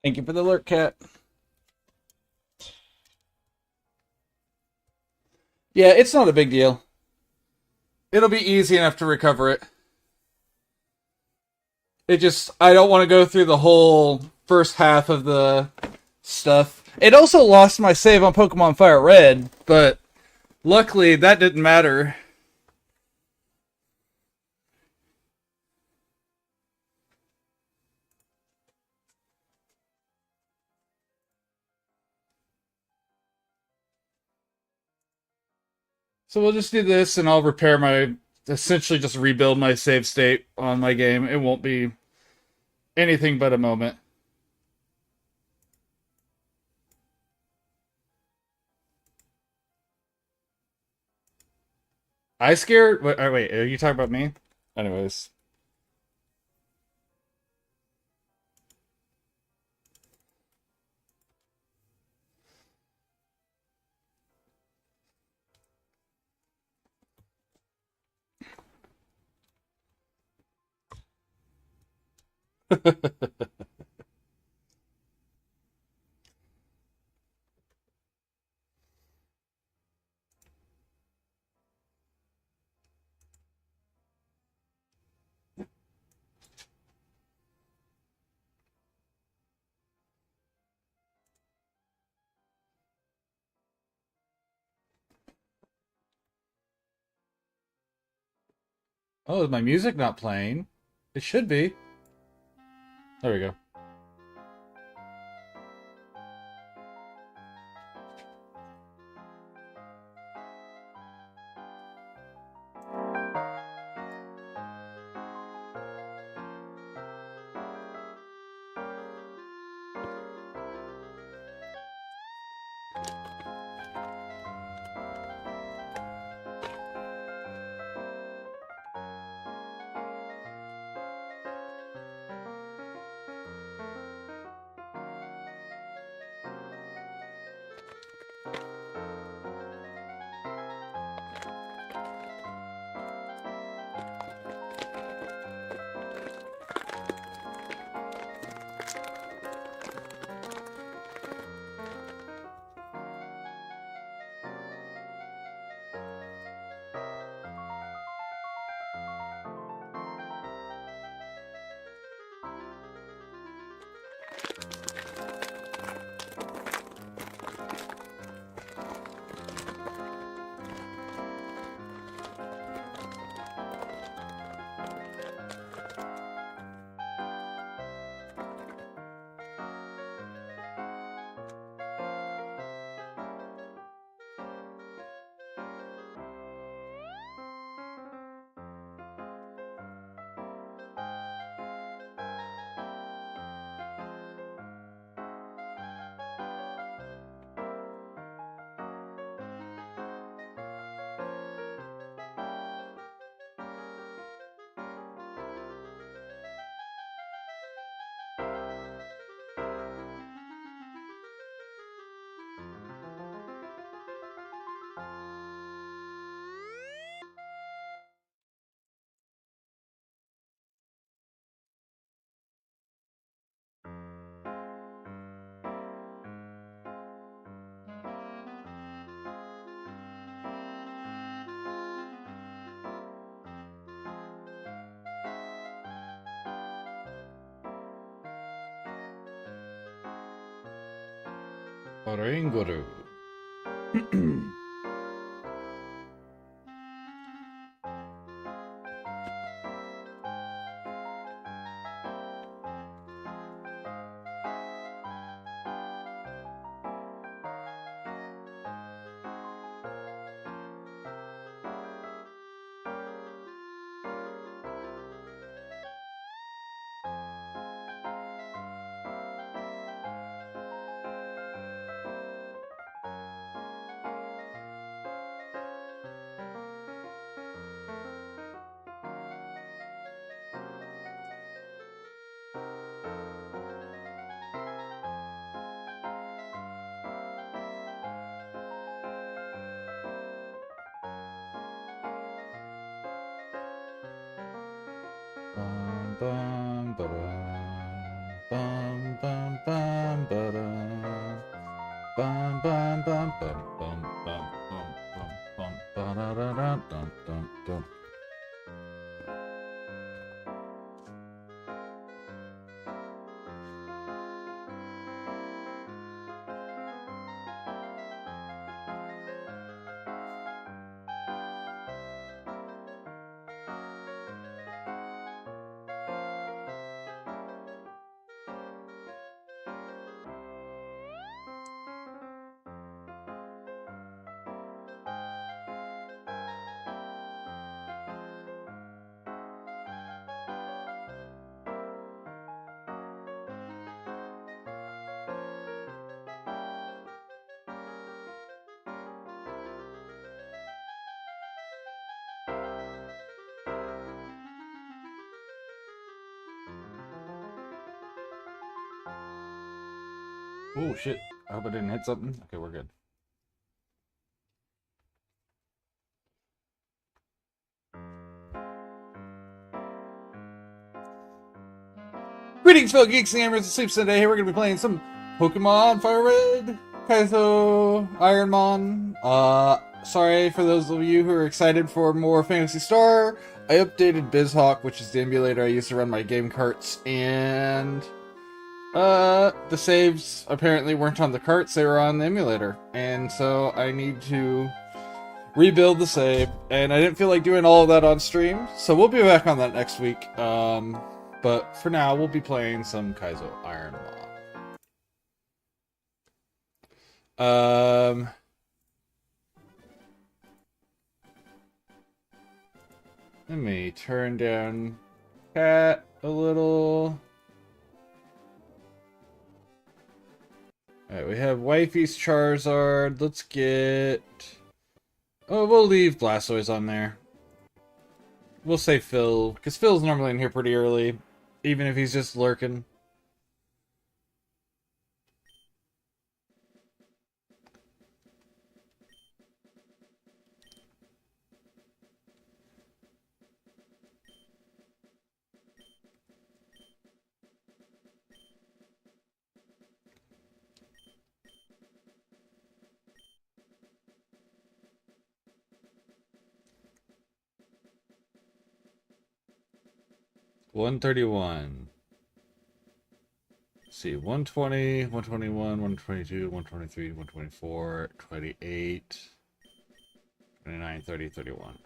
Thank you for the alert, cat. Yeah, it's not a big deal. It'll be easy enough to recover it. It just, I don't want to go through the whole first half of the stuff. It also lost my save on Pokemon Fire Red, but luckily that didn't matter. So we'll just do this and I'll repair my, essentially just rebuild my save state on my game. It won't be anything but a moment. I scared? Wait, are you talking about me? Anyways. Oh, is my music not playing? It should be. There we go. Oringoru. Bum, bum, ba-dum, bum, bum, bum. Oh shit. I hope I didn't hit something. Okay, we're good. Greetings, fellow geeks and gamers and sleeps today. Here we're going to be playing some Pokemon FireRed, Kaizo Ironmon. Sorry for those of you who are excited for more Phantasy Star. I updated BizHawk, which is the emulator I use to run my game carts, and the saves apparently weren't on the carts, they were on the emulator. And so I need to rebuild the save, and I didn't feel like doing all of that on stream, so we'll be back on that next week. But for now, we'll be playing some Kaizo Ironmon. Let me turn down Cat a little. Alright, we have Wifey's Charizard. Let's get... Oh, we'll leave Blastoise on there. We'll say Phil, because Phil's normally in here pretty early, even if he's just lurking. $131. Let's see, 120, 121, 122, 123, 124, 28, 29, 30, 31.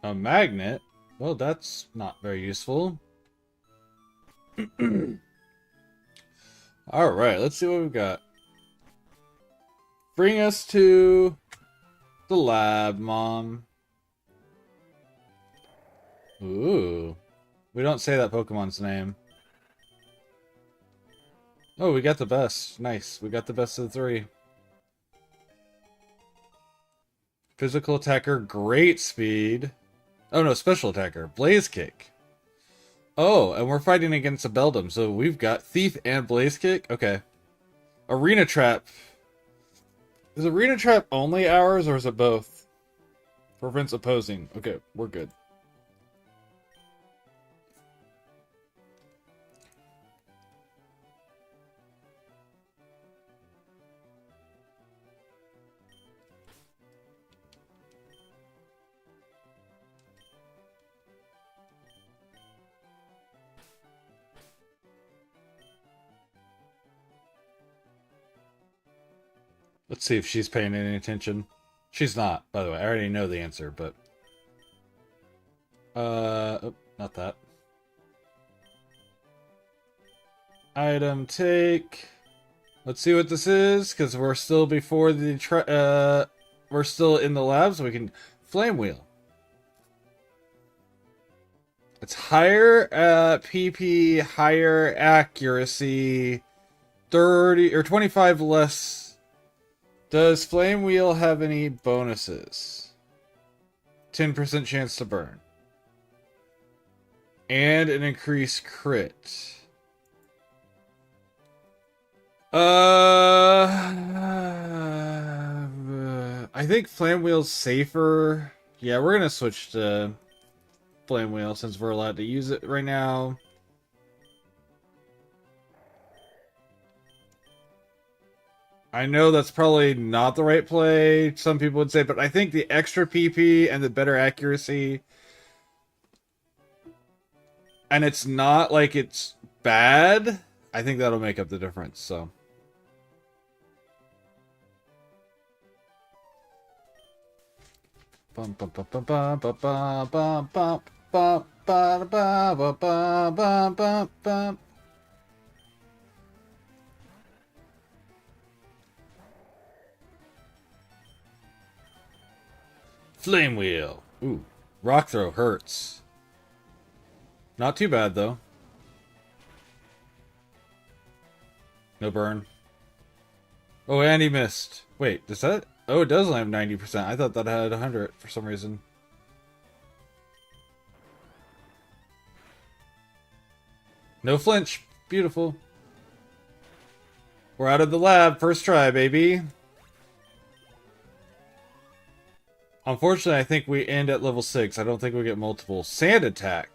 A magnet? Well, that's not very useful. Alright, let's see what we've got. Bring us to the lab, Mom. Ooh. We don't say that Pokemon's name. Oh, we got the best. Nice. We got the best of the three. Physical attacker, great speed. Oh no, special attacker, Blaze Kick. Oh, and we're fighting against a Beldum, so we've got Thief and Blaze Kick? Okay. Arena Trap. Is Arena Trap only ours, or is it both? Prevents opposing. Okay, we're good. Let's see if she's paying any attention. She's not, by the way. I already know the answer, but... oh, not that. Item take. Let's see what this is, because we're still before the... we're still in the lab, so we can... Flame Wheel. It's higher PP, higher accuracy, 30 or 25 less. Does Flame Wheel have any bonuses? 10% chance to burn. And an increased crit. I think Flame Wheel's safer. Yeah, we're gonna switch to Flame Wheel since we're allowed to use it right now. I know that's probably not the right play, some people would say, but I think the extra PP and the better accuracy, and it's not like it's bad, I think that'll make up the difference, so. Bum bum bum bum bum bum bum bum bum bum bum bum bum bum bum. Flame Wheel. Ooh, Rock Throw hurts. Not too bad though. No burn. Oh, and he missed. Wait, does that Oh, it does only have 90%. I thought that had 100 for some reason. No flinch. Beautiful. We're out of the lab. First try, baby. Unfortunately, I think we end at level 6. I don't think we get multiple. Sand attack.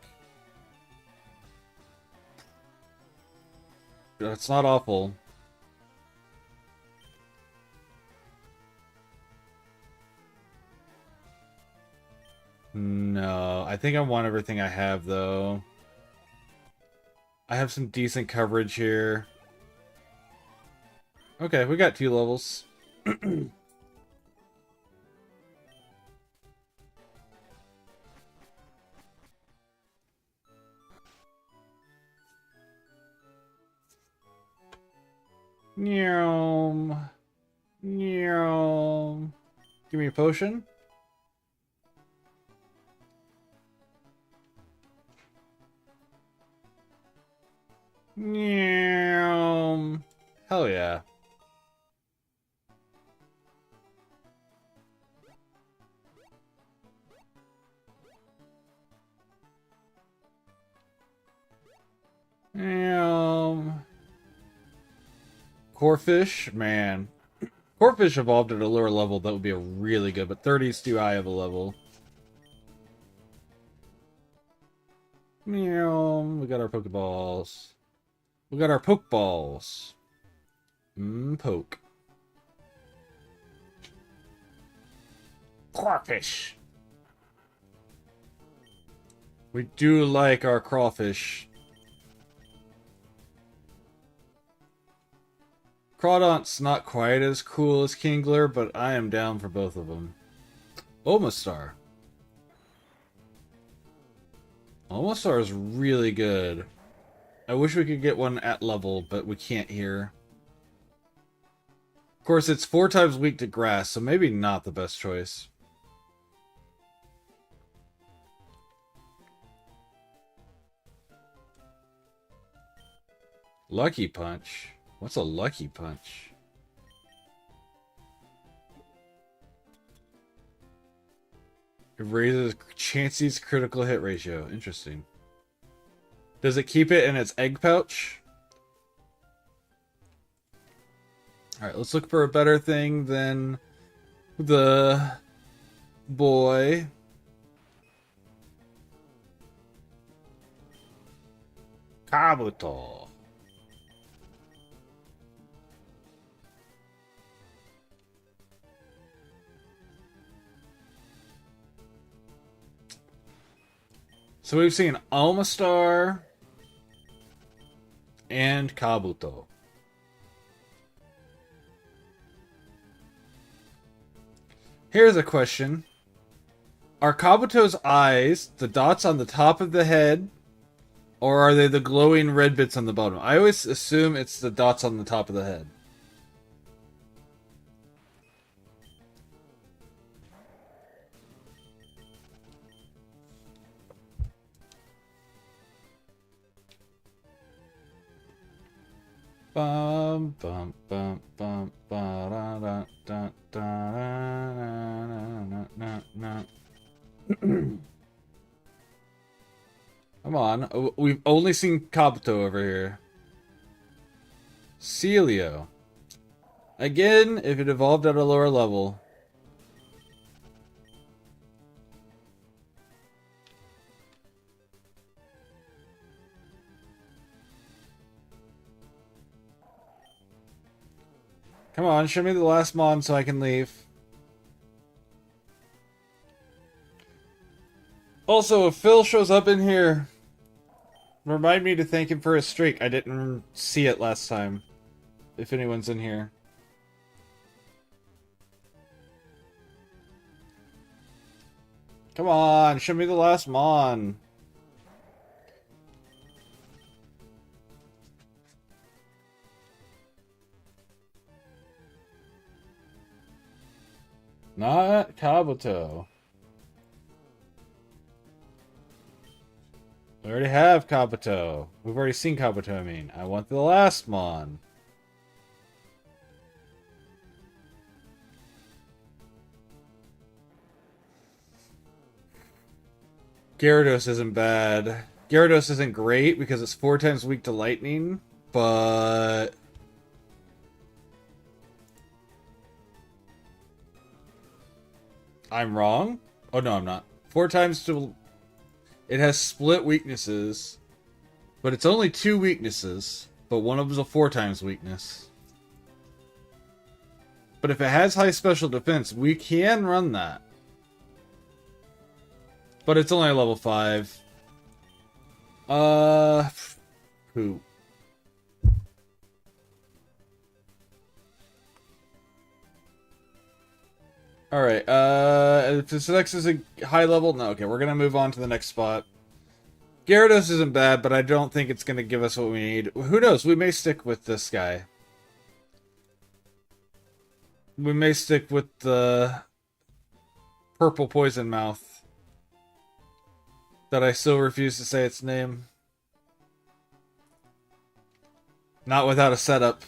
That's not awful. No, I think I want everything I have, though. I have some decent coverage here. Okay, we got 2 levels. Nyom. Nyom. Give me a potion. Nyom. Hell yeah. Corefish, man. Corefish evolved at a lower level, that would be a really good, but 30 is too high of a level. Meow. We got our Pokeballs. We got our Pokeballs. Poke. Crawfish. We do like our crawfish. Crawdont's not quite as cool as Kingler, but I am down for both of them. Omastar. Omastar is really good. I wish we could get one at level, but we can't here. Of course, it's 4 times weak to grass, so maybe not the best choice. Lucky Punch? What's a Lucky Punch? It raises Chansey's critical hit ratio. Interesting. Does it keep it in its egg pouch? Alright, let's look for a better thing than the boy. Kabuto. So we've seen Omastar and Kabuto. Here's a question. Are Kabuto's eyes the dots on the top of the head, or are they the glowing red bits on the bottom? I always assume it's the dots on the top of the head. Bum bum bum bum ba da da da da na na na. Come on, we've only seen Kabuto over here. Celio. Again, if it evolved at a lower level. Come on, show me the last mon so I can leave. Also, if Phil shows up in here, remind me to thank him for his streak. I didn't see it last time. If anyone's in here. Come on, show me the last mon. Not Kabuto. We already have Kabuto. We've already seen Kabuto, I mean. I want the last mon. Gyarados isn't bad. Gyarados isn't great because it's 4 times weak to lightning, but... I'm wrong? Oh, no, I'm not. 4 times to... It has split weaknesses, but it's only 2 weaknesses, but one of them's a 4 times weakness. But if it has high special defense, we can run that. But it's only a level 5. Who? Alright, if this next is a high level, no, okay, we're gonna move on to the next spot. Gyarados isn't bad, but I don't think it's gonna give us what we need. Who knows, we may stick with this guy. We may stick with the purple poison mouth. That I still refuse to say its name. Not without a setup.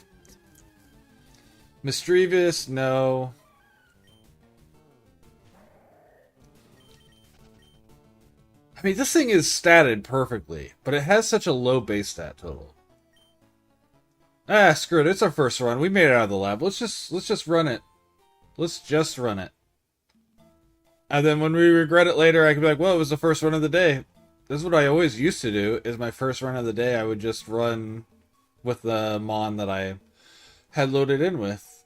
Mischievous, no. I mean, this thing is statted perfectly, but it has such a low base stat total. Ah, screw it. It's our first run. We made it out of the lab. Let's just run it. Let's just run it. And then when we regret it later, I can be like, well, it was the first run of the day. This is what I always used to do, is my first run of the day, I would just run with the Mon that I had loaded in with.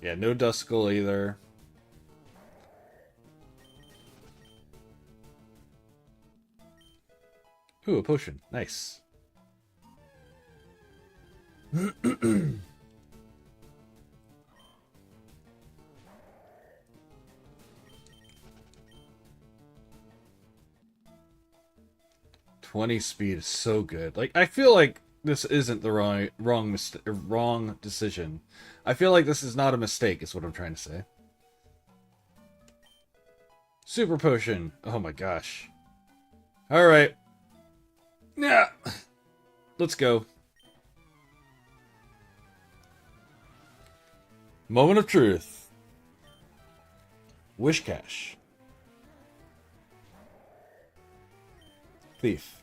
Yeah, no Duskull either. Ooh, a potion. Nice. 20 speed is so good. Like, I feel like this isn't the wrong decision. I feel like this is not a mistake, is what I'm trying to say. Super potion. Oh my gosh. Alright. Yeah. Let's go. Moment of truth. Wish cash. Thief.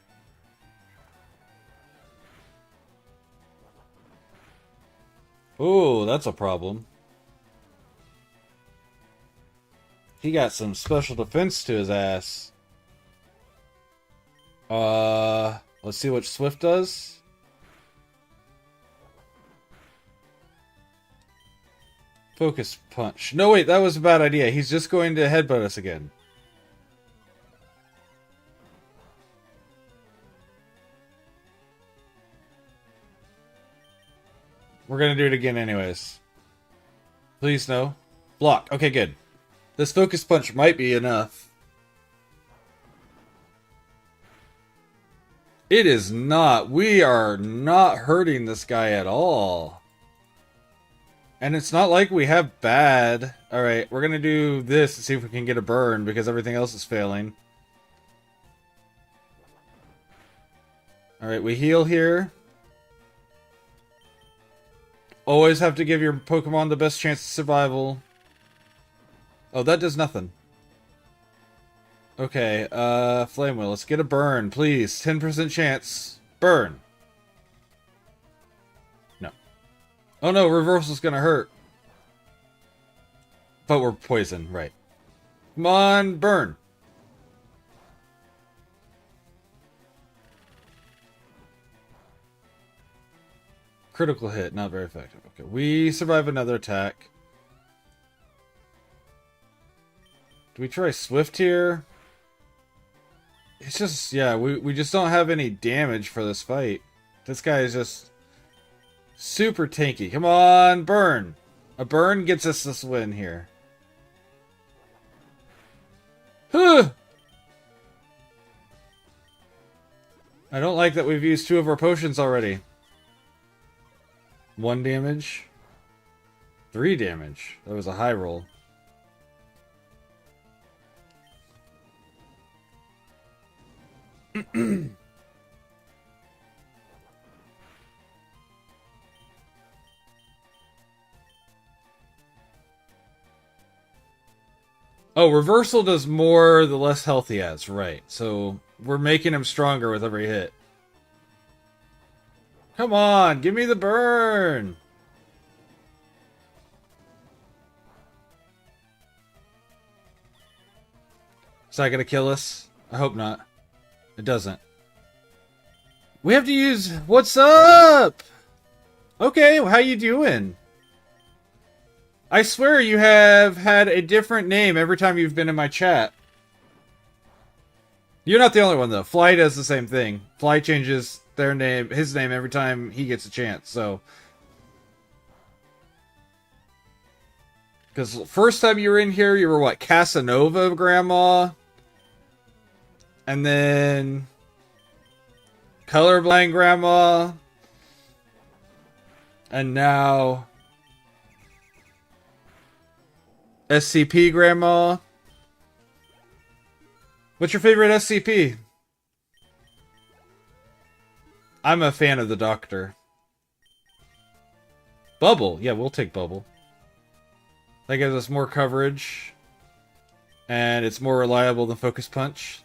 Oh, that's a problem. He got some special defense to his ass. Let's see what Swift does. Focus punch. No, wait, that was a bad idea. He's just going to headbutt us again. We're gonna do it again anyways. Please, no. Block. Okay, good. This focus punch might be enough. It is not. We are not hurting this guy at all. And it's not like we have bad. Alright, we're gonna do this and see if we can get a burn because everything else is failing. Alright, we heal here. Always have to give your Pokemon the best chance of survival. Oh, that does nothing. Okay, Flame Wheel, let's get a burn, please. 10% chance. Burn. No. Oh no, Reversal's gonna hurt. But we're poisoned, right. Come on, burn. Critical hit, not very effective. Okay, we survive another attack. Do we try Swift here? It's just, yeah, we just don't have any damage for this fight. This guy is just super tanky. Come on, burn. A burn gets us this win here. Huh. I don't like that we've used 2 of our potions already. 1 damage. 3 damage. That was a high roll. Oh, reversal does more the less health he has, right. So we're making him stronger with every hit. Come on, give me the burn! Is that gonna kill us? I hope not. It doesn't. We have to use... What's up? Okay, how you doing? I swear you have had a different name every time you've been in my chat. You're not the only one, though. Fly does the same thing. Fly changes his name every time he gets a chance, so... Because first time you were in here, you were what? Casanova Grandma? And then... Colorblind Grandma? And now... SCP Grandma? What's your favorite SCP? I'm a fan of the Doctor. Bubble. Yeah, we'll take Bubble. That gives us more coverage. And it's more reliable than Focus Punch.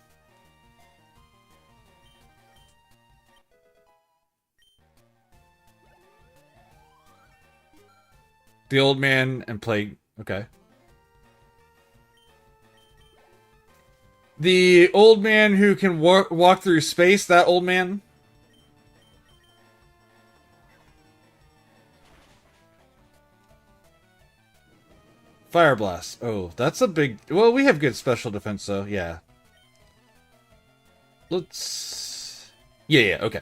The Old Man and Plague. Okay. The old man who can walk through space, that old man? Fire Blast. Oh, that's a big... Well, we have good special defense, though. Yeah. Let's... Yeah, okay.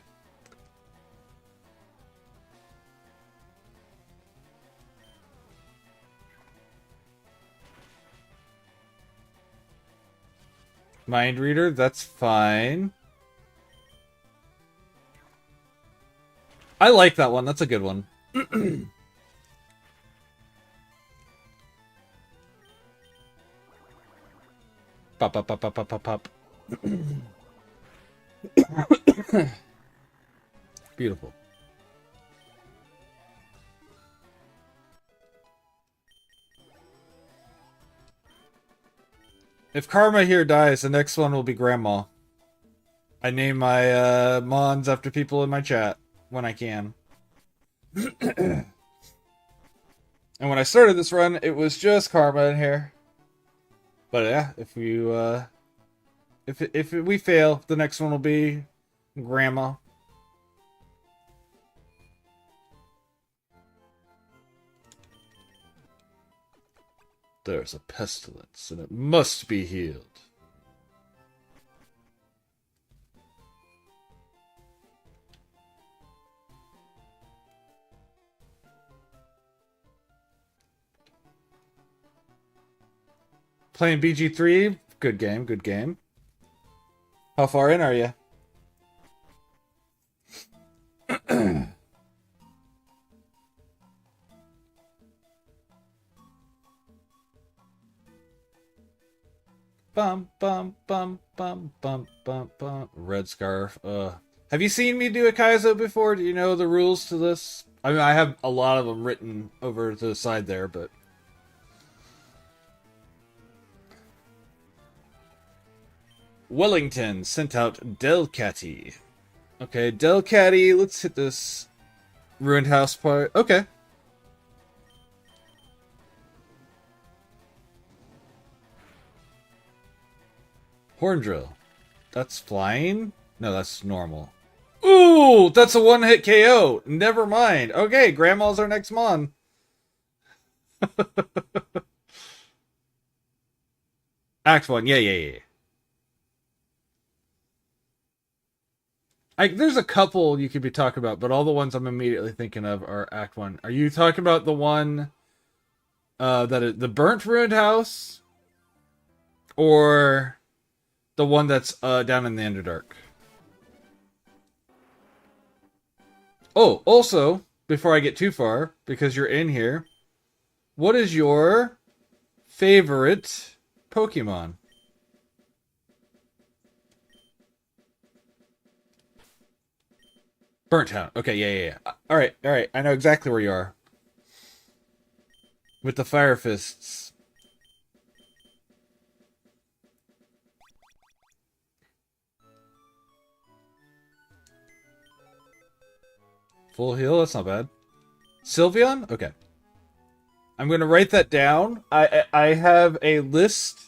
Mind Reader, that's fine. I like that one. That's a good one. Pop, pop, pop, pop, pop, pop, pop. Beautiful. If Karma here dies, the next one will be Grandma. I name my Mons after people in my chat when I can. And when I started this run, it was just Karma in here. But yeah, if you if we fail, the next one will be Grandma. There's a pestilence, and it must be healed. Playing BG3? Good game, good game. How far in are you? Bum, bum, bum, bum, bum, bum, bum. Red Scarf. Have you seen me do a Kaizo before? Do you know the rules to this? I mean, I have a lot of them written over to the side there, but... Wellington sent out Delcatty. Okay, Delcatty, let's hit this ruined house part. Okay. Horn Drill. That's flying? No, that's normal. Ooh, that's a one-hit KO. Never mind. Okay, Grandma's our next Mon. Act 1. Yeah. There's a couple you could be talking about, but all the ones I'm immediately thinking of are Act 1. Are you talking about the one the burnt ruined house? Or the one that's down in the Underdark? Oh, also, before I get too far, because you're in here, what is your favorite Pokemon? Burnt Town. Okay, yeah. Alright. I know exactly where you are. With the Fire Fists. Full heal, that's not bad. Sylveon? Okay. I'm going to write that down. I have a list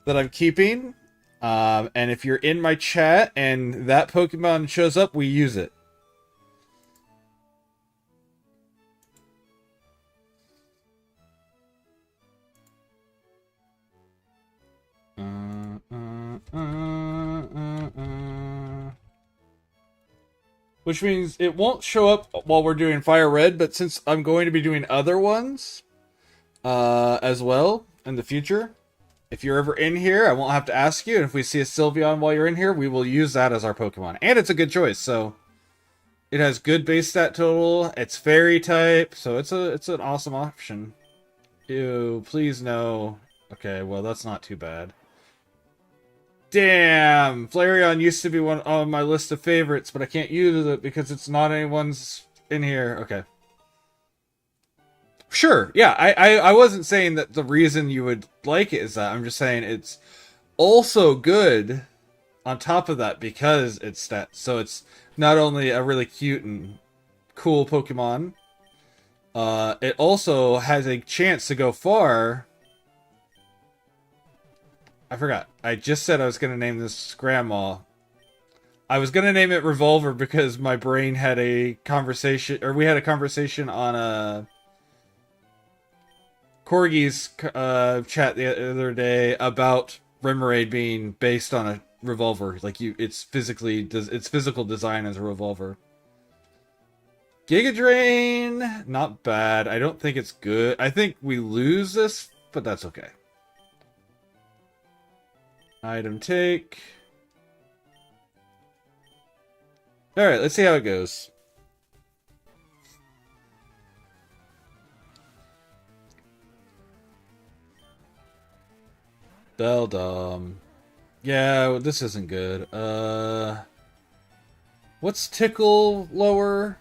that I'm keeping. And if you're in my chat and that Pokemon shows up, we use it. Which means it won't show up while we're doing FireRed, but since I'm going to be doing other ones as well in the future, if you're ever in here, I won't have to ask you. And if we see a Sylveon while you're in here, we will use that as our Pokemon. And it's a good choice, so it has good base stat total. It's fairy type, so it's an awesome option. Ew, please no. Okay, well that's not too bad. Damn! Flareon used to be one on my list of favorites, but I can't use it because it's not anyone's in here. Okay. Sure, yeah, I wasn't saying that the reason you would like it is that. I'm just saying it's also good on top of that because it's stats. So it's not only a really cute and cool Pokemon, it also has a chance to go far. I forgot. I just said I was going to name this Grandma. I was going to name it Revolver because my brain had a conversation, or we had a conversation on Corgi's chat the other day about Remoraid being based on a revolver. Like its physical design as a revolver. Giga Drain, not bad. I don't think it's good. I think we lose this, but that's okay. Item take. Alright, let's see how it goes. Beldum. Yeah, this isn't good. What's Tickle lower?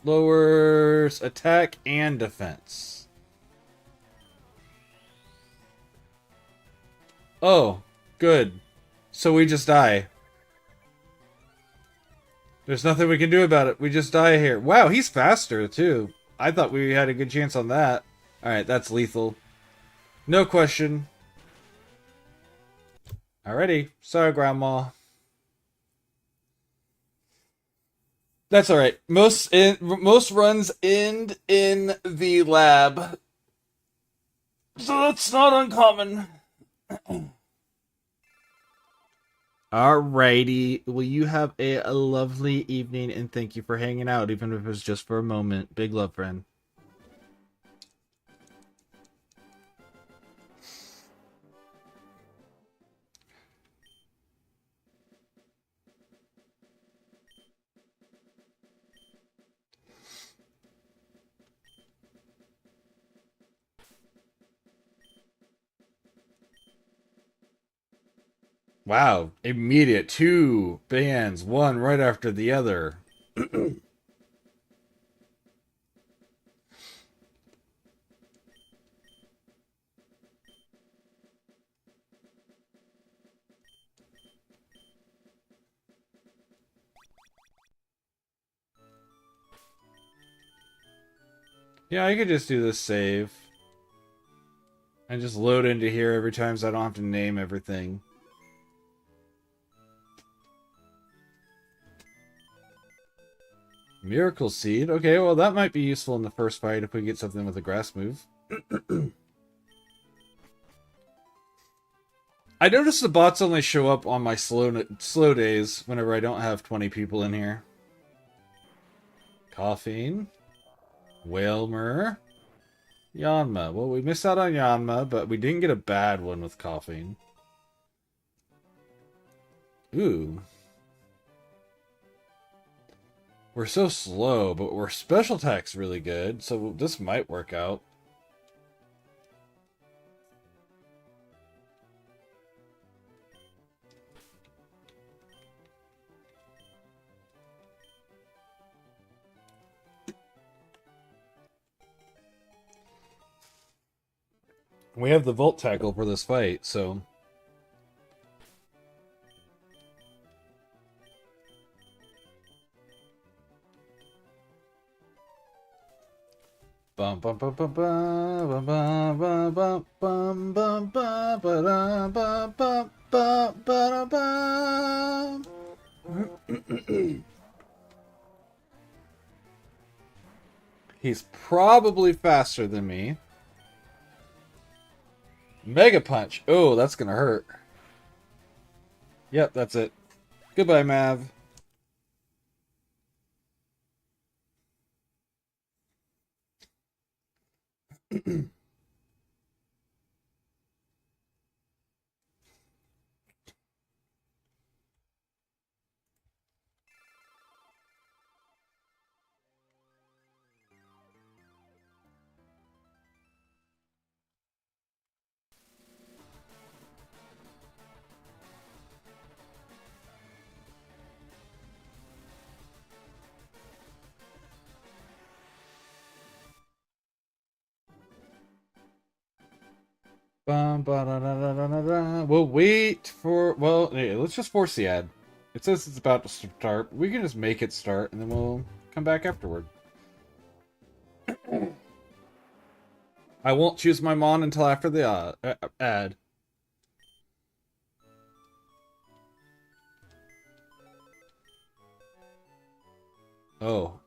Lowers attack and defense. Oh, good. So we just die. There's nothing we can do about it. We just die here. Wow, he's faster, too. I thought we had a good chance on that. Alright, that's lethal. No question. Alrighty. Sorry, Grandma. That's alright. Most runs end in the lab. So that's not uncommon. Alrighty. Well, you have a lovely evening, and thank you for hanging out, even if it was just for a moment. Big love, friend. Wow, immediate. 2 bans, one right after the other. Yeah, I could just do this save. And just load into here every time so I don't have to name everything. Miracle Seed. Okay, well that might be useful in the first fight if we get something with a grass move. I notice the bots only show up on my slow days whenever I don't have 20 people in here. Coughing. Whalmer. Yanma. Well, we missed out on Yanma, but we didn't get a bad one with Coughing. Ooh. We're so slow, but our special attack's really good, so this might work out. We have the Volt Tackle for this fight, so... Bum bum bum bum bum bum bum bum bum bum bum ba bum bum bum ba bum. He's probably faster than me. Mega Punch. Oh, that's gonna hurt. Yep, that's it. Goodbye, Mav. We'll wait for. Well, yeah, let's just force the ad. It says it's about to start. We can just make it start, and then we'll come back afterward. I won't choose my mon until after the ad. Oh,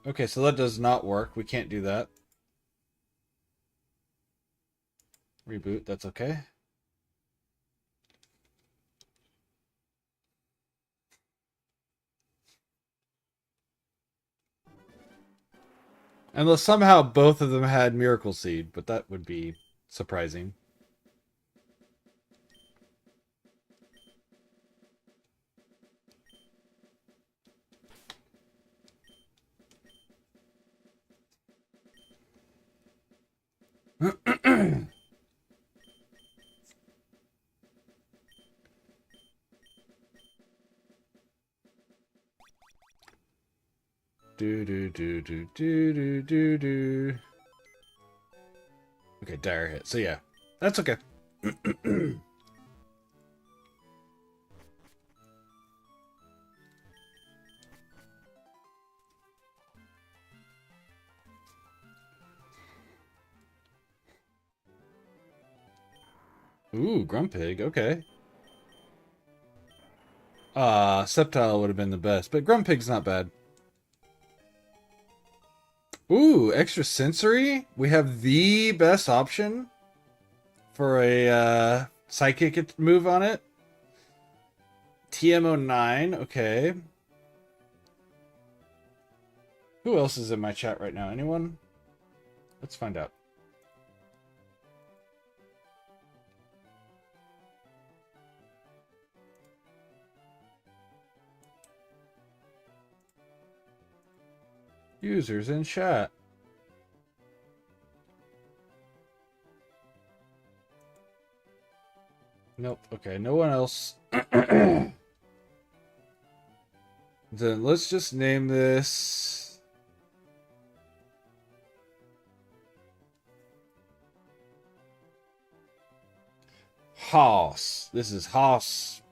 okay, so that does not work. We can't do that. Reboot. That's okay. Unless somehow both of them had Miracle Seed, but that would be surprising. Do do do do do do do do. Okay, dire hit. So yeah, that's okay. Ooh, Grumpig. Okay. Sceptile would have been the best, but Grumpig's not bad. Ooh, extra sensory. We have the best option for a psychic move on it. TM09. Okay. Who else is in my chat right now? Anyone? Let's find out. Users in chat. Nope. Okay, no one else. Then let's just name this Hoss. This is Hoss.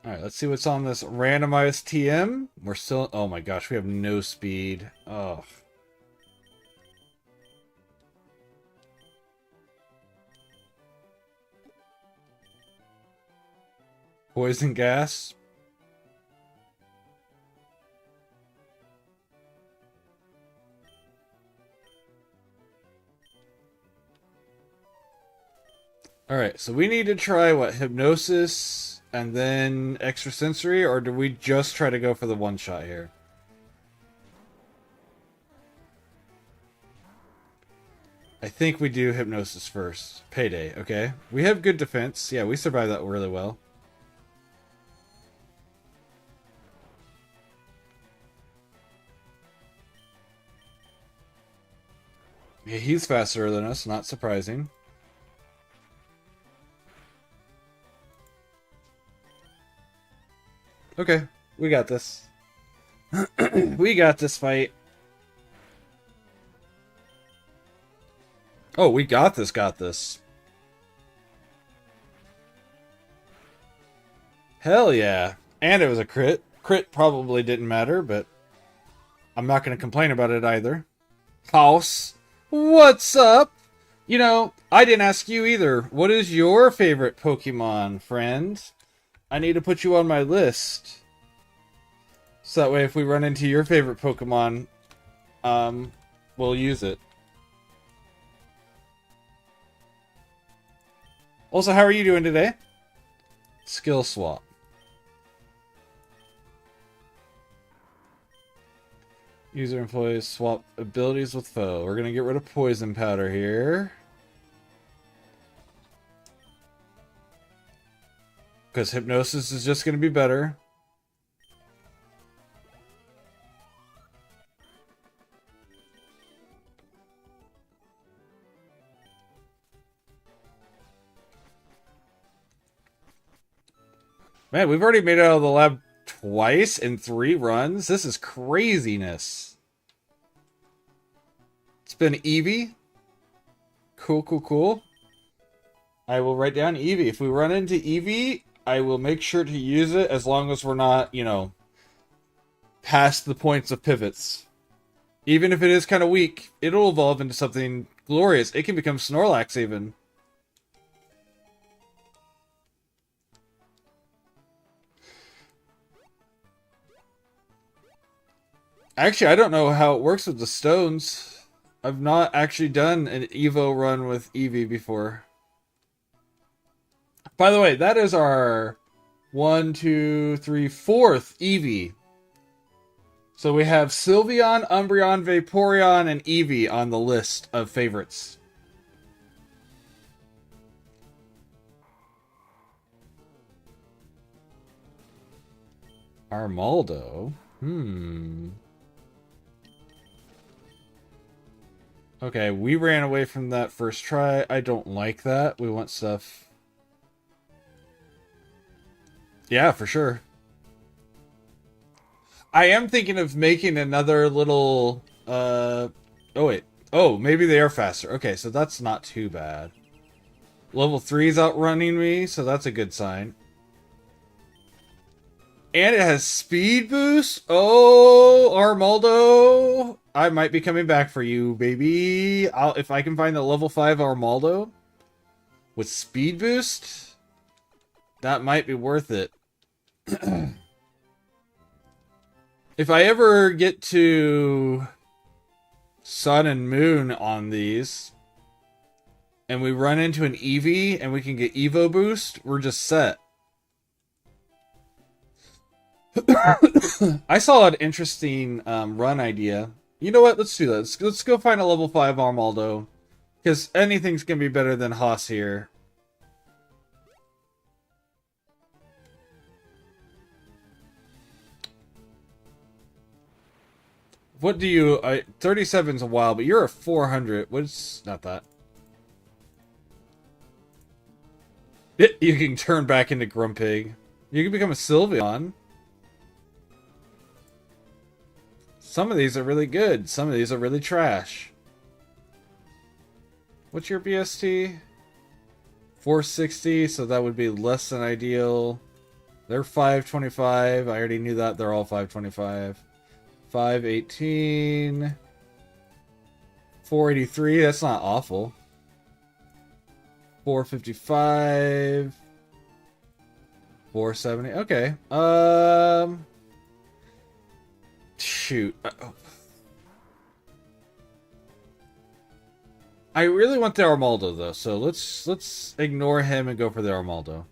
Alright, let's see what's on this randomized TM. We're still... Oh my gosh, we have no speed. Oh. Poison gas. Alright, so we need to try, what, Hypnosis and then Extrasensory, or do we just try to go for the one-shot here? I think we do Hypnosis first. Payday, okay. We have good defense. Yeah, we survived that really well. Yeah, he's faster than us, not surprising. Okay, we got this. We got this fight. Oh, we got this. Hell yeah. And it was a crit. Crit probably didn't matter, but I'm not going to complain about it either. House, what's up? You know, I didn't ask you either. What is your favorite Pokemon, friend? I need to put you on my list. So that way if we run into your favorite Pokemon, we'll use it. Also, how are you doing today? Skill swap. User employees swap abilities with foe. We're going to get rid of poison powder here. Because hypnosis is just going to be better. Man, we've already made it out of the lab twice in 3 runs. This is craziness. It's been Eevee. Cool, cool, cool. I will write down Eevee. If we run into Eevee, I will make sure to use it as long as we're not, you know, past the points of pivots. Even if it is kind of weak, it'll evolve into something glorious. It can become Snorlax even. Actually, I don't know how it works with the stones. I've not actually done an Evo run with Eevee before. By the way, that is our 1, 2, 3, 4th Eevee. So we have Sylveon, Umbreon, Vaporeon, and Eevee on the list of favorites. Armaldo? Okay, we ran away from that first try. I don't like that. We want stuff... Yeah, for sure. I am thinking of making another little... Oh, wait. Oh, maybe they are faster. Okay, so that's not too bad. Level 3's outrunning me, so that's a good sign. And it has speed boost? Oh, Armaldo! I might be coming back for you, baby. If I can find the level 5 Armaldo with speed boost, that might be worth it. If I ever get to Sun and Moon on these, and we run into an Eevee, and we can get Evo boost, we're just set. I saw an interesting run idea. You know what? Let's do that. Let's go find a level 5 Armaldo. Because anything's going to be better than Haas here. What do you... 37's a while, but you're a 400. What's... Not that. You can turn back into Grumpig. You can become a Sylveon. Some of these are really good. Some of these are really trash. What's your BST? 460, so that would be less than ideal. They're 525. I already knew that. They're all 525. 518. 483. That's not awful. 455. 470. Okay. Shoot. I really want the Armaldo though, so let's ignore him and go for the Armaldo.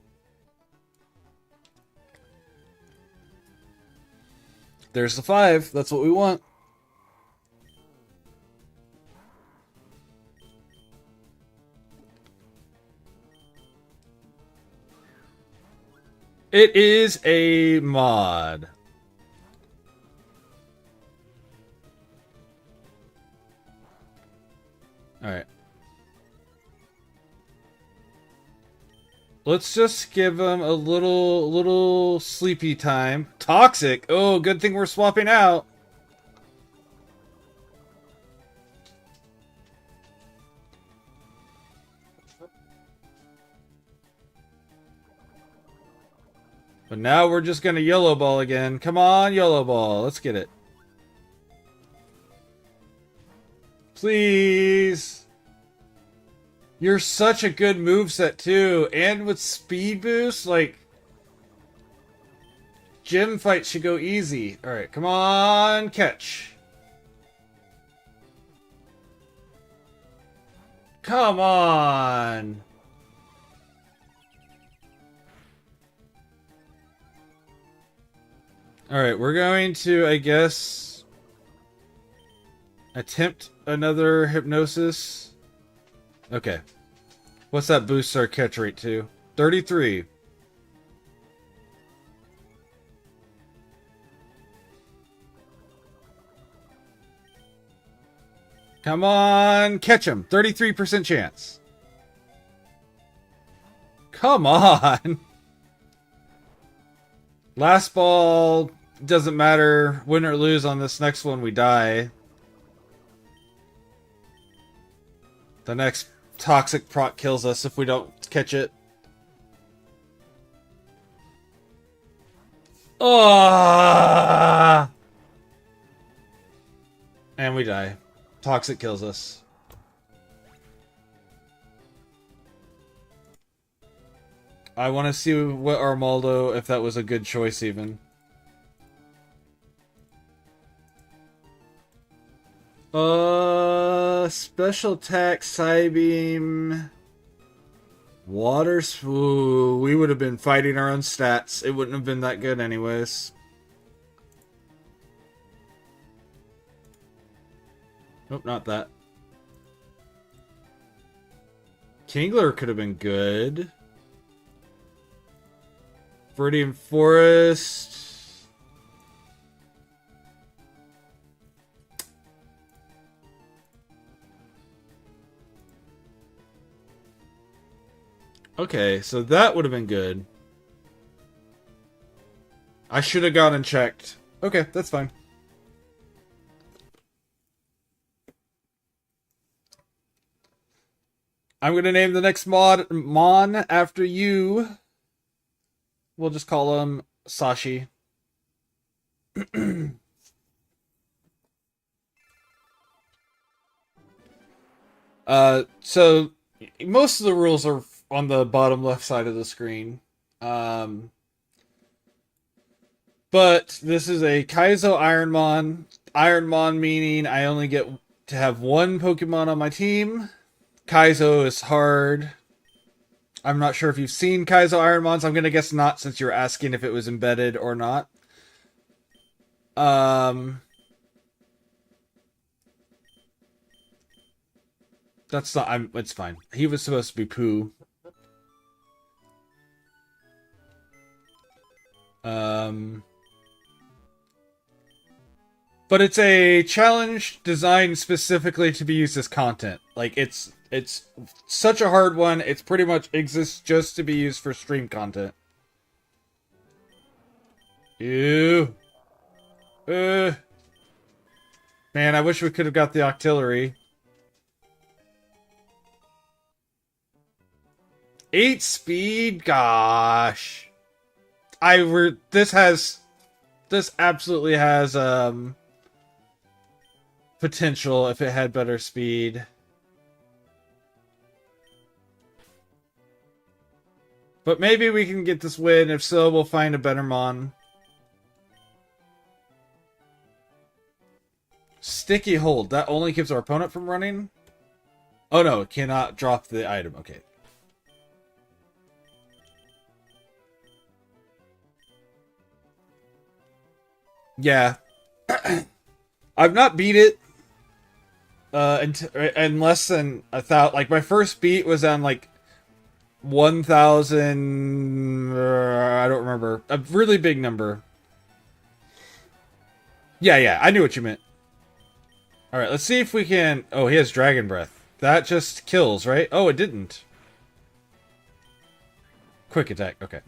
There's the 5. That's what we want. It is a mod. Alright. Let's just give him a little sleepy time. Toxic! Oh, good thing we're swapping out. But now we're just gonna YOLO ball again. Come on, YOLO ball. Let's get it. Please. You're such a good moveset too. And with speed boost, like... Gym fight should go easy. Alright, come on, catch. Come on. Alright, we're going to, I guess, attempt another hypnosis. Okay. What's that boost our catch rate to? 33. Come on, catch him. 33% chance. Come on. Last ball, doesn't matter. Win or lose on this next one, we die. The next toxic proc kills us if we don't catch it. Oh! And we die. Toxic kills us. I want to see what Armaldo, if that was a good choice even. Special attack, Psybeam, Water. Ooh, we would have been fighting our own stats. It wouldn't have been that good anyways. Nope, not that. Kingler could have been good. Viridian Forest. Okay, so that would have been good. I should have gone and checked. Okay, that's fine. I'm going to name the next Mon after you. We'll just call him Sashi. So most of the rules are on the bottom left side of the screen. But this is a Kaizo Ironmon. Ironmon meaning I only get to have one Pokemon on my team. Kaizo is hard. I'm not sure if you've seen Kaizo Ironmons. I'm going to guess not, since you're asking if it was embedded or not. That's not... it's fine. He was supposed to be Pooh. But it's a challenge designed specifically to be used as content. Like, it's such a hard one, it's pretty much exists just to be used for stream content. Ew. Man, I wish we could have got the Octillery. 8 speed? Gosh. This absolutely has, potential if it had better speed. But maybe we can get this win. If so, we'll find a better Mon. Sticky hold. That only keeps our opponent from running? Oh no, it cannot drop the item. Okay. Yeah. I've not beat it. In less than 1,000. Like, my first beat was on, like, 1,000... I don't remember. A really big number. Yeah, I knew what you meant. Alright, let's see if we can... Oh, he has Dragon Breath. That just kills, right? Oh, it didn't. Quick attack, okay.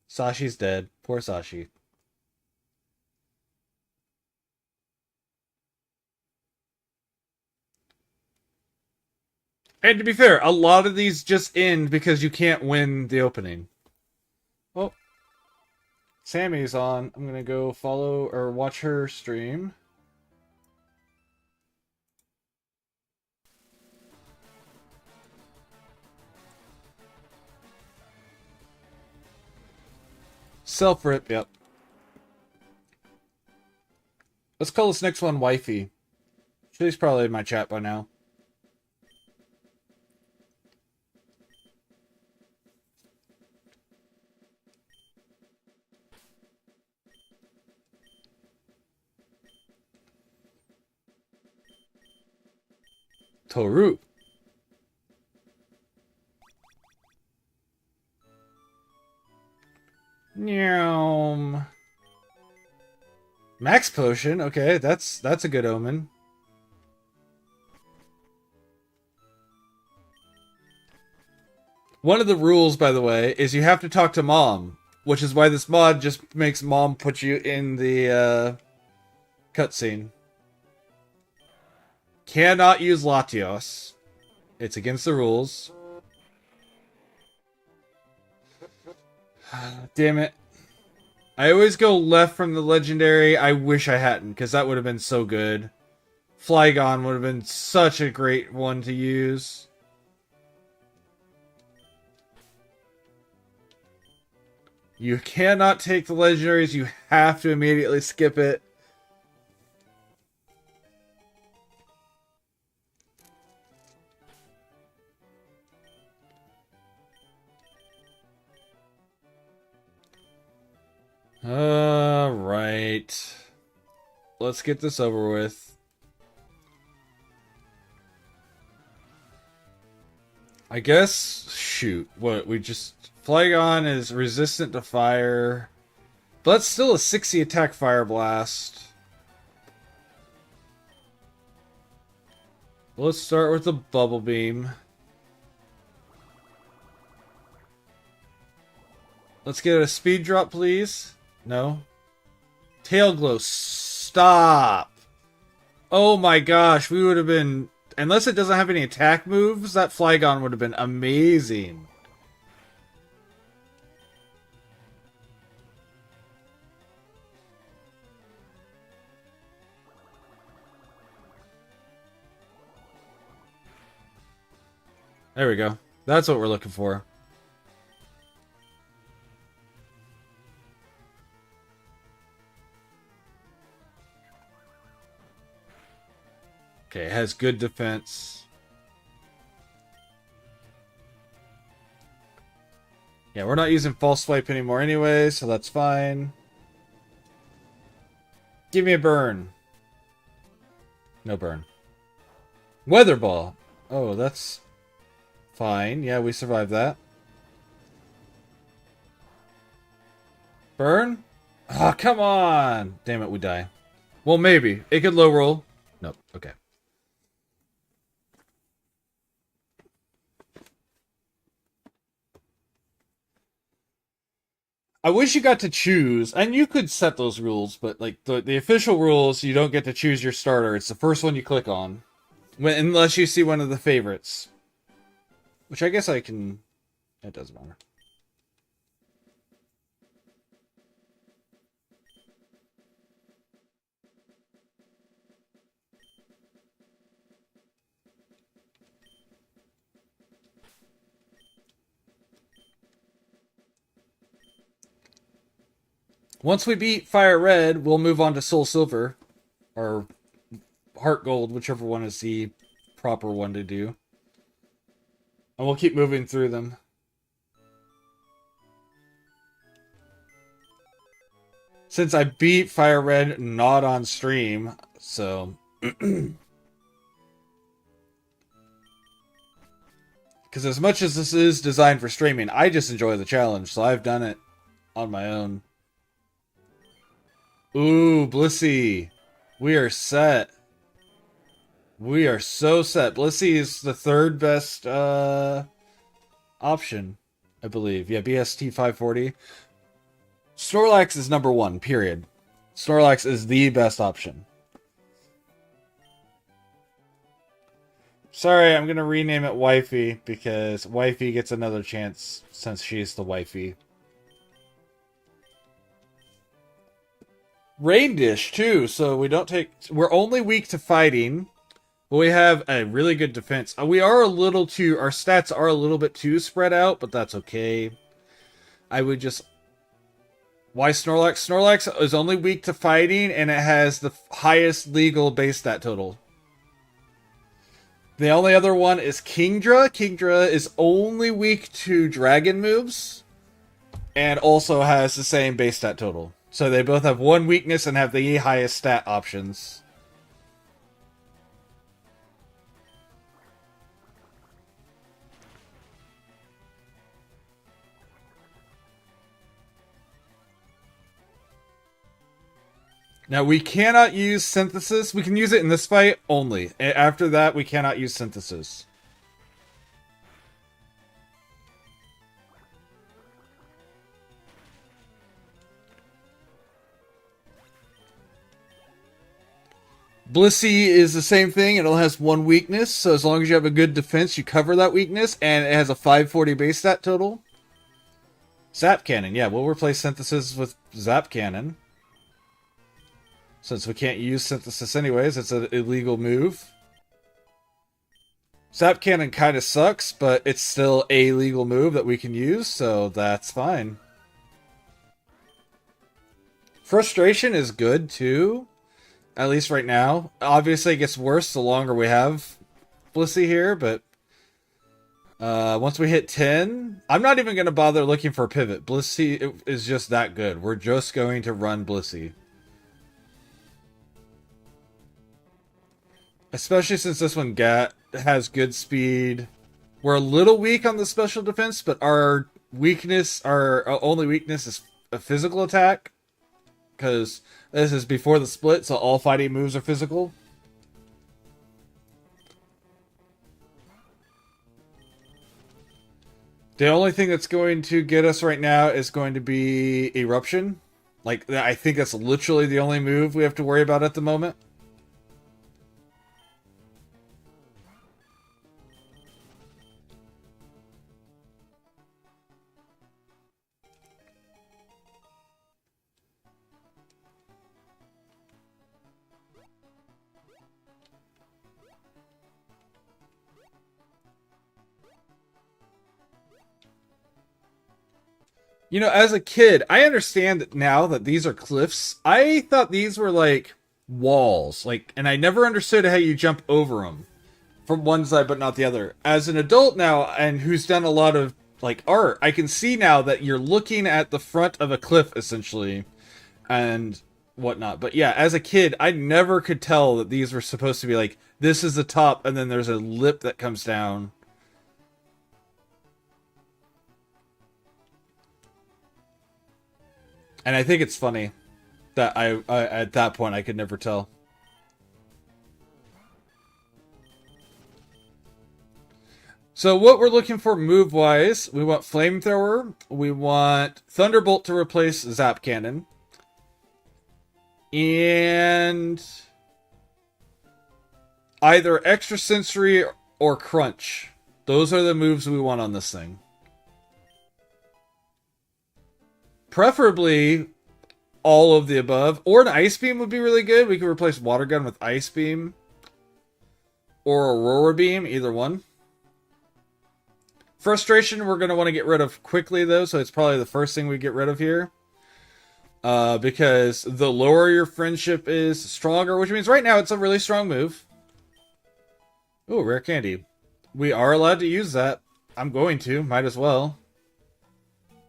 Sashi's dead. Poor Sashi. And to be fair, a lot of these just end because you can't win the opening. Oh, Sammy's on. I'm gonna go follow or watch her stream. Self-rip, yep. Let's call this next one Wifey. She's probably in my chat by now. Toru. Nyam. Max potion. Okay, that's a good omen. One of the rules, by the way, is you have to talk to Mom, which is why this mod just makes Mom put you in the cutscene. Cannot use Latios. It's against the rules. Damn it. I always go left from the legendary. I wish I hadn't, because that would have been so good. Flygon would have been such a great one to use. You cannot take the legendaries. You have to immediately skip it. Alright. Let's get this over with. I guess, shoot, what, we just, Flygon is resistant to fire, but that's still a 60 attack Fire Blast. Let's start with the Bubble Beam. Let's get a speed drop, please. No. Tail Glow, stop! Oh my gosh, we would have been... Unless it doesn't have any attack moves, that Flygon would have been amazing. There we go. That's what we're looking for. Okay, it has good defense. Yeah, we're not using False Swipe anymore anyway, so that's fine. Give me a burn. No burn. Weather Ball. Oh, that's fine. Yeah, we survived that. Burn? Ah, oh, come on! Damn it, we die. Well, maybe. It could low roll. Nope, okay. I wish you got to choose, and you could set those rules, but like the official rules, you don't get to choose your starter. It's the first one you click on, unless you see one of the favorites. Which I guess I can... It doesn't matter. Once we beat Fire Red, we'll move on to Soul Silver. Or Heart Gold, whichever one is the proper one to do. And we'll keep moving through them. Since I beat Fire Red not on stream, so... Because as much as this is designed for streaming, I just enjoy the challenge, so I've done it on my own. Ooh, Blissey. We are set. We are so set. Blissey is the third best option, I believe. Yeah, BST 540. Snorlax is number one, period. Snorlax is the best option. Sorry, I'm going to rename it Wifey, because Wifey gets another chance since she's the wifey. Rain Dish, too, so we don't take... We're only weak to fighting, but we have a really good defense. We are a little too... Our stats are a little bit too spread out, but that's okay. I would just... Why Snorlax? Snorlax is only weak to fighting, and it has the highest legal base stat total. The only other one is Kingdra. Kingdra is only weak to dragon moves, and also has the same base stat total. So they both have one weakness and have the highest stat options. Now, we cannot use Synthesis. We can use it in this fight only. After that, we cannot use Synthesis. Blissey is the same thing. It only has one weakness, so as long as you have a good defense, you cover that weakness, and it has a 540 base stat total. Zap Cannon. Yeah, we'll replace Synthesis with Zap Cannon. Since we can't use Synthesis anyways, it's an illegal move. Zap Cannon kind of sucks, but it's still a legal move that we can use, so that's fine. Frustration is good, too. At least right now. Obviously, it gets worse the longer we have Blissey here, but... once we hit 10, I'm not even going to bother looking for a pivot. Blissey is just that good. We're just going to run Blissey. Especially since this one has good speed. We're a little weak on the special defense, but our only weakness is a physical attack. Because this is before the split, so all fighting moves are physical. The only thing that's going to get us right now is going to be Eruption. Like, I think that's literally the only move we have to worry about at the moment. You know, as a kid, I understand that now that these are cliffs. I thought these were like walls, and I never understood how you jump over them from one side but not the other. As an adult now, and who's done a lot of art, I can see now that you're looking at the front of a cliff essentially, and whatnot. But yeah, as a kid, I never could tell that these were supposed to be like this is the top, and then there's a lip that comes down. And I think it's funny that I at that point I could never tell. So what we're looking for move-wise, we want Flamethrower, we want Thunderbolt to replace Zap Cannon, and either Extrasensory or Crunch. Those are the moves we want on this thing. Preferably all of the above. Or an Ice Beam would be really good. We could replace Water Gun with Ice Beam. Or Aurora Beam, either one. Frustration we're going to want to get rid of quickly, though, so it's probably the first thing we get rid of here. Because the lower your friendship is, stronger, which means right now it's a really strong move. Ooh, Rare Candy. We are allowed to use that. I'm going to, might as well.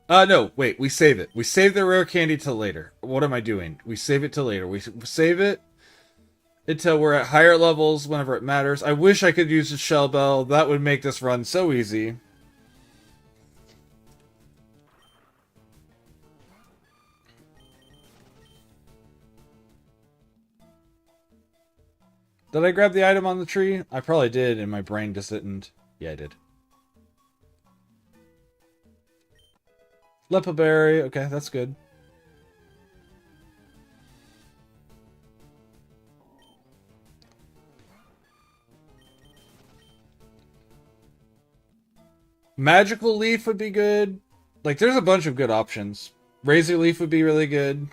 No, wait, we save it. We save the Rare Candy till later. What am I doing? We save it till later. We save it until we're at higher levels whenever it matters. I wish I could use the Shell Bell. That would make this run so easy. Did I grab the item on the tree? I probably did, and my brain just didn't. Yeah, I did. Lepa Berry. Okay, that's good. Magical Leaf would be good. There's a bunch of good options. Razor Leaf would be really good.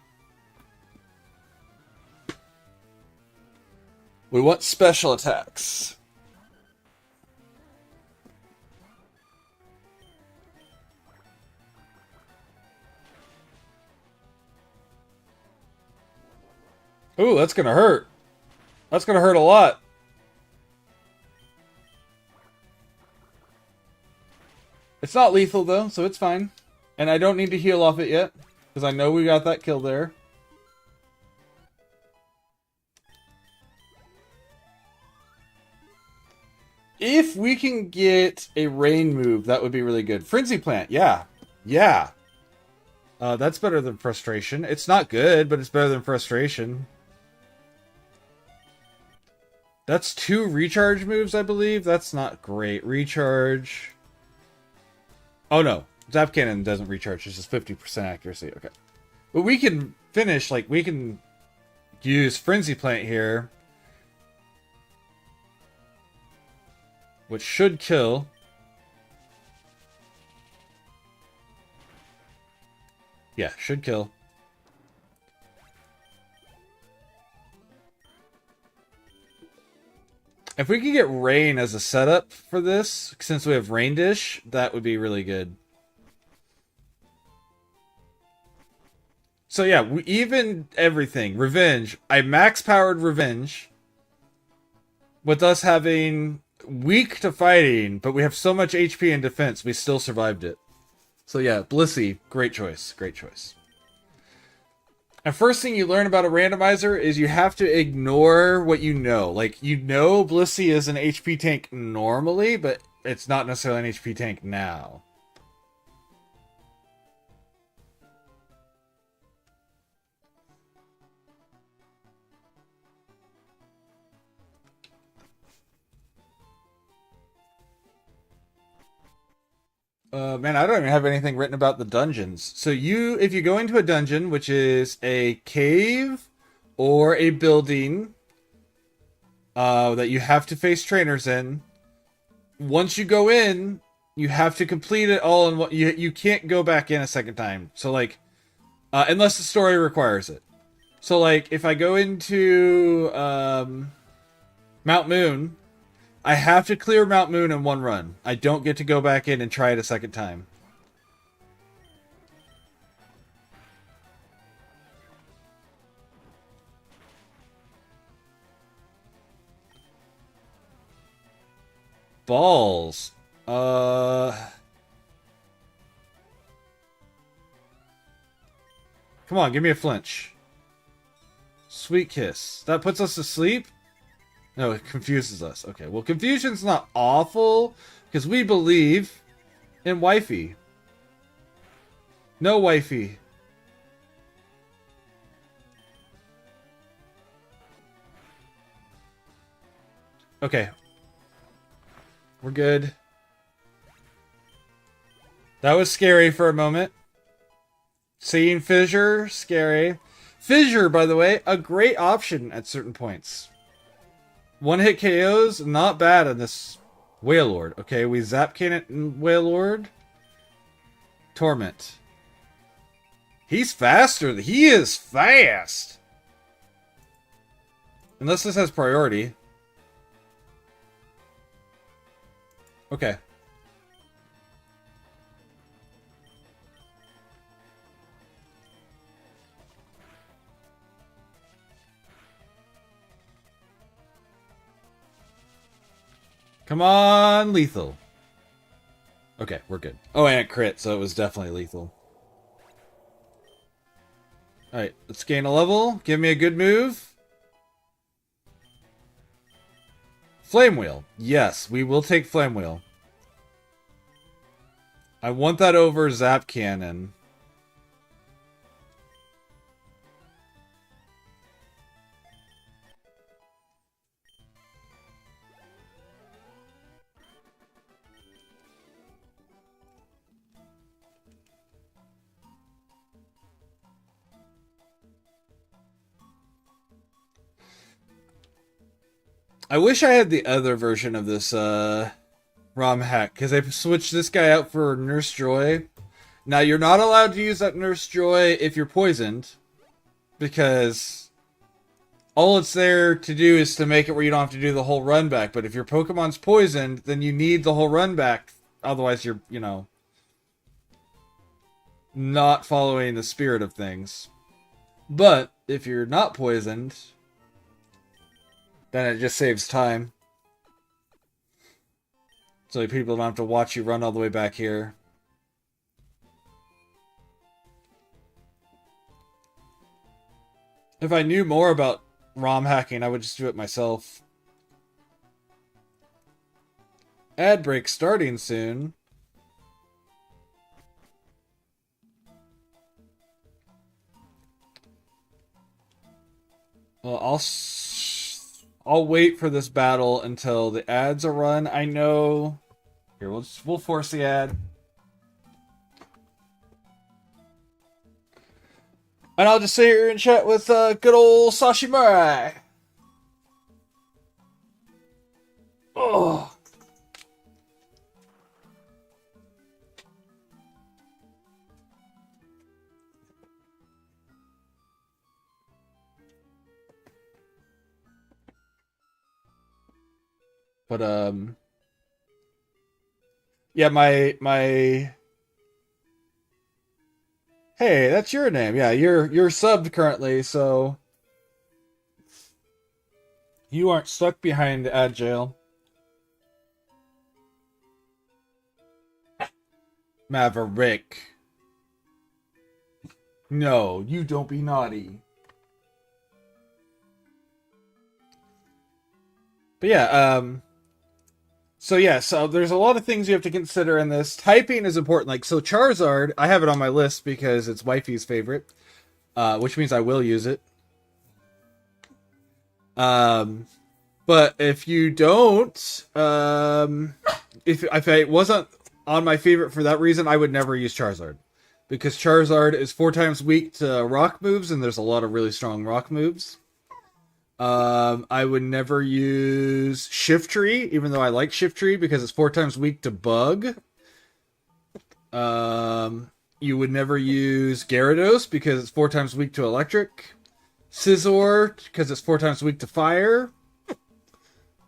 We want special attacks. Ooh, that's gonna hurt. That's gonna hurt a lot. It's not lethal though, so it's fine. And I don't need to heal off it yet, because I know we got that kill there. If we can get a rain move, that would be really good. Frenzy Plant, yeah. Yeah. That's better than Frustration. It's not good, but it's better than Frustration. That's 2 recharge moves, I believe. That's not great. Recharge. Oh no. Zap Cannon doesn't recharge. It's just 50% accuracy. Okay. But we can finish, like, we can use Frenzy Plant here. Which should kill. Yeah, should kill. If we could get Rain as a setup for this, since we have Rain Dish, that would be really good. So yeah, we even everything. Revenge. I max-powered Revenge. With us having weak to fighting, but we have so much HP and defense, we still survived it. So yeah, Blissey, great choice. Great choice. And first thing you learn about a randomizer is you have to ignore what you know. Like, you know Blissey is an HP tank normally, but it's not necessarily an HP tank now. Man, I don't even have anything written about the dungeons. So if you go into a dungeon, which is a cave or a building that you have to face trainers in, once you go in, you have to complete it all in you can't go back in a second time. So like, unless the story requires it. So like, if I go into Mount Moon, I have to clear Mount Moon in one run. I don't get to go back in and try it a second time. Balls. Come on, give me a flinch. Sweet Kiss. That puts us to sleep? No, it confuses us. Okay, well, confusion's not awful, because we believe in wifey. No wifey. Okay. We're good. That was scary for a moment. Seeing Fissure, scary. Fissure, by the way, a great option at certain points. One-hit KOs, not bad on this Wailord. Okay, we Zap Cannon Wailord. Torment. He's faster. He is fast. Unless this has priority. Okay. Come on, lethal. Okay, we're good. Oh, and it crit, so it was definitely lethal. Alright, let's gain a level. Give me a good move. Flame Wheel. Yes, we will take Flame Wheel. I want that over Zap Cannon. I wish I had the other version of this ROM hack, because I switched this guy out for Nurse Joy. Now, you're not allowed to use that Nurse Joy if you're poisoned, because All it's there to do is to make it where you don't have to do the whole run back. But if your Pokemon's poisoned, then you need the whole run back. Otherwise, you're, not following the spirit of things. But if you're not poisoned, then it just saves time. So people don't have to watch you run all the way back here. If I knew more about ROM hacking, I would just do it myself. Ad break starting soon. Well, I'll wait for this battle until the ads are run. I know. Here, we'll force the ad. And I'll just sit here and chat with good old Sashimurai. Oh. But yeah, my hey, that's your name. Yeah, you're subbed currently, so you aren't stuck behind ad jail. Maverick. No, you don't be naughty. But yeah, so there's a lot of things you have to consider in this. Typing is important. Like, so Charizard, I have it on my list because it's wifey's favorite, which means I will use it. But if you don't, if it wasn't on my favorite for that reason, I would never use Charizard. Because Charizard is 4 times weak to rock moves, and there's a lot of really strong rock moves. I would never use Shiftry, even though I like Shiftry because it's 4 times weak to bug. You would never use Gyarados because it's 4 times weak to electric. Scizor because it's 4 times weak to fire.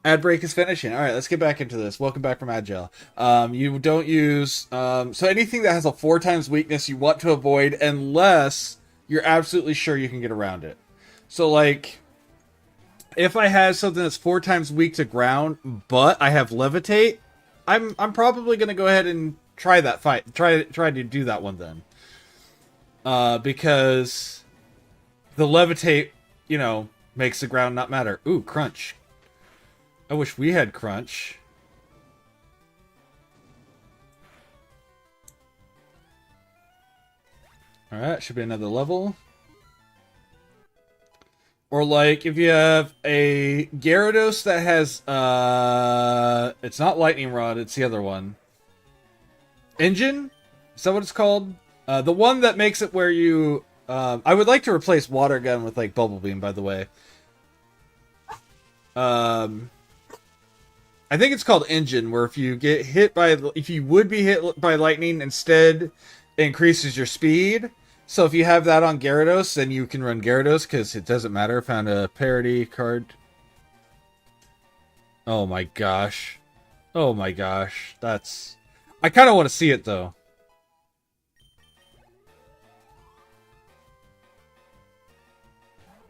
Ad break is finishing. All right, let's get back into this. Welcome back from Agile. You don't use so anything that has a 4 times weakness you want to avoid unless you're absolutely sure you can get around it. So like, if I have something that's 4 times weak to ground, but I have Levitate, I'm probably gonna go ahead and try that fight. Try to do that one then. Because the Levitate, makes the ground not matter. Ooh, Crunch. I wish we had Crunch. Alright, should be another level. Or like, if you have a Gyarados that has, it's not Lightning Rod, it's the other one. Engine? Is that what it's called? The one that makes it where you, I would like to replace Water Gun with like Bubble Beam, by the way. I think it's called Engine, where if you get hit by, if you would be hit by lightning, instead it increases your speed. So if you have that on Gyarados, then you can run Gyarados, because it doesn't matter. I found a parody card. Oh my gosh. Oh my gosh. That's... I kind of want to see it, though.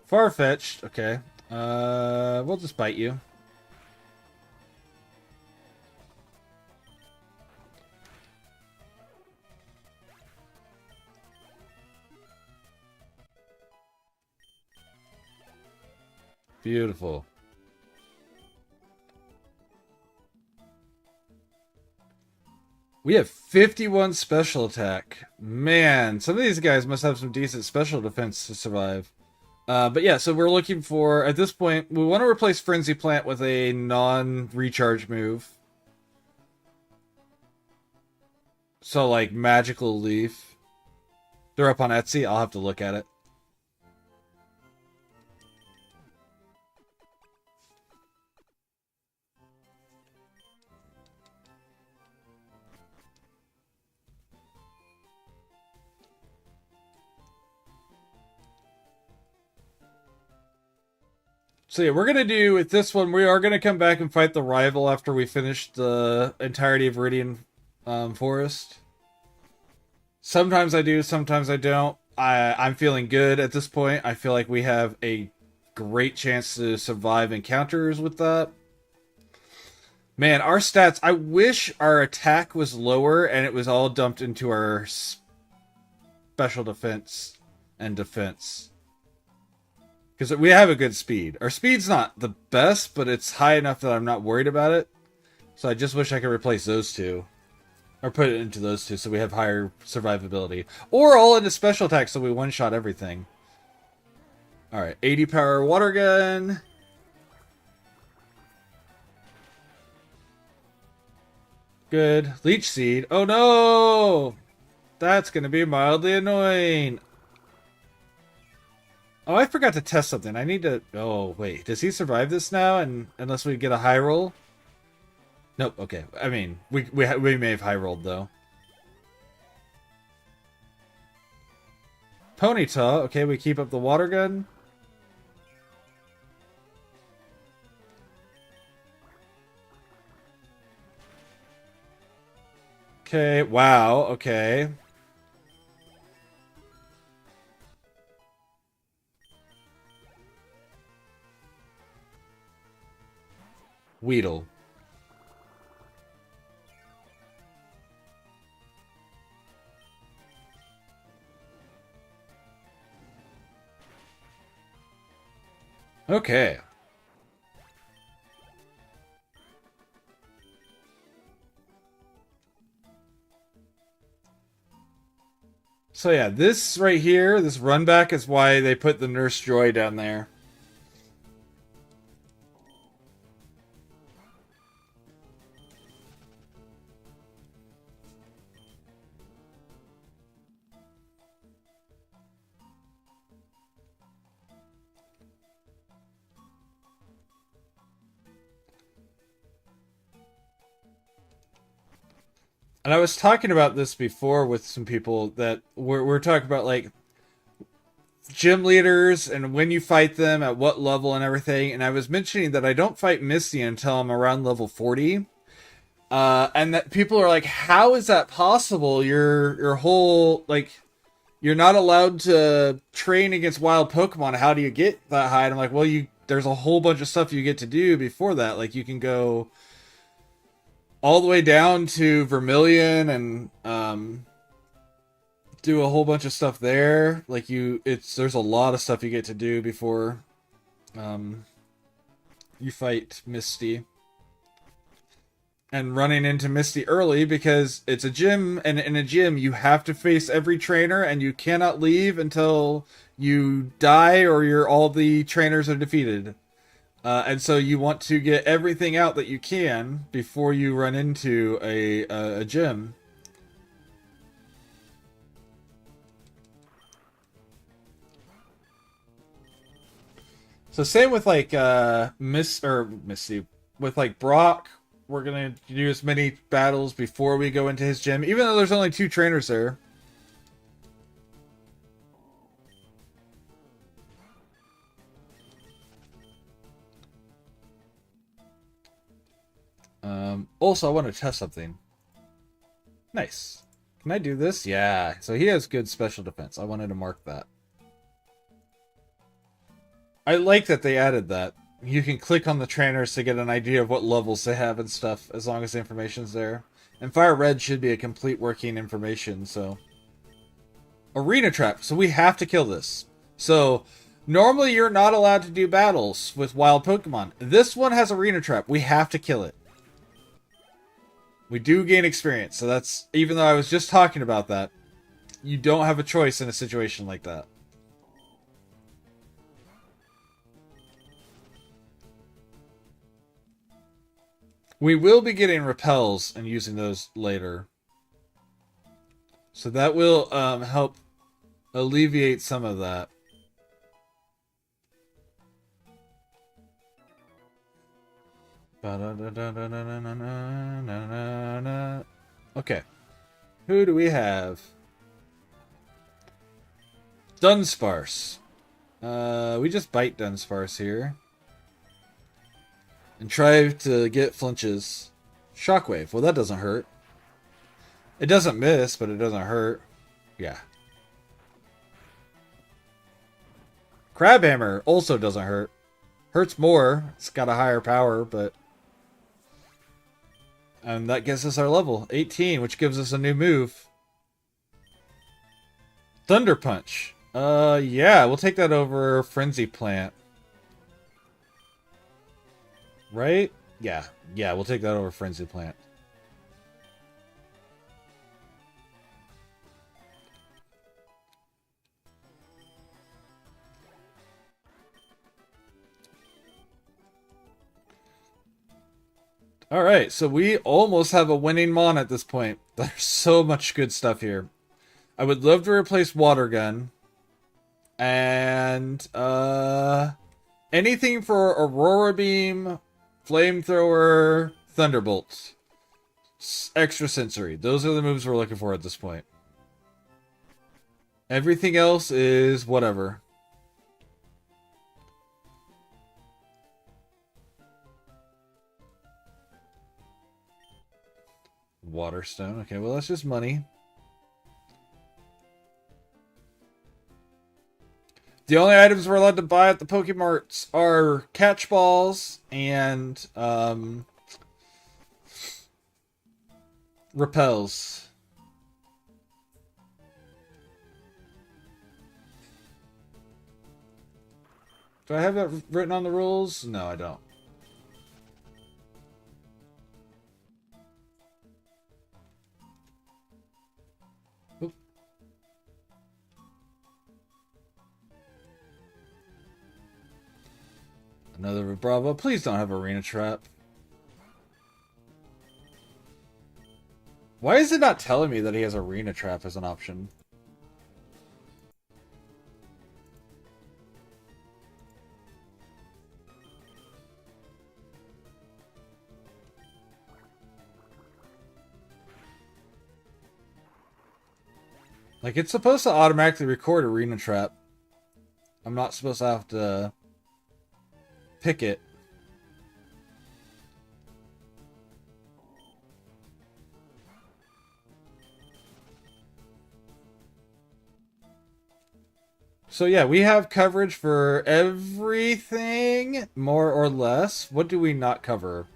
Far-fetched. Okay. We'll just bite you. Beautiful. We have 51 special attack. Man, some of these guys must have some decent special defense to survive. But yeah, so we're looking for, at this point, we want to replace Frenzy Plant with a non-recharge move. So like Magical Leaf. They're up on Etsy. I'll have to look at it. So yeah, we're gonna do with this one. We are gonna come back and fight the rival after we finish the entirety of Viridian Forest. Sometimes I do, sometimes I don't. I'm feeling good at this point. I feel like we have a great chance to survive encounters with that. Man, our stats. I wish our attack was lower and it was all dumped into our special defense and defense. Because we have a good speed. Our speed's not the best, but it's high enough that I'm not worried about it. So I just wish I could replace those two. Or put it into those two so we have higher survivability. Or all into special attack so we one-shot everything. Alright, 80 power water gun. Good. Leech seed. Oh no! That's going to be mildly annoying. Oh, I forgot to test something. I need to... Oh, wait. Does he survive this now? And unless we get a high roll? Nope. Okay. I mean, we may have high rolled, though. Ponyta. Okay, we keep up the water gun. Okay. Wow. Okay. Weedle. Okay. So yeah, this right here, this run back is why they put the Nurse Joy down there. And I was talking about this before with some people that we're talking about like gym leaders and when you fight them at what level and everything. And I was mentioning that I don't fight Misty until I'm around level 40. And that people are like, how is that possible? Your whole like you're not allowed to train against wild Pokemon. How do you get that high? And I'm like, well, there's a whole bunch of stuff you get to do before that. Like you can go all the way down to Vermilion and do a whole bunch of stuff there. Like there's a lot of stuff you get to do before you fight Misty. And running into Misty early because it's a gym, and in a gym you have to face every trainer and you cannot leave until you die or all the trainers are defeated. And so you want to get everything out that you can before you run into a gym. So same with like Misty. With like Brock, we're gonna do as many battles before we go into his gym, even though there's only 2 trainers there. Also, I want to test something. Nice. Can I do this? Yeah. So he has good special defense. I wanted to mark that. I like that they added that. You can click on the trainers to get an idea of what levels they have and stuff, as long as the information's there. And FireRed should be a complete working information, so... Arena Trap. So we have to kill this. So, normally you're not allowed to do battles with wild Pokemon. This one has Arena Trap. We have to kill it. We do gain experience, so that's... Even though I was just talking about that, you don't have a choice in a situation like that. We will be getting repels and using those later. So that will help alleviate some of that. Okay. Who do we have? Dunsparce. We just bite Dunsparce here. And try to get flinches. Shockwave. Well, that doesn't hurt. It doesn't miss, but it doesn't hurt. Yeah. Crab Hammer also doesn't hurt. Hurts more. It's got a higher power, but... And that gives us our level. 18, which gives us a new move. Thunder Punch. Yeah, we'll take that over Frenzy Plant. Right? Yeah. Yeah, we'll take that over Frenzy Plant. Alright, so we almost have a winning Mon at this point. There's so much good stuff here. I would love to replace Water Gun. And, anything for Aurora Beam, Flamethrower, Thunderbolt. Extra Sensory. Those are the moves we're looking for at this point. Everything else is whatever. Waterstone. Okay, well, that's just money. The only items we're allowed to buy at the Pokemarts are catch balls and repels. Do I have that written on the rules? No, I don't. Oop. Another Bravo. Please don't have Arena Trap. Why is it not telling me that he has Arena Trap as an option? Like, it's supposed to automatically record Arena Trap. I'm not supposed to have to pick it. So yeah, we have coverage for everything, more or less. What do we not cover?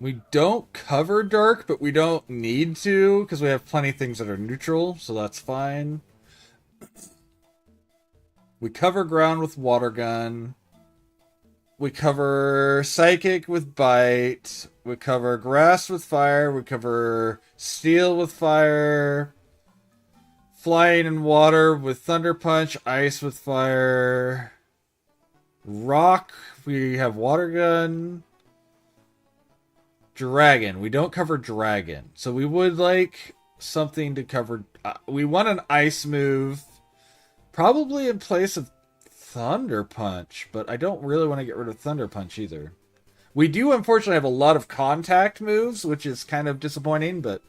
We don't cover dark, but we don't need to, because we have plenty of things that are neutral, so that's fine. We cover ground with water gun. We cover psychic with bite. We cover grass with fire. We cover steel with fire. Flying in water with thunder punch. Ice with fire. Rock, we have water gun. Dragon, we don't cover dragon. So we would like something to cover... we want an ice move. Probably in place of Thunder Punch, but I don't really want to get rid of Thunder Punch either. We do, unfortunately, have a lot of contact moves, which is kind of disappointing, but...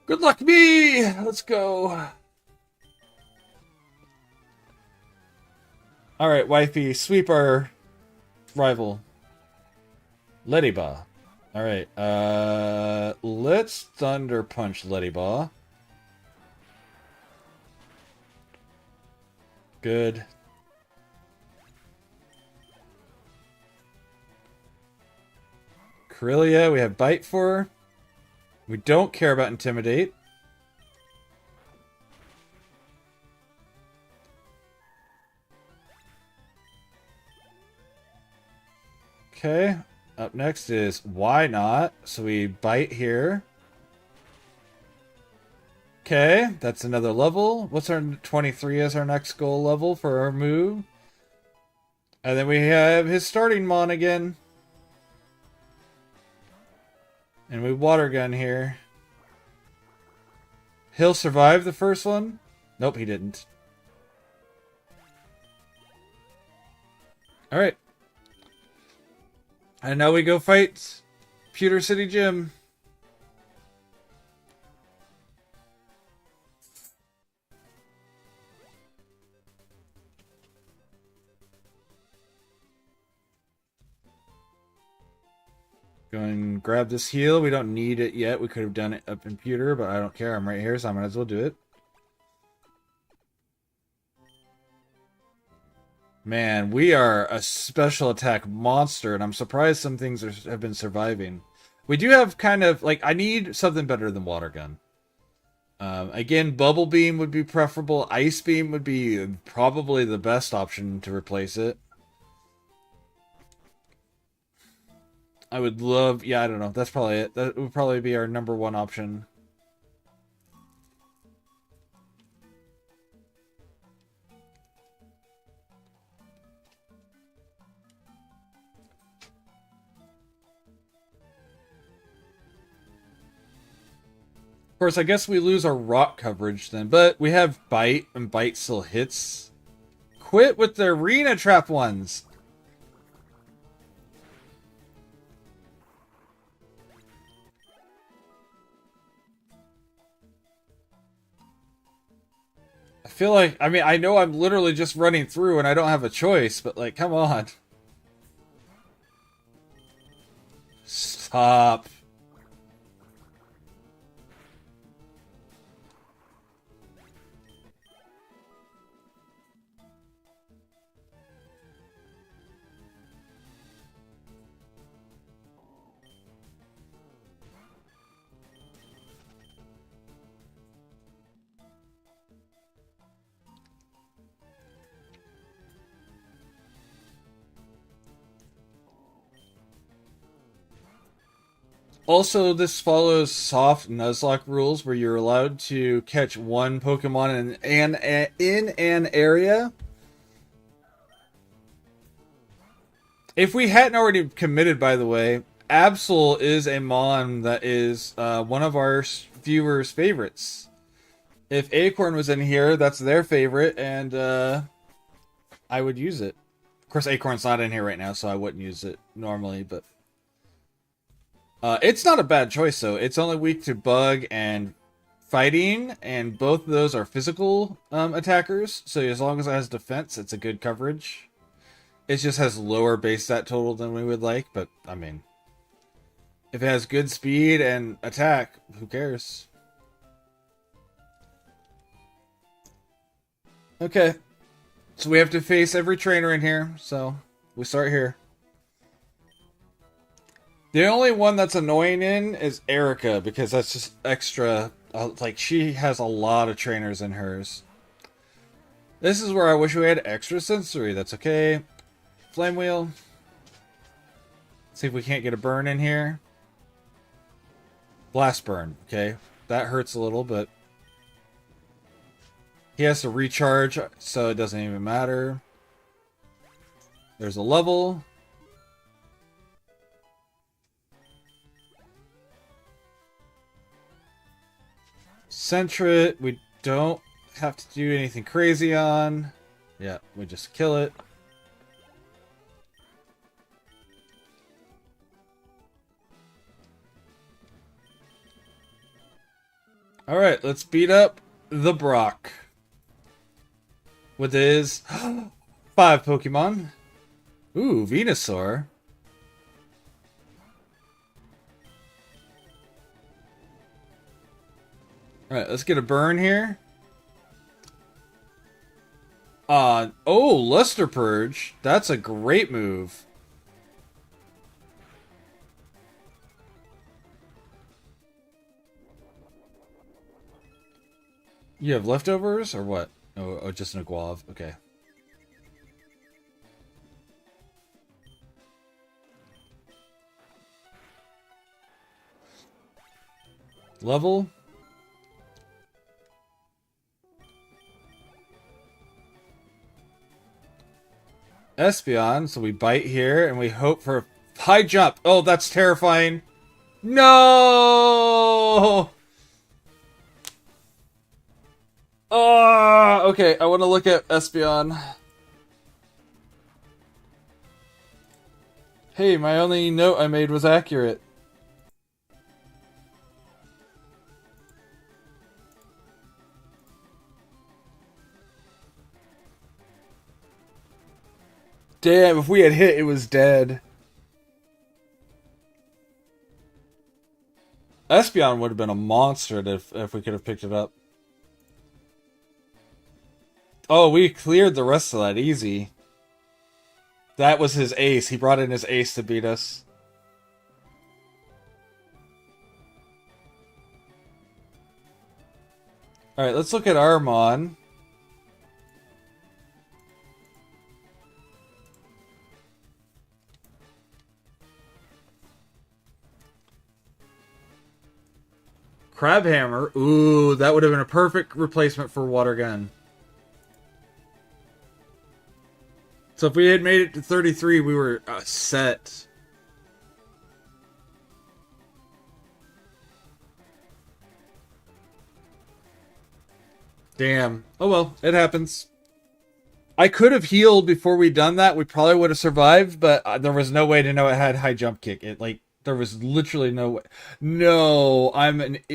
Good luck me! Let's go. Alright, wifey, sweep our rival. Ledyba. Alright, let's Thunder Punch Ledyba. Good. Corellia, we have Bite for. We don't care about Intimidate. Okay. Up next is Why Not? So we Bite here. Okay, that's another level. What's our 23 as our next goal level for our move? And then we have his starting Mon again. And we Water Gun here. He'll survive the first one? Nope, he didn't. Alright. And now we go fight Pewter City Gym. Go and grab this heal. We don't need it yet. We could have done it up in pewter, but I don't care. I'm right here, so I might as well do it. Man, we are a special attack monster, and I'm surprised some things have been surviving. We do have kind of, like, I need something better than Water Gun. Again, Bubble Beam would be preferable. Ice Beam would be probably the best option to replace it. I would love... Yeah, I don't know. That's probably it. That would probably be our #1 option. Of course, I guess we lose our rock coverage then. But we have Bite, and Bite still hits. Quit with the arena trap ones! I feel like, I mean, I know I'm literally just running through and I don't have a choice, but like, come on. Stop. Also, this follows soft Nuzlocke rules where you're allowed to catch one Pokemon in an area. If we hadn't already committed, by the way, Absol is a Mon that is one of our viewers' favorites. If Acorn was in here, that's their favorite, and I would use it. Of course, Acorn's not in here right now, so I wouldn't use it normally, but... it's not a bad choice, though. It's only weak to Bug and Fighting, and both of those are physical attackers, so as long as it has defense, it's a good coverage. It just has lower base stat total than we would like, but, I mean... if it has good speed and attack, who cares? Okay. So we have to face every trainer in here, so we start here. The only one that's annoying in is Erica, because that's just extra... like, she has a lot of trainers in hers. This is where I wish we had extra sensory. That's okay. Flame Wheel. See if we can't get a burn in here. Blast Burn, okay. That hurts a little, but... he has to recharge, so it doesn't even matter. There's a level. Sentret, we don't have to do anything crazy on. Yeah, we just kill it. Alright, let's beat up the Brock. With his 5 Pokemon. Ooh, Venusaur. Alright, let's get a burn here. Oh, Luster Purge. That's a great move. You have leftovers or what? Oh, just an Aguav. Okay. Level. Espeon, so we bite here and we hope for high jump. Oh, that's terrifying. No! Oh, okay, I want to look at Espeon. Hey, my only note I made was accurate. Damn, if we had hit, it was dead. Espeon would have been a monster if we could have picked it up. Oh, we cleared the rest of that easy. That was his ace. He brought in his ace to beat us. Alright, let's look at Armon. Crabhammer. Ooh, that would have been a perfect replacement for Water Gun. So if we had made it to 33, we were set. Damn. Oh well, it happens. I could have healed before we done that. We probably would have survived, but there was no way to know it had high jump kick. There was literally no way. No,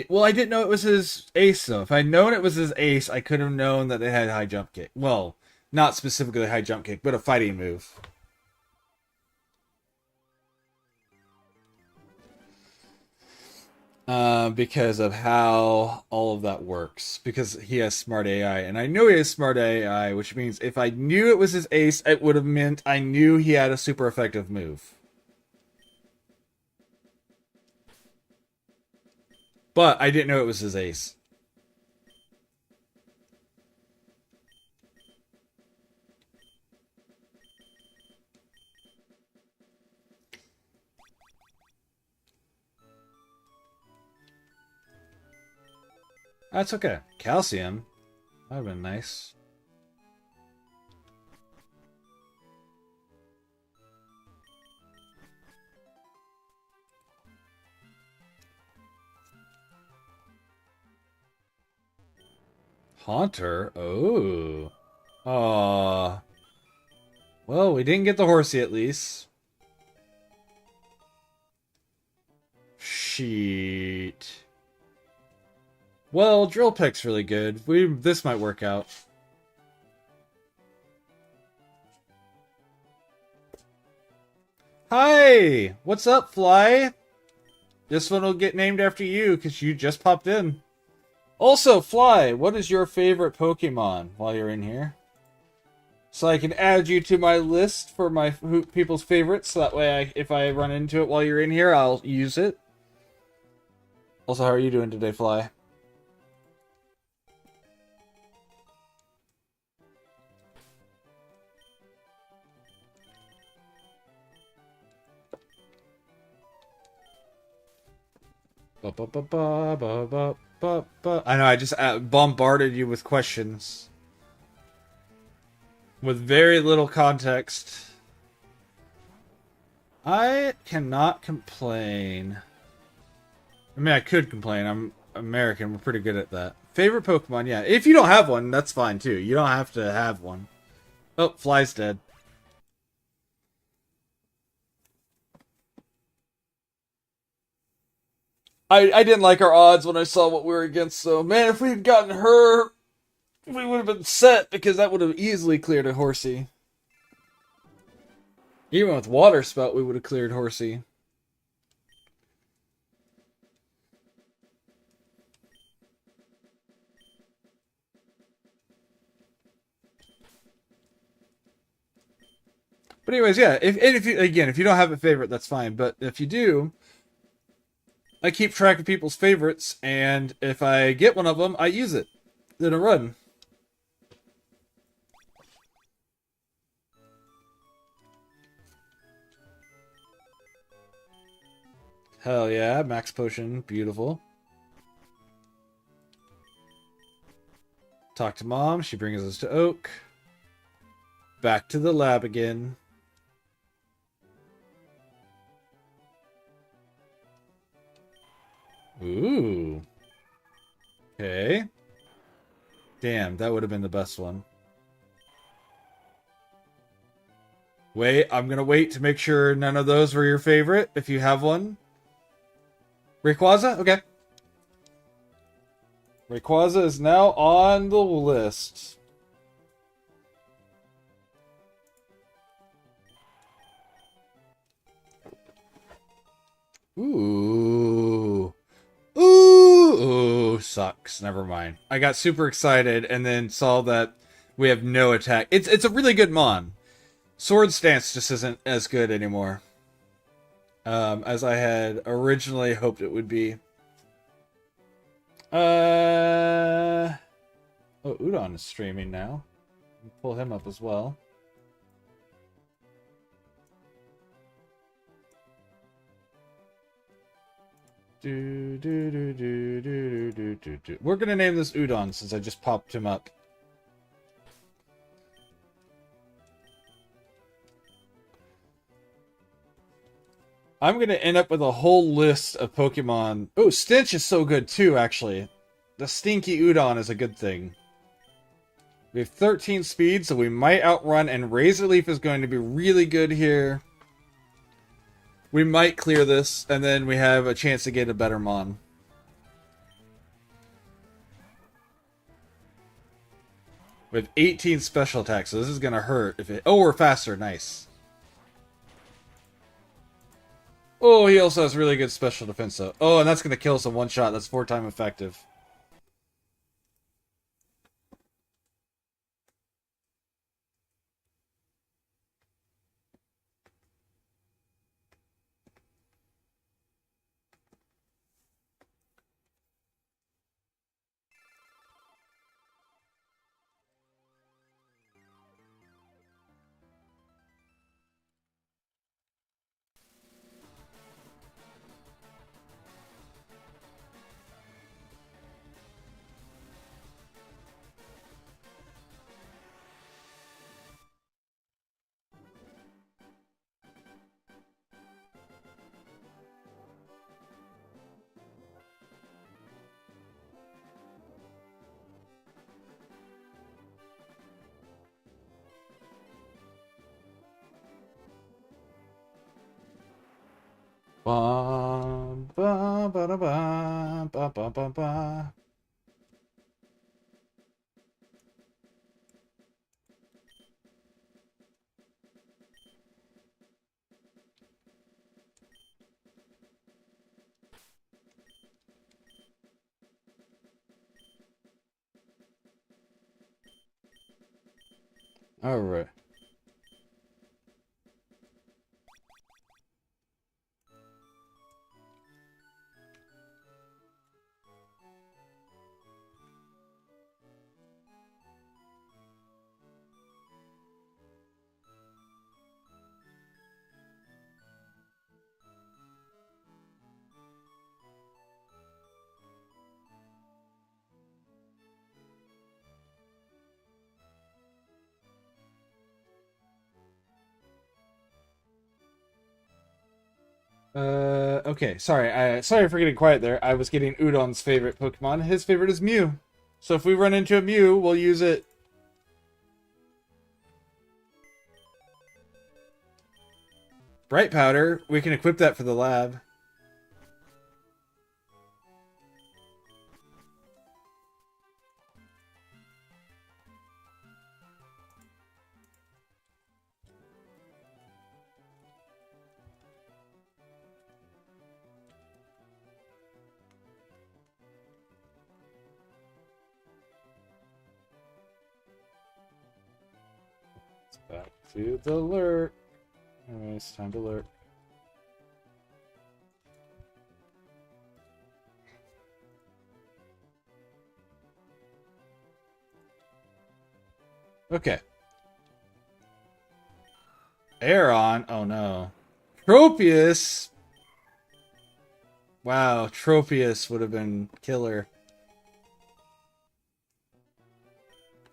well, I didn't know it was his ace though. If I'd known it was his ace, I could have known that it had high jump kick. Well, not specifically high jump kick, but a fighting move. Because of how all of that works. Because he has smart AI. And I know he has smart AI, which means if I knew it was his ace, it would have meant I knew he had a super effective move. But I didn't know it was his ace. That's okay. Calcium. That would have been nice. Haunter? Oh. Aww. Well, we didn't get the horsey at least. Sheet. Well, Drill Peck's really good. This might work out. Hi! What's up, Fly? This one will get named after you, because you just popped in. Also, Fly, what is your favorite Pokemon while you're in here? So I can add you to my list for my people's favorites, so that way if I run into it while you're in here, I'll use it. Also, how are you doing today, Fly? I know, I just bombarded you with questions. With very little context. I cannot complain. I mean, I could complain. I'm American. We're pretty good at that. Favorite Pokemon? Yeah. If you don't have one, that's fine too. You don't have to have one. Oh, Fly's dead. I didn't like our odds when I saw what we were against, so man, if we'd gotten her, we would have been set, because that would have easily cleared a Horsey. Even with Water Spout, we would have cleared Horsey. But anyways, yeah, if you don't have a favorite, that's fine. But if you do, I keep track of people's favorites, and if I get one of them, I use it in a run. Hell yeah, Max Potion, beautiful. Talk to Mom, she brings us to Oak. Back to the lab again. Ooh. Okay. Damn, that would have been the best one. Wait, I'm gonna wait to make sure none of those were your favorite, if you have one. Rayquaza? Okay. Rayquaza is now on the list. Ooh. sucks. Never mind. I got super excited and then saw that we have no attack. It's a really good mon. Sword Stance just isn't as good anymore. As I had originally hoped it would be. Oh, Udon is streaming now. Pull him up as well. We're gonna name this Udon since I just popped him up. I'm gonna end up with a whole list of Pokemon. Oh, Stench is so good too, actually. The Stinky Udon is a good thing. We have 13 speed, so we might outrun, and Razor Leaf is going to be really good here. We might clear this, and then we have a chance to get a better mon. We have 18 special attacks, so this is gonna hurt if it... Oh, we're faster. Nice. Oh, he also has really good special defense, though. Oh, and that's gonna kill us in one shot. That's 4-time effective. Ba ba ba da ba ba ba ba ba. All right. Okay, sorry. Sorry for getting quiet there. I was getting Udon's favorite Pokemon. His favorite is Mew. So if we run into a Mew, we'll use it. Bright Powder. We can equip that for the lab. Back to the lurk. Anyway, it's time to lurk. Okay. Aeron? Oh no. Tropius? Wow, Tropius would have been killer.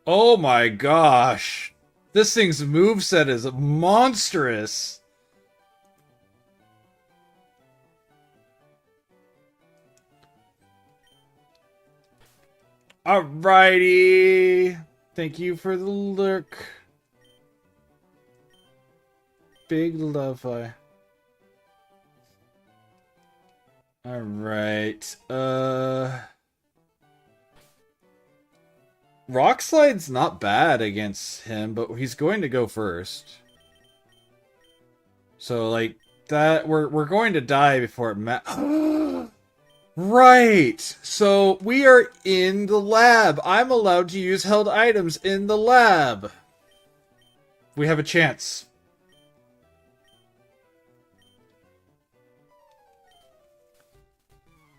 Oh my gosh. This thing's moveset is monstrous. Alrighty. Thank you for the lurk. Big love eye. Alright. Rock Slide's not bad against him, but he's going to go first. So like that we're going to die before it Right. So we are in the lab. I'm allowed to use held items in the lab. We have a chance.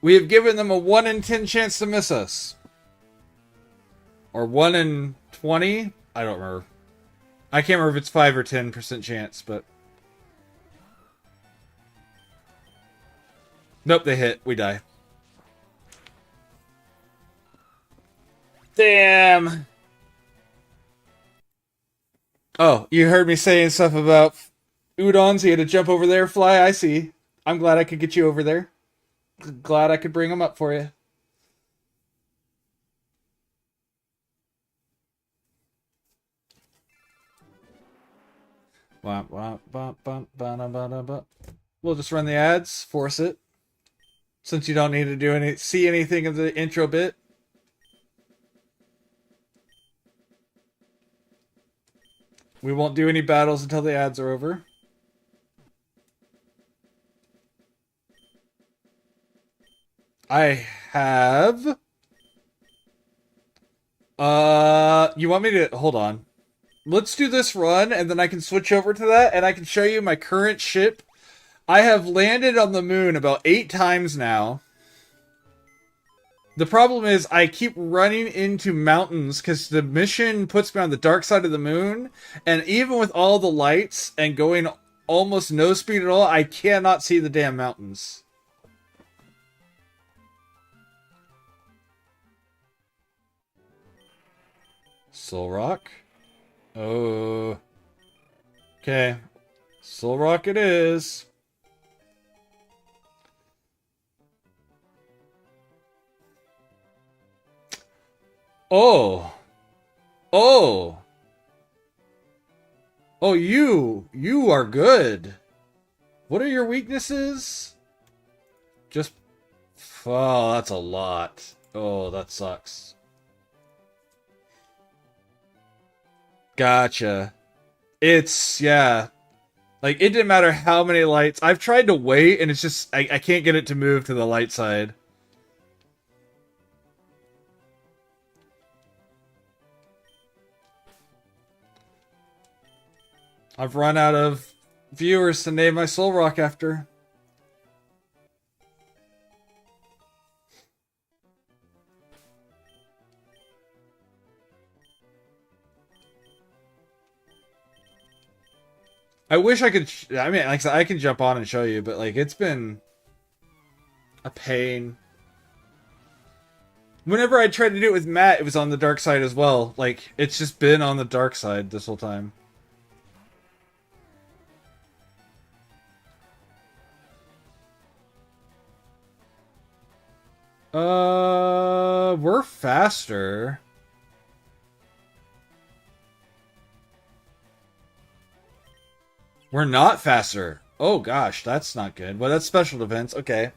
We have given them a 1 in 10 chance to miss us. Or 1 in 20? I don't remember. I can't remember if it's 5 or 10% chance, but... Nope, they hit. We die. Damn! Oh, you heard me saying stuff about udons. You had to jump over there, fly. I see. I'm glad I could get you over there. Glad I could bring them up for you. We'll just run the ads, force it. Since you don't need to do see anything of the intro bit. We won't do any battles until the ads are over. I have... you want me to... Hold on. Let's do this run, and then I can switch over to that, and I can show you my current ship. I have landed on the moon about 8 times now. The problem is I keep running into mountains because the mission puts me on the dark side of the moon, and even with all the lights and going almost no speed at all, I cannot see the damn mountains. Soul Rock? Oh. Okay. Soul Rock it is. Oh. Oh. Oh, you are good. What are your weaknesses? Just... Oh, that's a lot. Oh, that sucks. Gotcha. It's, yeah. Like, it didn't matter how many lights. I've tried to wait, and it's just, I can't get it to move to the light side. I've run out of viewers to name my Soul Rock after. I wish I could... I mean, like I said, I can jump on and show you, but, like, it's been a pain. Whenever I tried to do it with Matt, it was on the dark side as well. Like, it's just been on the dark side this whole time. We're faster. We're not faster. Oh gosh, that's not good. Well, that's special defense. Okay.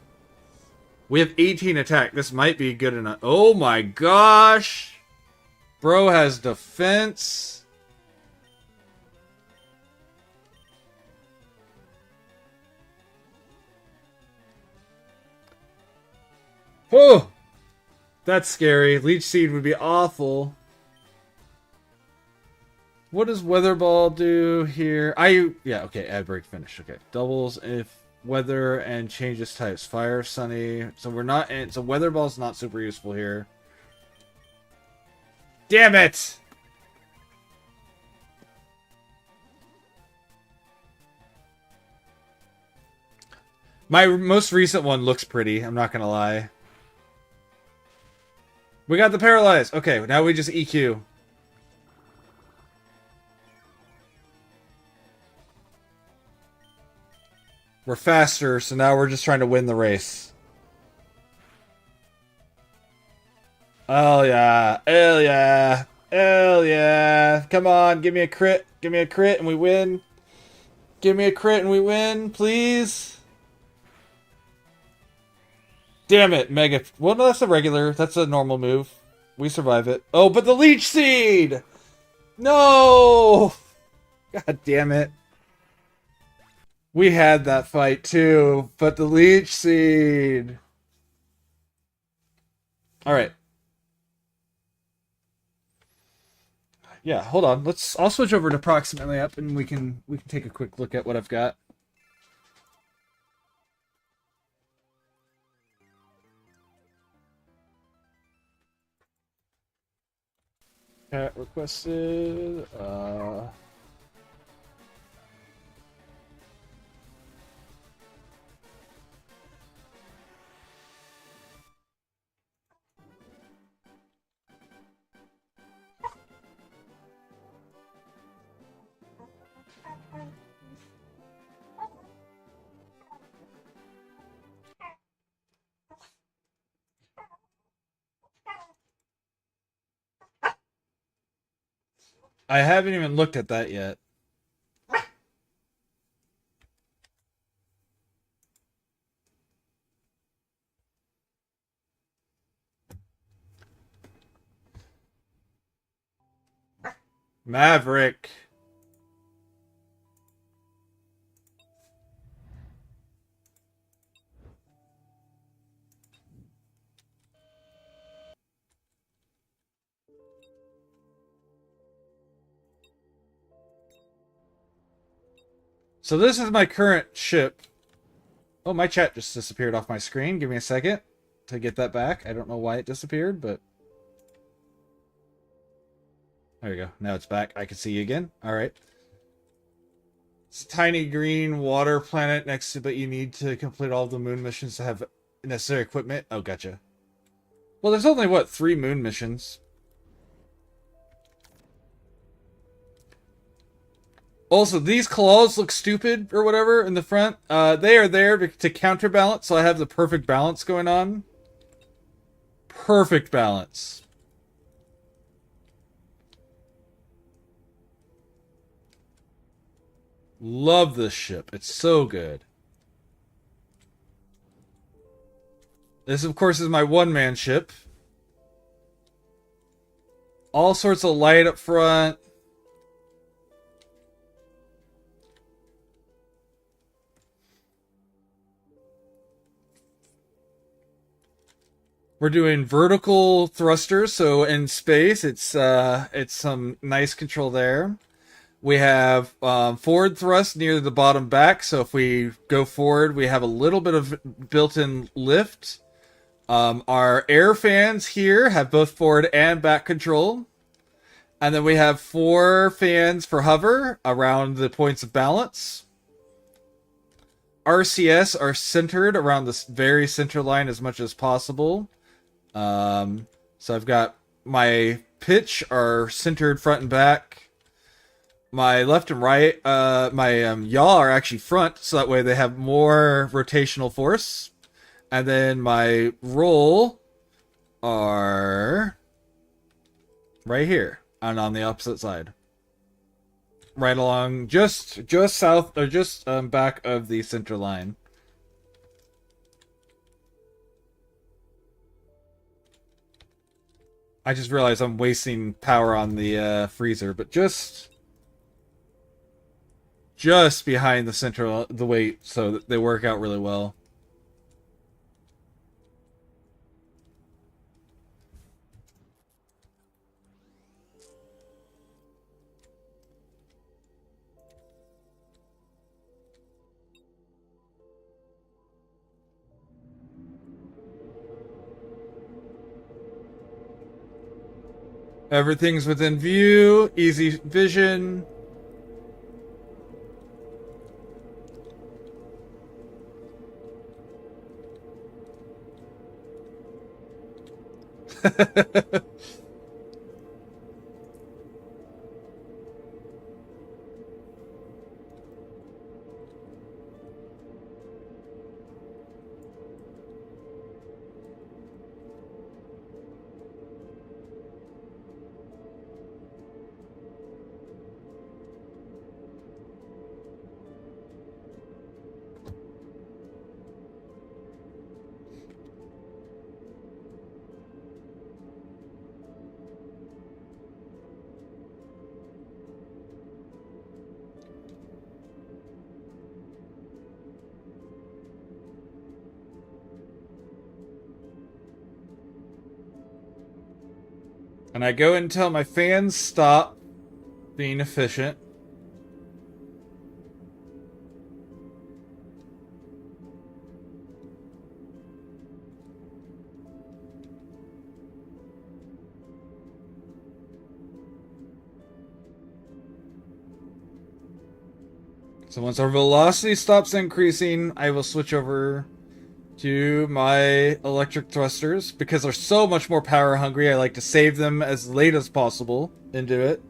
We have 18 attack. This might be good enough. Oh my gosh. Bro has defense. Oh! That's scary. Leech Seed would be awful. What does Weather Ball do here? Yeah, okay, add break finish. Okay. Doubles if weather and changes types. Fire, sunny. So we're not in, so Weather Ball's not super useful here. Damn it! My most recent one looks pretty, I'm not gonna lie. We got the paralyzed. Okay, now we just EQ. We're faster, so now we're just trying to win the race. Oh yeah. Hell yeah. Hell yeah. Come on, give me a crit. Give me a crit and we win. Give me a crit and we win, please. Damn it, Mega. Well, no, that's a regular. That's a normal move. We survive it. Oh, but the Leech Seed! No! God damn it. We had that fight too, but the Leech Seed. All right. Yeah, hold on. I'll switch over to approximately up and we can take a quick look at what I've got. Chat requested. I haven't even looked at that yet. Maverick. So this is my current ship. Oh, my chat just disappeared off my screen. Give me a second to get that back. I don't know why it disappeared, but... There you go. Now it's back. I can see you again. All right. It's a tiny green water planet next to, but you need to complete all the moon missions to have necessary equipment. Oh, gotcha. Well, there's only, what, 3 moon missions? Also, these claws look stupid or whatever in the front. They are there to counterbalance, so I have the perfect balance going on. Perfect balance. Love this ship. It's so good. This, of course, is my one-man ship. All sorts of light up front. We're doing vertical thrusters, so in space, it's some nice control there. We have forward thrust near the bottom back, so if we go forward, we have a little bit of built-in lift. Our air fans here have both forward and back control. And then we have 4 fans for hover around the points of balance. RCS are centered around this very center line as much as possible. So I've got my pitch are centered front and back. My left and right, my yaw are actually front, so that way they have more rotational force. And then my roll are right here and on the opposite side. Right along, just south, or just back of the center line. I just realized I'm wasting power on the freezer, but just behind the center, the weight, so that they work out really well. Everything's within view, easy vision. And I go until my fans stop being efficient. So once our velocity stops increasing, I will switch over to my electric thrusters. Because they're so much more power hungry, I like to save them as late as possible into it.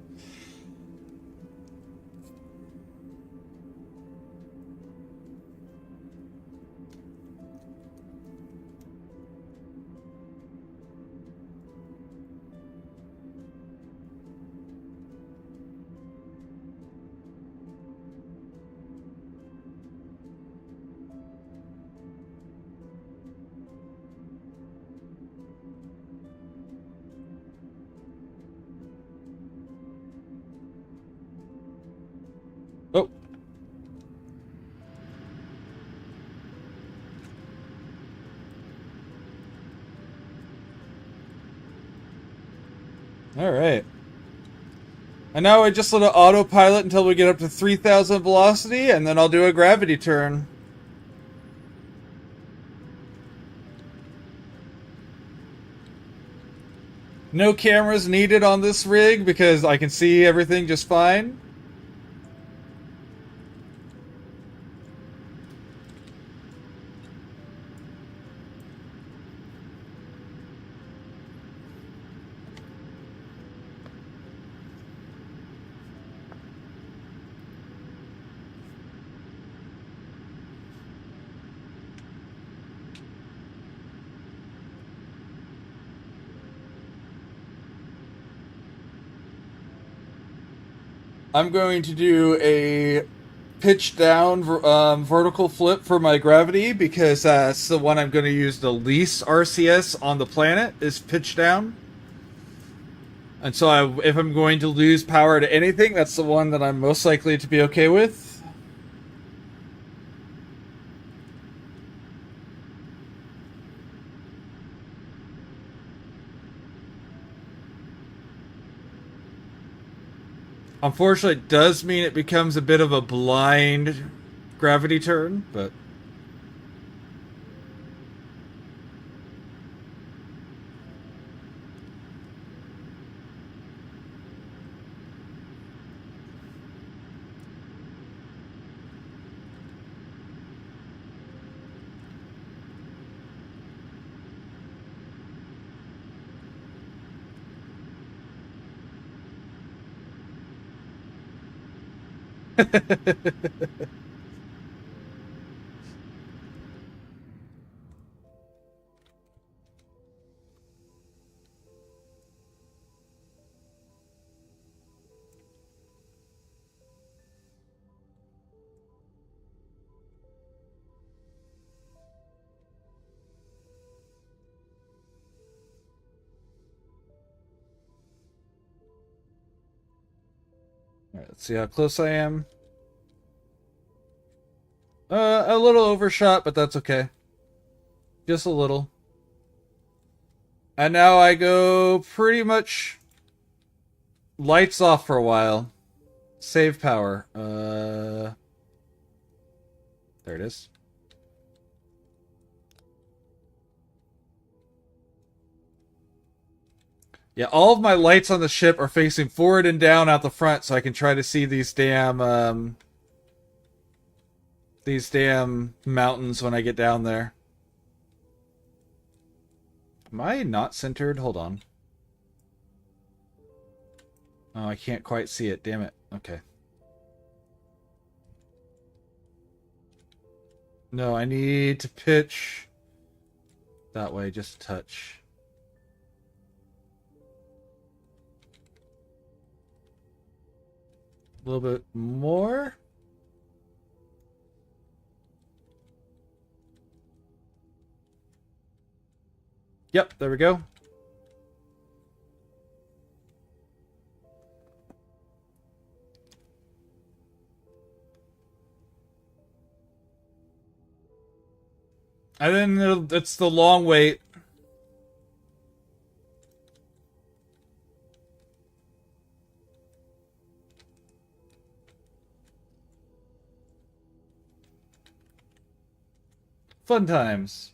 Oh. Alright. And now I just let it autopilot until we get up to 3,000 velocity, and then I'll do a gravity turn. No cameras needed on this rig because I can see everything just fine. I'm going to do a pitch down vertical flip for my gravity because that's the one I'm going to use the least RCS on the planet is pitch down. And so if I'm going to lose power to anything, that's the one that I'm most likely to be okay with. Unfortunately, it does mean it becomes a bit of a blind gravity turn, but... Alright, let's see how close I am. A little overshot, but that's okay. Just a little. And now I go pretty much lights off for a while. Save power. There it is. Yeah, all of my lights on the ship are facing forward and down out the front so I can try to see these damn mountains when I get down there. Am I not centered? Hold on. Oh, I can't quite see it. Damn it. Okay. No, I need to pitch that way, just a touch. A little bit more. Yep, there we go. And then it's the long wait. Fun times.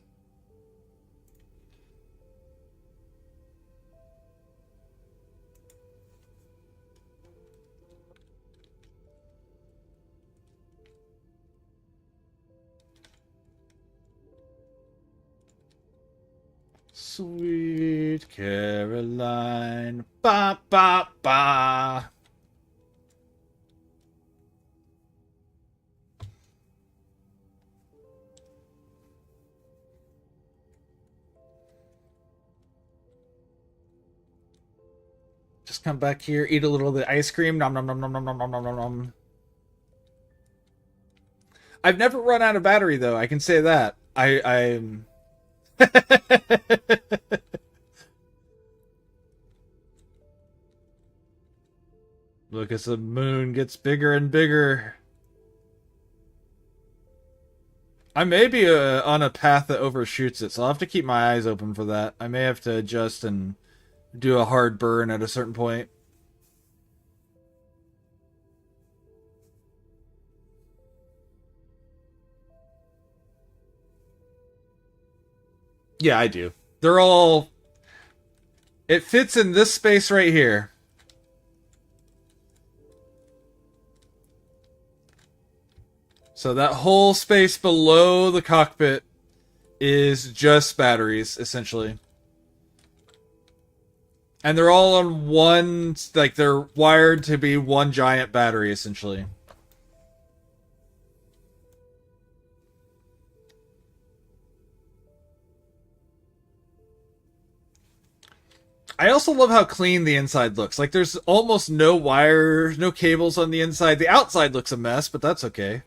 Sweet Caroline. Ba ba ba. Just come back here, eat a little bit of ice cream. Nom nom nom nom nom nom nom nom nom nom. I've never run out of battery though. I can say that. I'm. Look as the moon gets bigger and bigger. I may be on a path that overshoots it, so I'll have to keep my eyes open for that. I may have to adjust and do a hard burn at a certain point. Yeah, I do. They're all... It fits in this space right here. So that whole space below the cockpit is just batteries, essentially. And they're all on one... Like, they're wired to be one giant battery, essentially. I also love how clean the inside looks. Like, there's almost no wires, no cables on the inside. The outside looks a mess, but that's okay.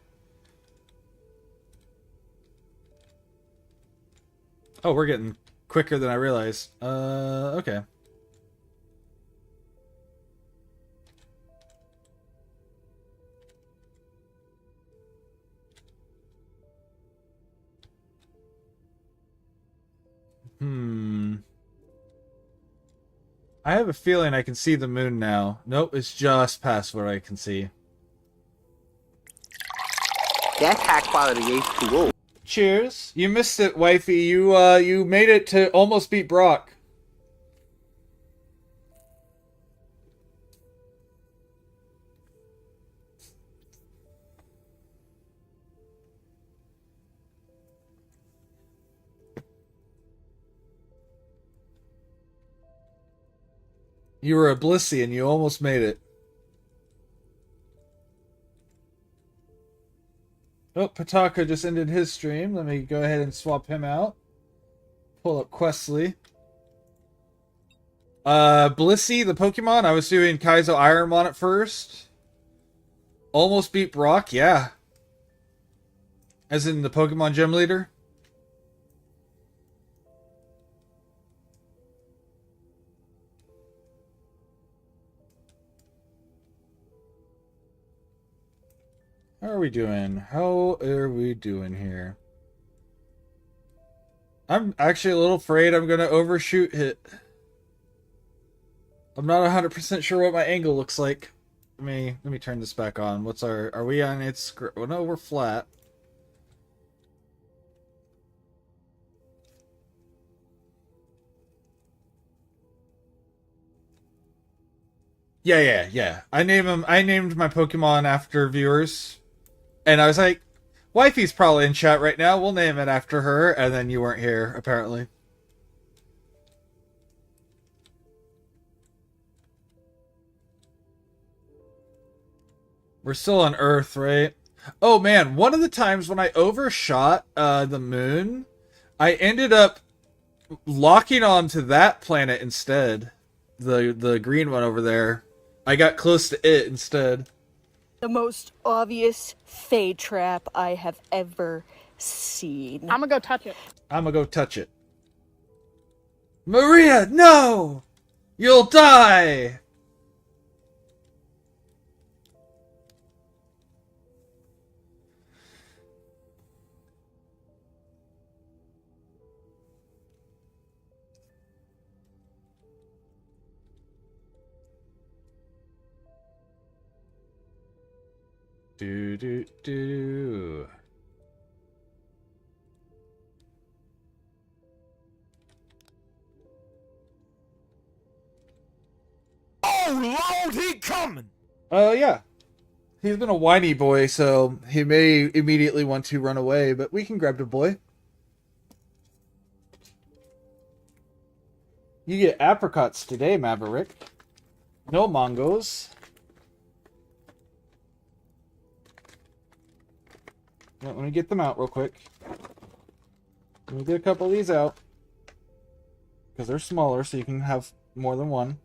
Oh, we're getting quicker than I realized. Okay. I have a feeling I can see the moon now. Nope, it's just past what I can see. That's high quality H2O. Cheers. You missed it, wifey. You made it to almost beat Brock. You were a Blissey and you almost made it. Oh, Pataka just ended his stream. Let me go ahead and swap him out. Pull up Questly. Blissey, the Pokemon. I was doing Kaizo Ironmon at first. Almost beat Brock, yeah. As in the Pokemon Gym Leader. How are we doing? How are we doing here? I'm actually a little afraid I'm going to overshoot it. I'm not 100% sure what my angle looks like. Let me turn this back on. What's our... Are we on its... Well, no, we're flat. Yeah. I named my Pokemon after viewers. And I was like, wifey's probably in chat right now. We'll name it after her. And then you weren't here, apparently. We're still on Earth, right? Oh, man. One of the times when I overshot the moon, I ended up locking onto that planet instead. The green one over there. I got close to it instead. The most obvious fade trap I have ever seen. I'm gonna go touch it. I'm gonna go touch it. Maria, no! You'll die! Do. Lord, he coming! Yeah. He's been a whiny boy, so he may immediately want to run away, but we can grab the boy. You get apricots today, Maverick. No mangos. Let me get them out real quick. Let me get a couple of these out. Because they're smaller, so you can have more than one.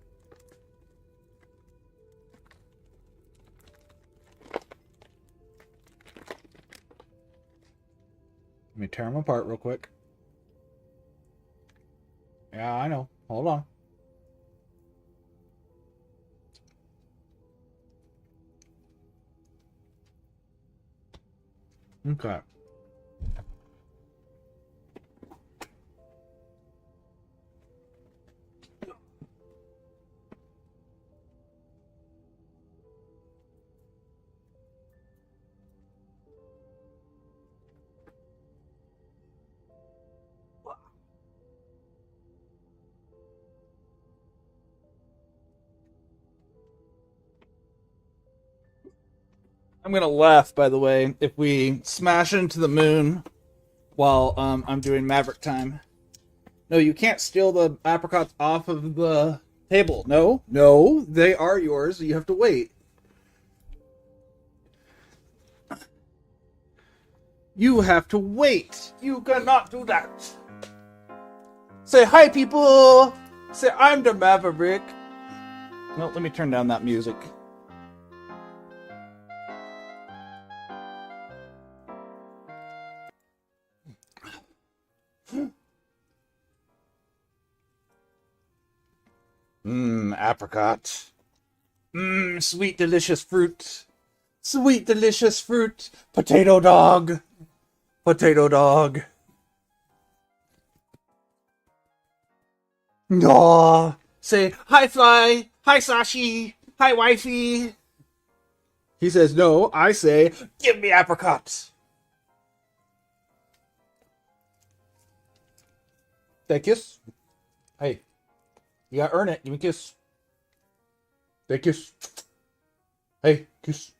Let me tear them apart real quick. Yeah, I know. Hold on. Okay. I'm gonna laugh, by the way, if we smash into the moon while I'm doing Maverick time. No, you can't steal the apricots off of the table. No, no, they are yours. You have to wait. You have to wait. You cannot do that. Say hi, people. Say I'm the Maverick. No, let me turn down that music. Apricot. Sweet, delicious fruit. Sweet, delicious fruit. Potato dog. Potato dog. No. Say, hi, Fly. Hi, Sashi. Hi, Wifey. He says no. I say, give me apricots. That kiss? Hey. You gotta earn it. Give me a kiss. That kiss. Hey, kiss.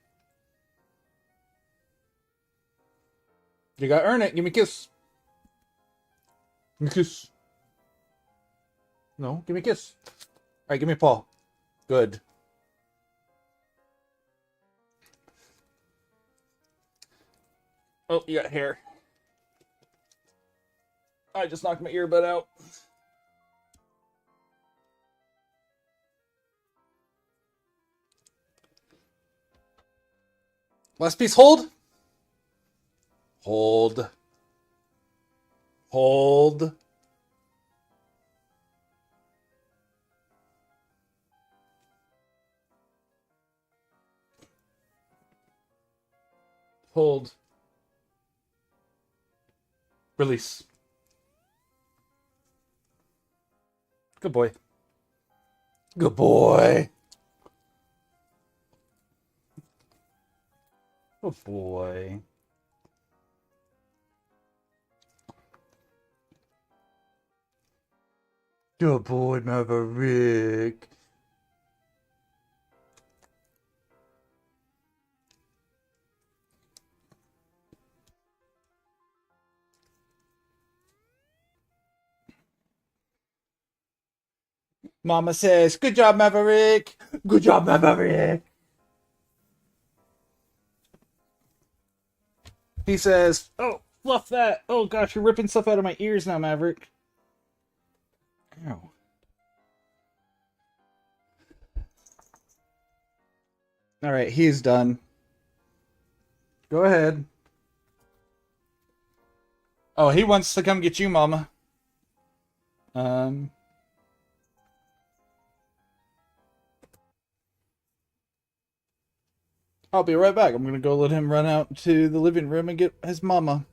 You gotta earn it. Give me a kiss. Give me a kiss. No, give me a kiss. Alright, give me a paw. Good. Oh, you got hair. I just knocked my earbud out. Last piece, hold. Hold. Hold. Hold. Release. Good boy. Good boy. Good boy. Good boy, Maverick. Mama says, good job, Maverick. Good job, Maverick. He says, oh, fluff that. Oh, gosh, you're ripping stuff out of my ears now, Maverick. Ow. All right, he's done. Go ahead. Oh, he wants to come get you, Mama. I'll be right back. I'm gonna go let him run out to the living room and get his mama.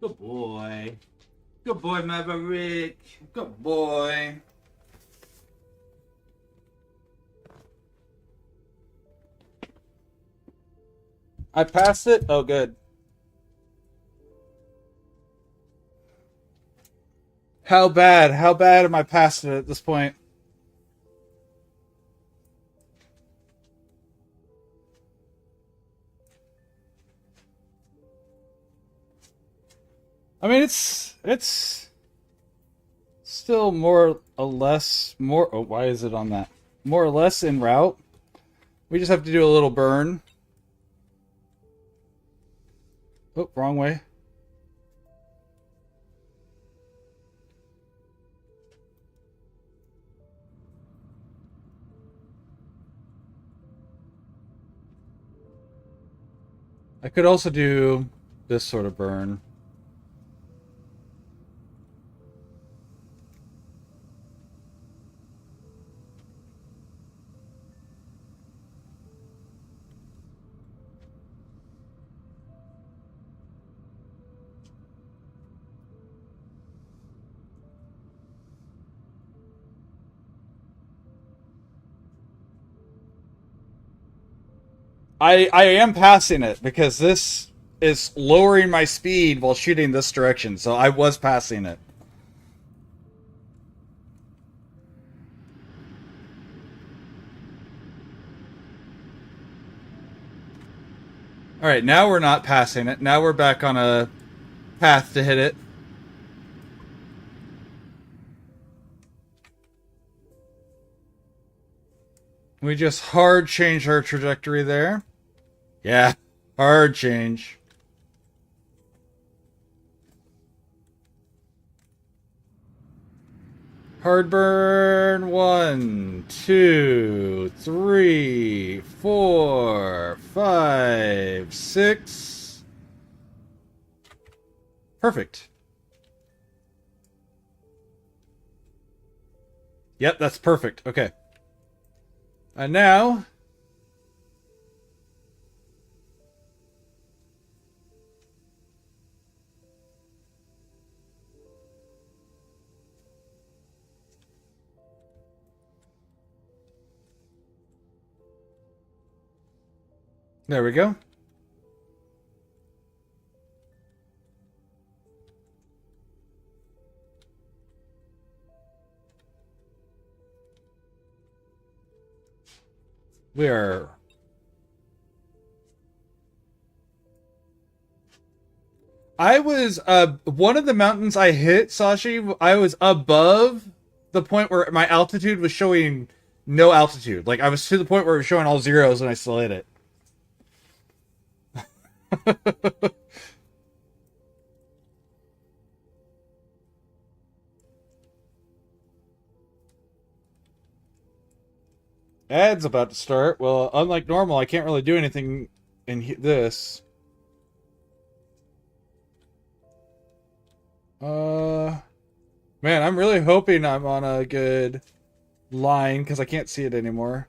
Good boy. Good boy, Maverick. Good boy. I passed it? Oh, good. How bad? How bad am I past it at this point? I mean, it's still more or less more. Oh, why is it on that? More or less en route. We just have to do a little burn. Oh, wrong way. I could also do this sort of burn. I am passing it because this is lowering my speed while shooting this direction, so I was passing it. Alright, now we're not passing it. Now we're back on a path to hit it. We just hard changed our trajectory there. Yeah, hard change. Hard burn. 1, 2, 3, 4, 5, 6. Perfect. Yep, that's perfect. Okay. And now... There we go. We are... I was, one of the mountains I hit, Sashi, I was above the point where my altitude was showing no altitude. Like, I was to the point where it was showing all zeros and I still hit it. Ad's about to start. Well, unlike normal, I can't really do anything in this. Man, I'm really hoping I'm on a good line because I can't see it anymore.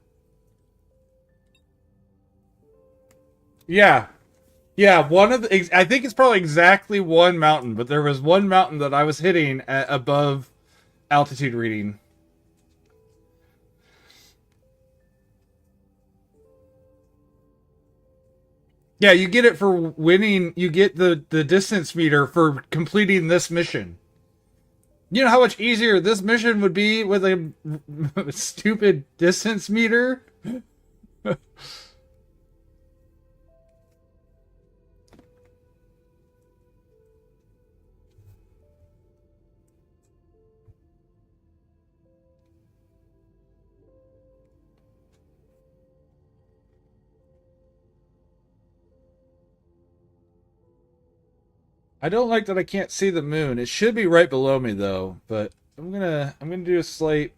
Yeah. Yeah, one of the... I think it's probably exactly one mountain, but there was one mountain that I was hitting at above altitude reading. Yeah, you get it for winning. You get the distance meter for completing this mission. You know how much easier this mission would be with a stupid distance meter? I don't like that I can't see the moon. It should be right below me though, but I'm gonna do a slight...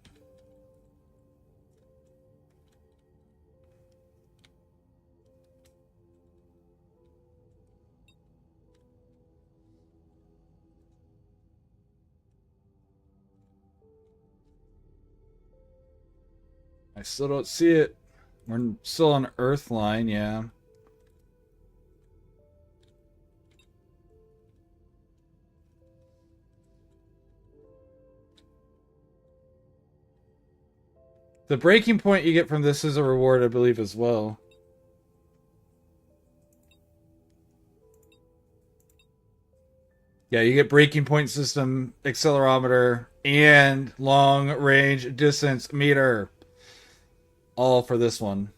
I still don't see it. We're still on Earth line, yeah. The breaking point you get from this is a reward, I believe, as well. Yeah, you get breaking point system, accelerometer, and long range distance meter. All for this one.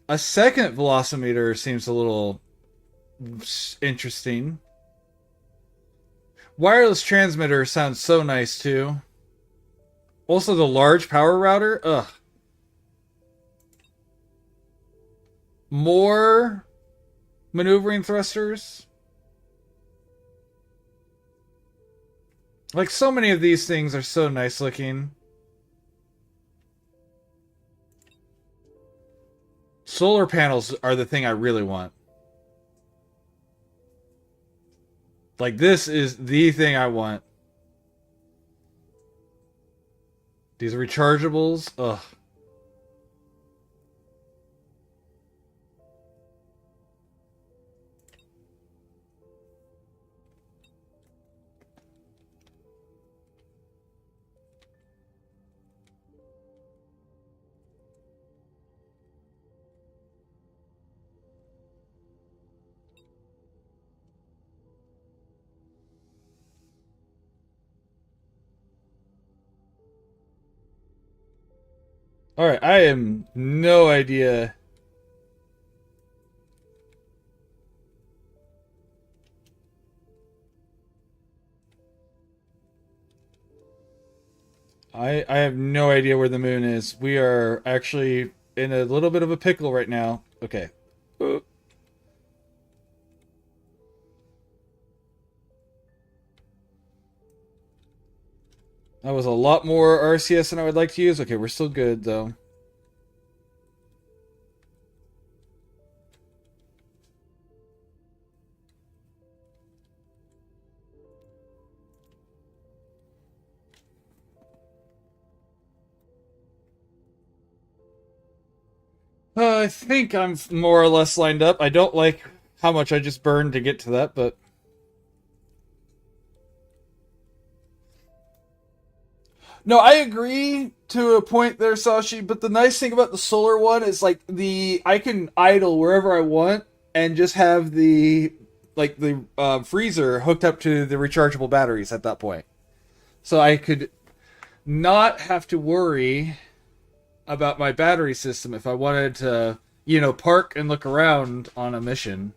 A second velocimeter seems a little interesting. Wireless transmitter sounds so nice too. Also the large power router. Ugh. More maneuvering thrusters. Like, so many of these things are so nice looking. Solar panels are the thing I really want. Like, this is the thing I want. These rechargeables. Ugh. Alright, I am no idea. I have no idea where the moon is. We are actually in a little bit of a pickle right now. Okay. That was a lot more RCS than I would like to use. Okay, we're still good, though. I think I'm more or less lined up. I don't like how much I just burned to get to that, but... No, I agree to a point there, Sashi, but the nice thing about the solar one is, like, I can idle wherever I want and just have the freezer hooked up to the rechargeable batteries at that point. So I could not have to worry about my battery system if I wanted to, park and look around on a mission.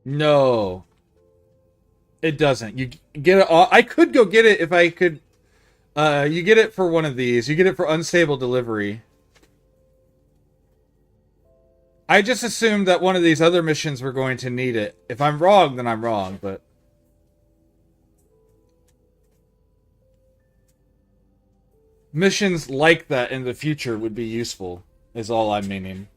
No, it doesn't. You get it all. I could go get it if I could. You get it for one of these. You get it for unstable delivery. I just assumed that one of these other missions were going to need it. If I'm wrong, then I'm wrong, but... missions like that in the future would be useful, is all I'm meaning.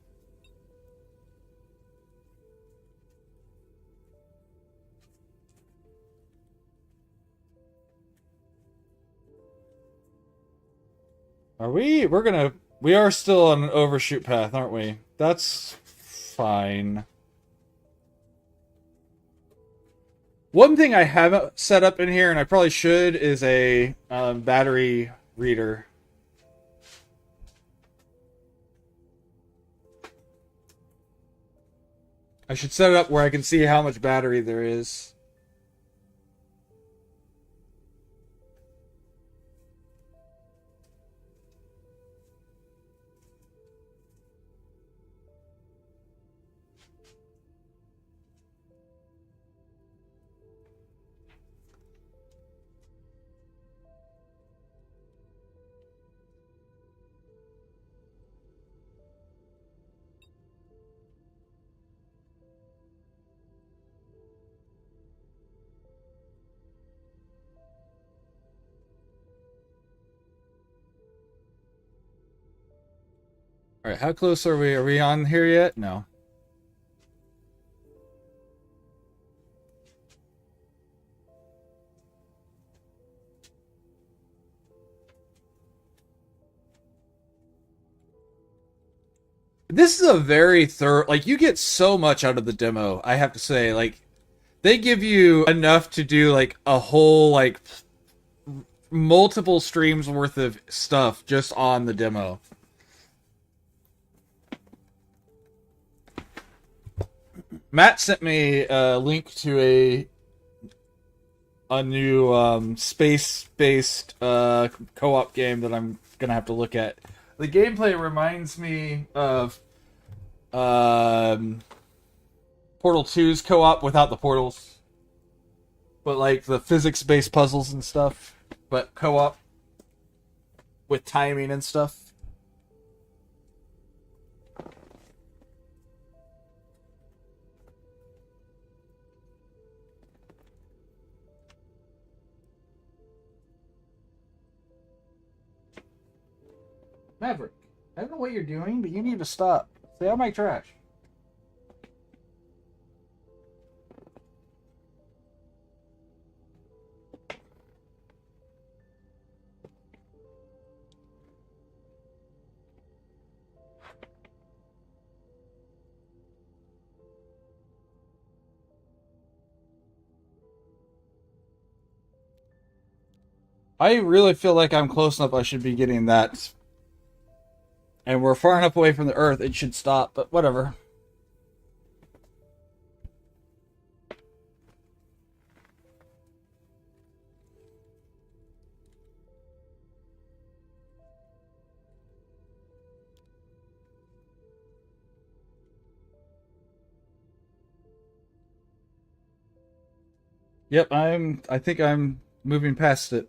Are we? We are still on an overshoot path, aren't we? That's fine. One thing I haven't set up in here, and I probably should, is a battery reader. I should set it up where I can see how much battery there is. Alright, how close are we? Are we on here yet? No. This is a very thorough, like, you get so much out of the demo, I have to say. Like, they give you enough to do, like, a whole, like, multiple streams worth of stuff just on the demo. Matt sent me a link to a new space-based co-op game that I'm gonna have to look at. The gameplay reminds me of Portal 2's co-op without the portals, but like the physics-based puzzles and stuff, but co-op with timing and stuff. Maverick, I don't know what you're doing, but you need to stop. Stay on my trash. I really feel like I'm close enough I should be getting that. And we're far enough away from the Earth, it should stop, but whatever. Yep, I think I'm moving past it.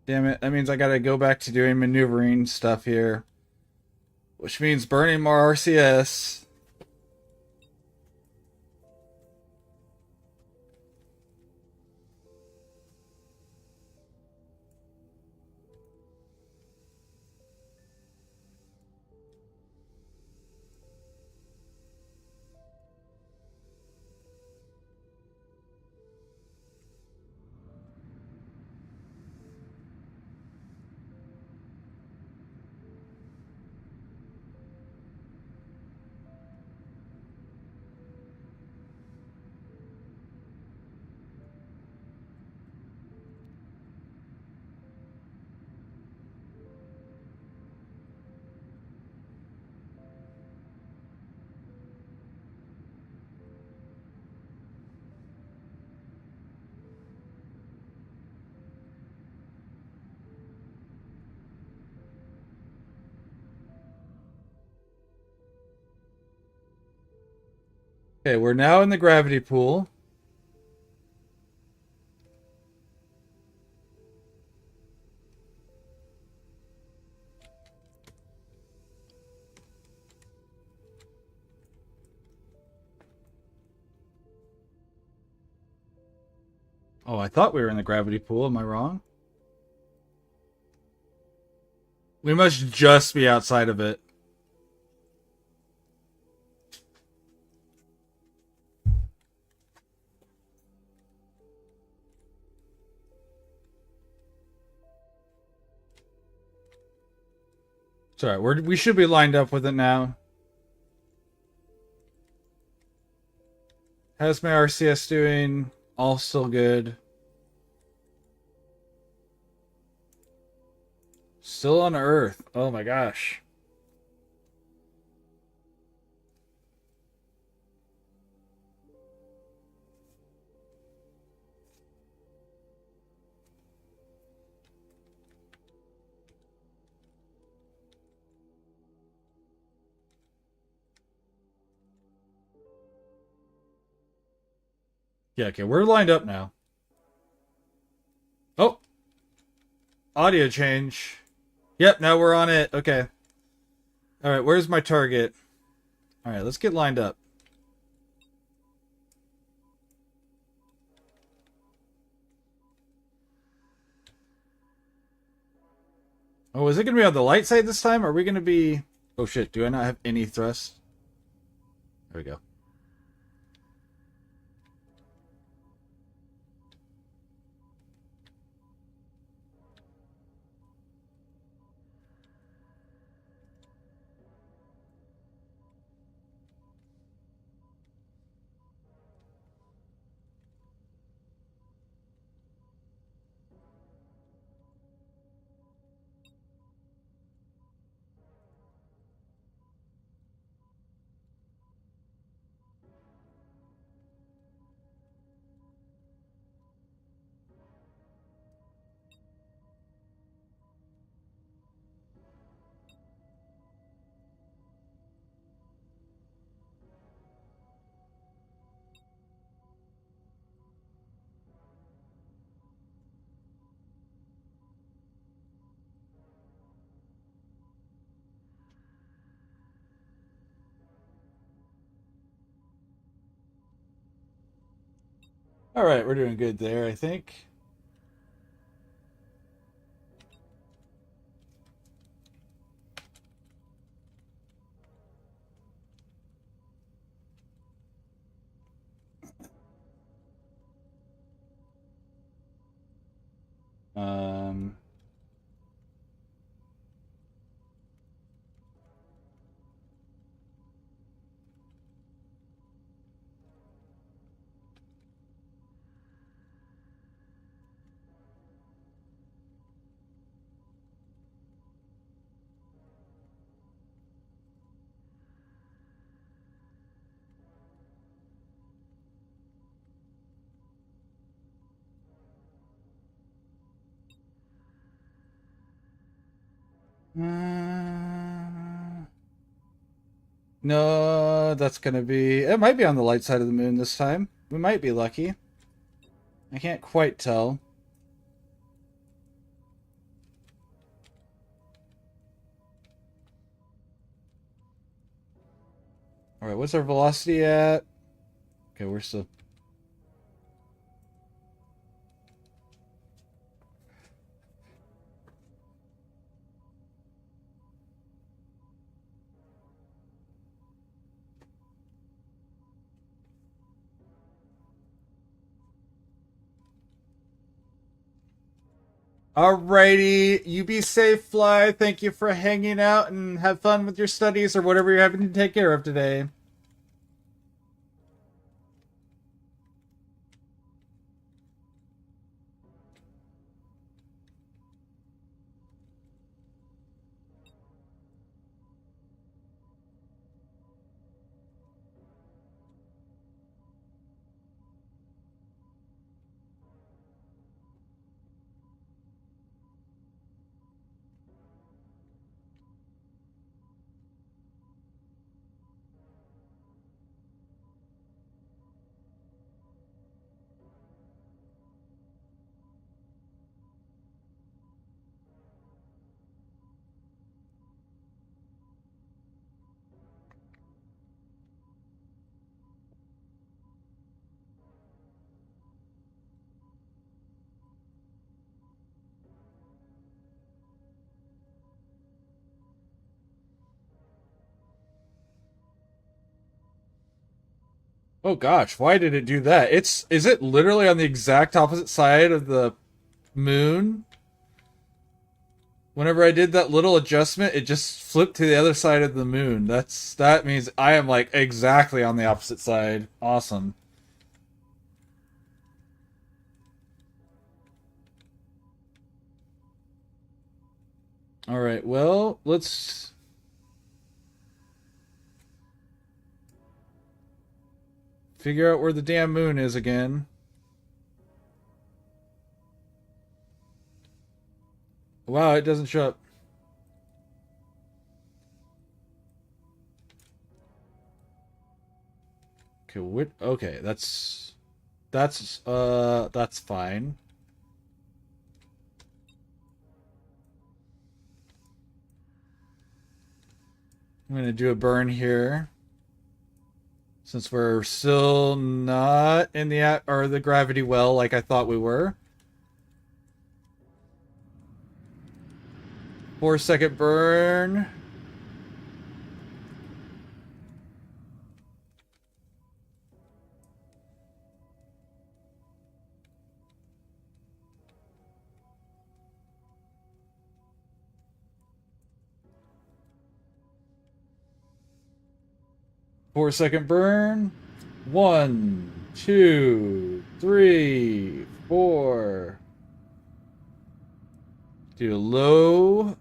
Damn it, that means I gotta go back to doing maneuvering stuff here. Which means burning more RCS. Okay, we're now in the gravity pool. Oh, I thought we were in the gravity pool. Am I wrong? We must just be outside of it. Sorry, we should be lined up with it now. How's my RCS doing? All still good. Still on Earth. Oh my gosh. Yeah, okay, we're lined up now. Oh! Audio change. Yep, now we're on it. Okay. Alright, where's my target? Alright, let's get lined up. Oh, is it going to be on the light side this time? Are we going to be... Oh shit, do I not have any thrust? There we go. Alright, we're doing good there, I think. Um... No, that's gonna be... It might be on the light side of the moon this time. We might be lucky. I can't quite tell. Alright, what's our velocity at? Okay, we're still... Alrighty, you be safe, Fly. Thank you for hanging out and have fun with your studies or whatever you're having to take care of today. Oh gosh, why did it do that? Is it literally on the exact opposite side of the moon? Whenever I did that little adjustment, it just flipped to the other side of the moon. That means I am like exactly on the opposite side. Awesome. Alright, well, let's... figure out where the damn moon is again. Wow, it doesn't show up. Okay, okay, that's fine. I'm gonna do a burn here. Since we're still not in the gravity well like I thought we were. 4-second burn. Four-second burn. 1, 2, 3, 4. Do low.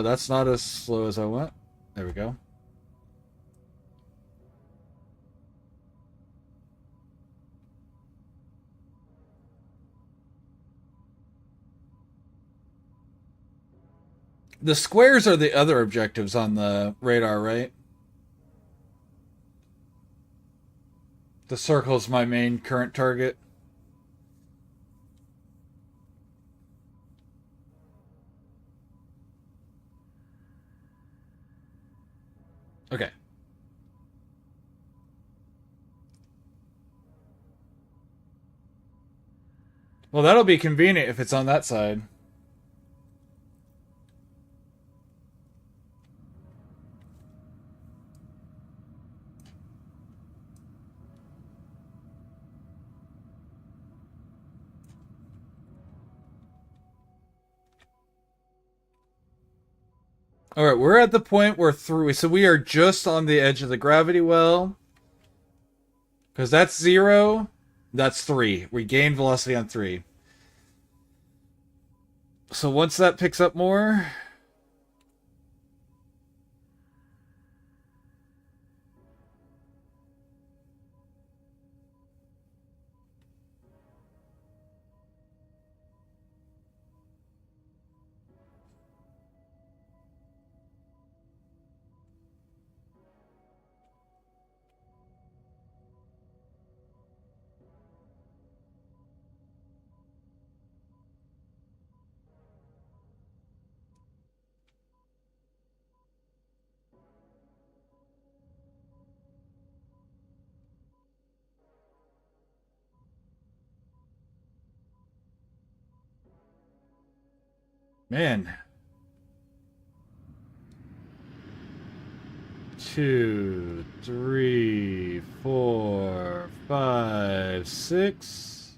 That's not as slow as I want. There we go. The squares are the other objectives on the radar, right? The circle's my main current target. Okay. Well, that'll be convenient if it's on that side. All right, we're at the point where so we are just on the edge of the gravity well. Because that's 0, that's 3. We gain velocity on 3. So once that picks up more... Man. 2, 3, 4, 5, 6.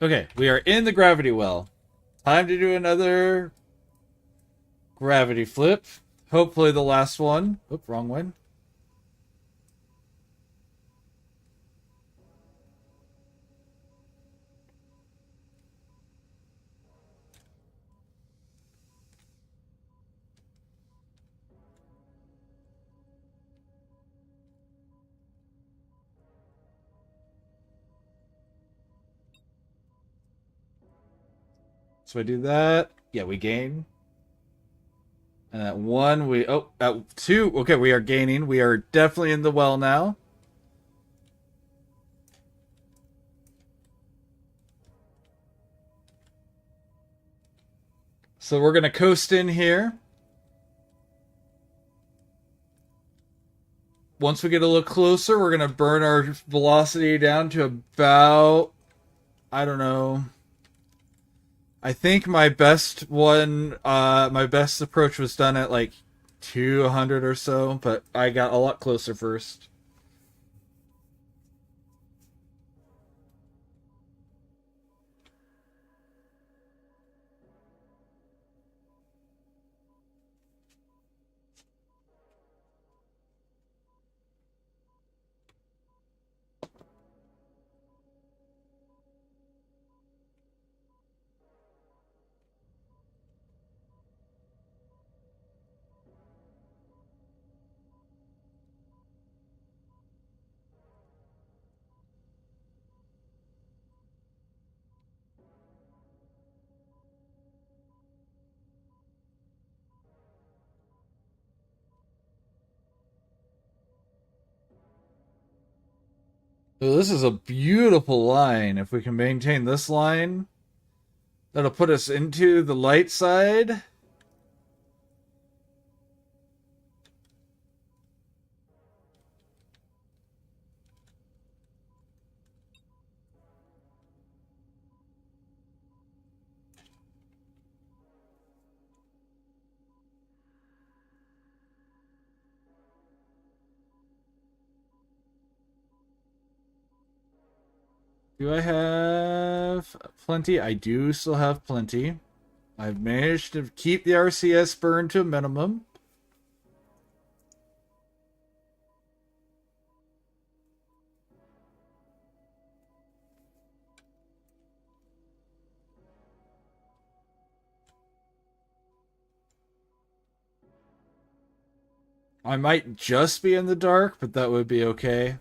Okay, we are in the gravity well. Time to do another gravity flip. Hopefully the last one. Oop, wrong one. So I do that. Yeah, we gain. And at 1, we... Oh, at 2... Okay, we are gaining. We are definitely in the well now. So we're going to coast in here. Once we get a little closer, we're going to burn our velocity down to about... I don't know... I think my best approach was done at like 200 or so, but I got a lot closer first. So this is a beautiful line. If we can maintain this line, that'll put us into the light side. Do I have plenty? I do still have plenty. I've managed to keep the RCS burn to a minimum. I might just be in the dark, but that would be okay.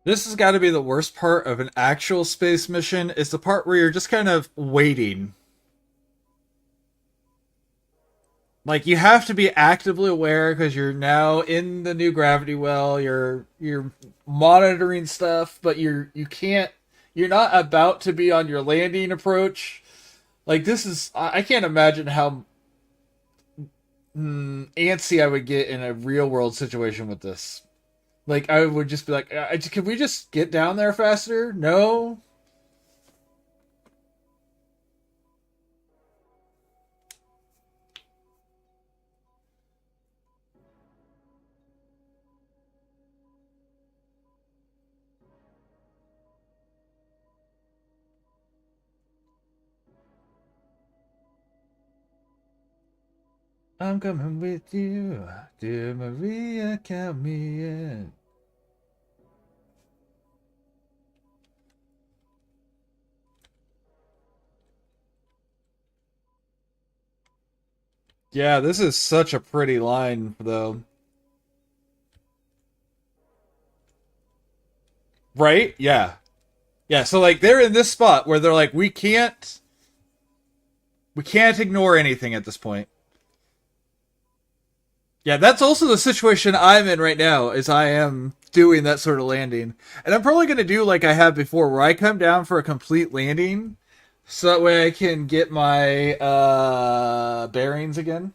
This has got to be the worst part of an actual space mission. Is the part where you're just kind of waiting. Like, you have to be actively aware because you're now in the new gravity well. You're monitoring stuff, but you can't. You're not about to be on your landing approach. Like, this is. I can't imagine how antsy I would get in a real world situation with this. Like, I would just be like, can we just get down there faster? No? I'm coming with you. Dear Maria, count me in. Yeah, this is such a pretty line, though. Right? Yeah. Yeah, so like they're in this spot where they're like, we can't ignore anything at this point. Yeah, that's also the situation I'm in right now, is I am doing that sort of landing. And I'm probably gonna do like I have before, where I come down for a complete landing, so that way I can get my bearings again.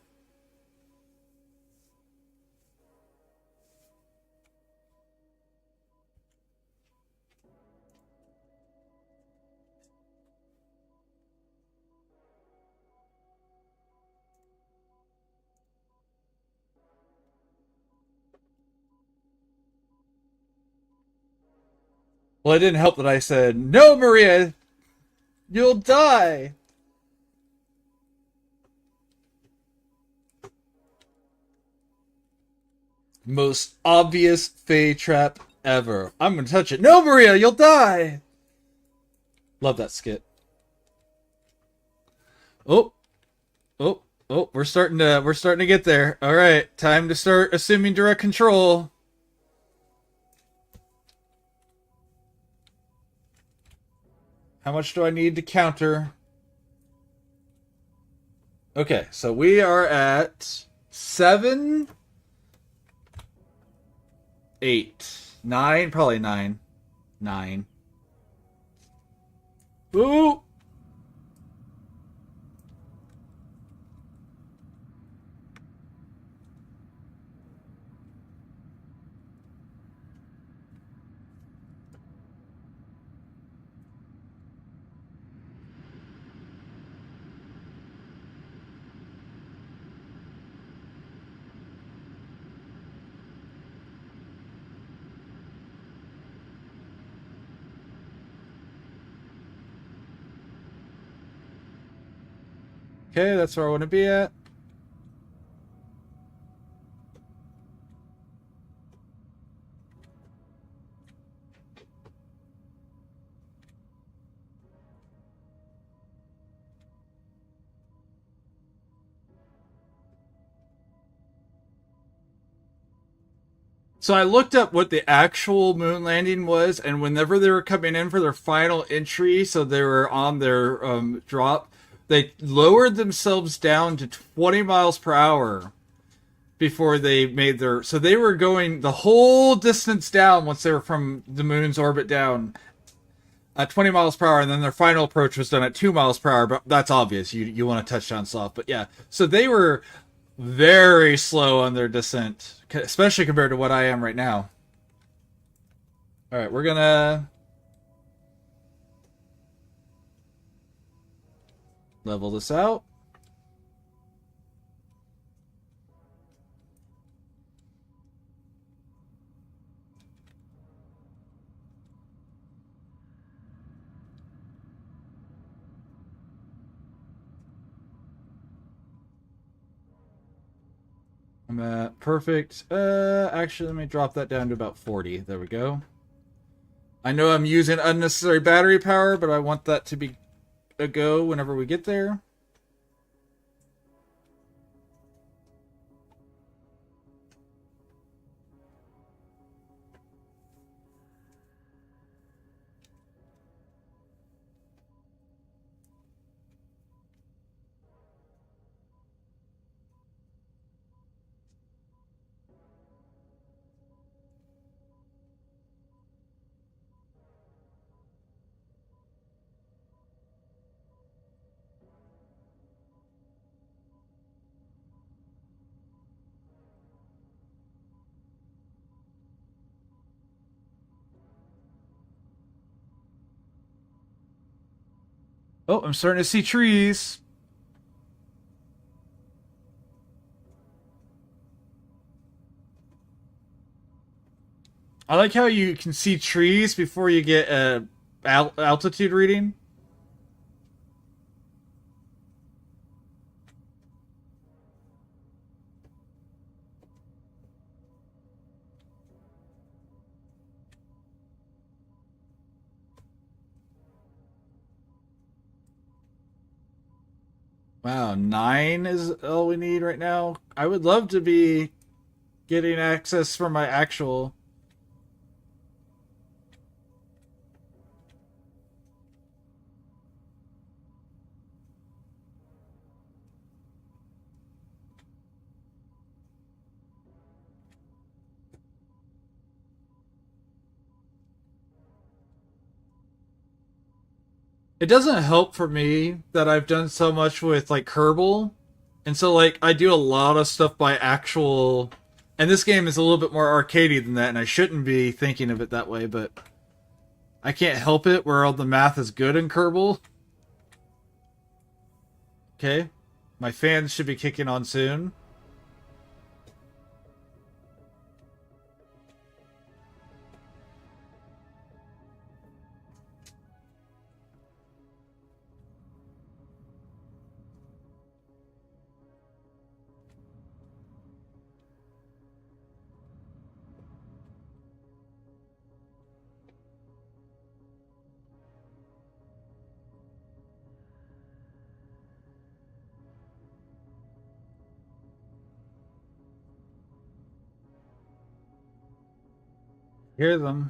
Well, it didn't help that I said, "No, Maria, you'll die." Most obvious Fey trap ever. I'm gonna touch it. No, Maria, you'll die. Love that skit. Oh, oh, we're starting to get there. All right, time to start assuming direct control. How much do I need to counter? Okay, so we are at 7, 8, 9, probably 9. 9. Ooh! Okay, that's where I want to be at. So I looked up what the actual moon landing was, and whenever they were coming in for their final entry, so they were on their drop, they lowered themselves down to 20 miles per hour before they made their... So they were going the whole distance down once they were from the moon's orbit down. at 20 miles per hour, and then their final approach was done at 2 miles per hour. But that's obvious. You want to touch down soft. But yeah, so they were very slow on their descent, especially compared to what I am right now. All right, we're gonna level this out. I'm at perfect. Actually, let me drop that down to about 40. There we go. I know I'm using unnecessary battery power, but I want that to be a go whenever we get there. Oh, I'm starting to see trees. I like how you can see trees before you get a altitude reading. Wow, 9 is all we need right now. I would love to be getting access for my actual. It doesn't help for me that I've done so much with like Kerbal, and so like I do a lot of stuff by actual. And this game is a little bit more arcadey than that, and I shouldn't be thinking of it that way, but I can't help it where all the math is good in Kerbal. Okay, my fans should be kicking on soon. Hear them.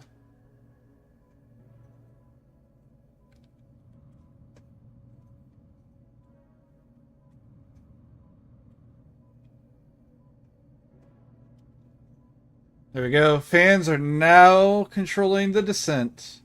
There we go. Fans are now controlling the descent.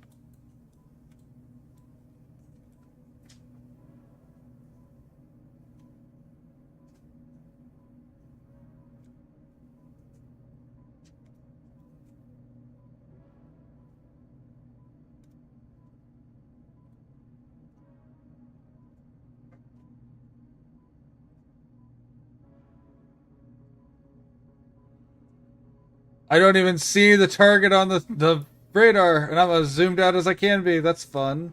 I don't even see the target on the radar, and I'm as zoomed out as I can be. That's fun.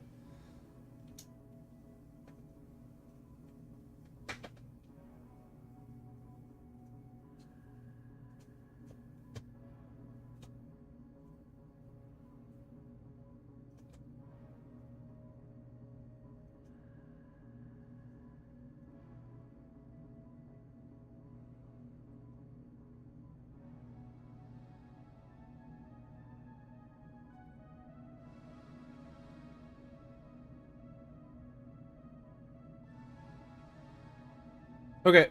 Okay.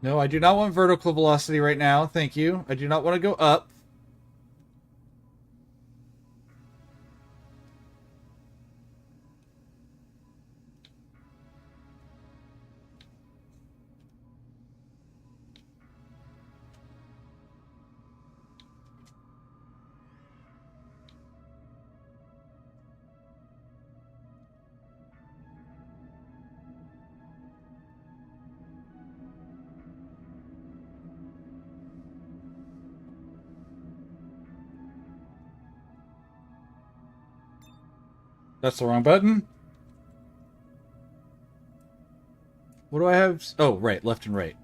No, I do not want vertical velocity right now. Thank you. I do not want to go up. That's the wrong button. What do I have? Oh, right. Left and right.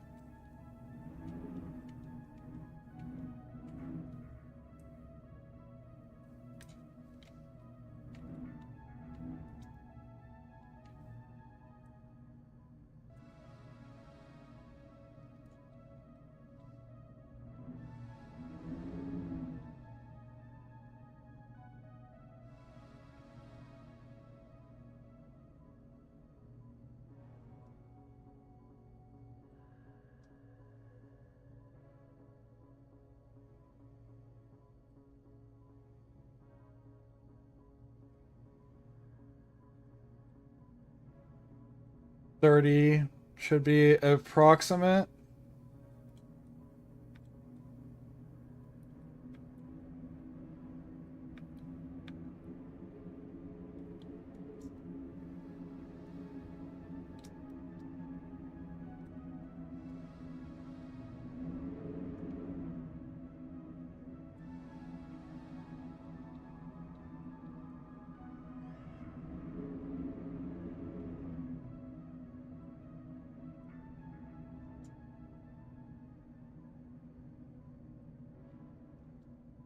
$30 should be approximate.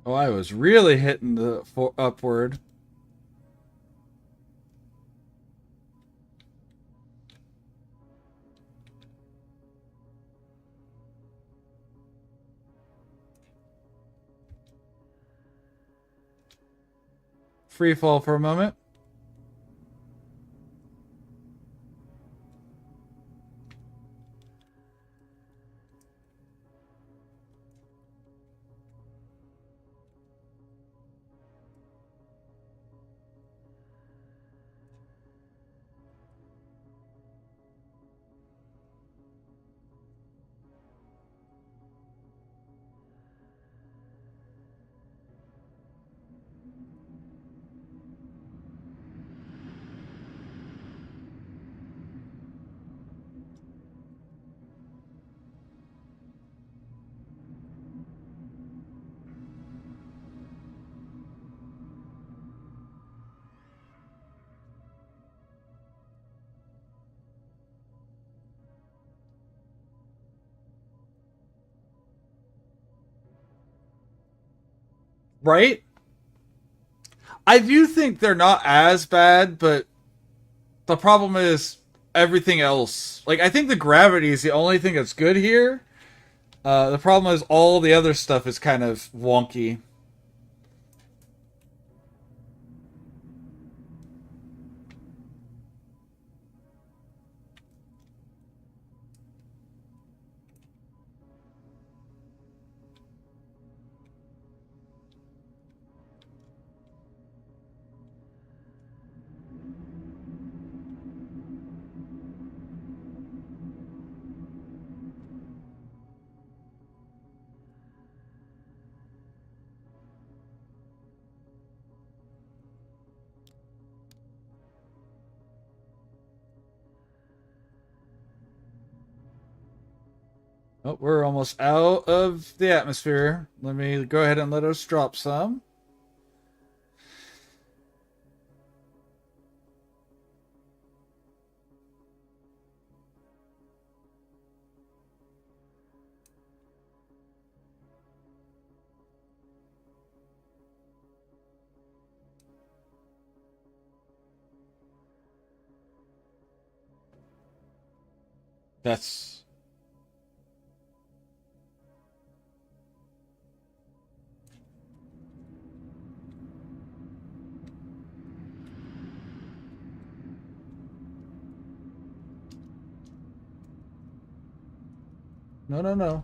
Oh, I was really hitting the upward. Free fall for a moment. Right? I do think they're not as bad, but the problem is everything else. Like, I think the gravity is the only thing that's good here. The problem is all the other stuff is kind of wonky. Oh, we're almost out of the atmosphere. Let me go ahead and let us drop some. That's... No, no, no.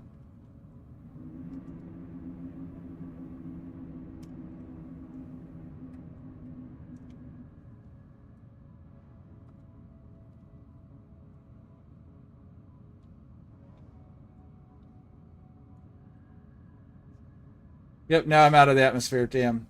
Yep, now I'm out of the atmosphere. Damn.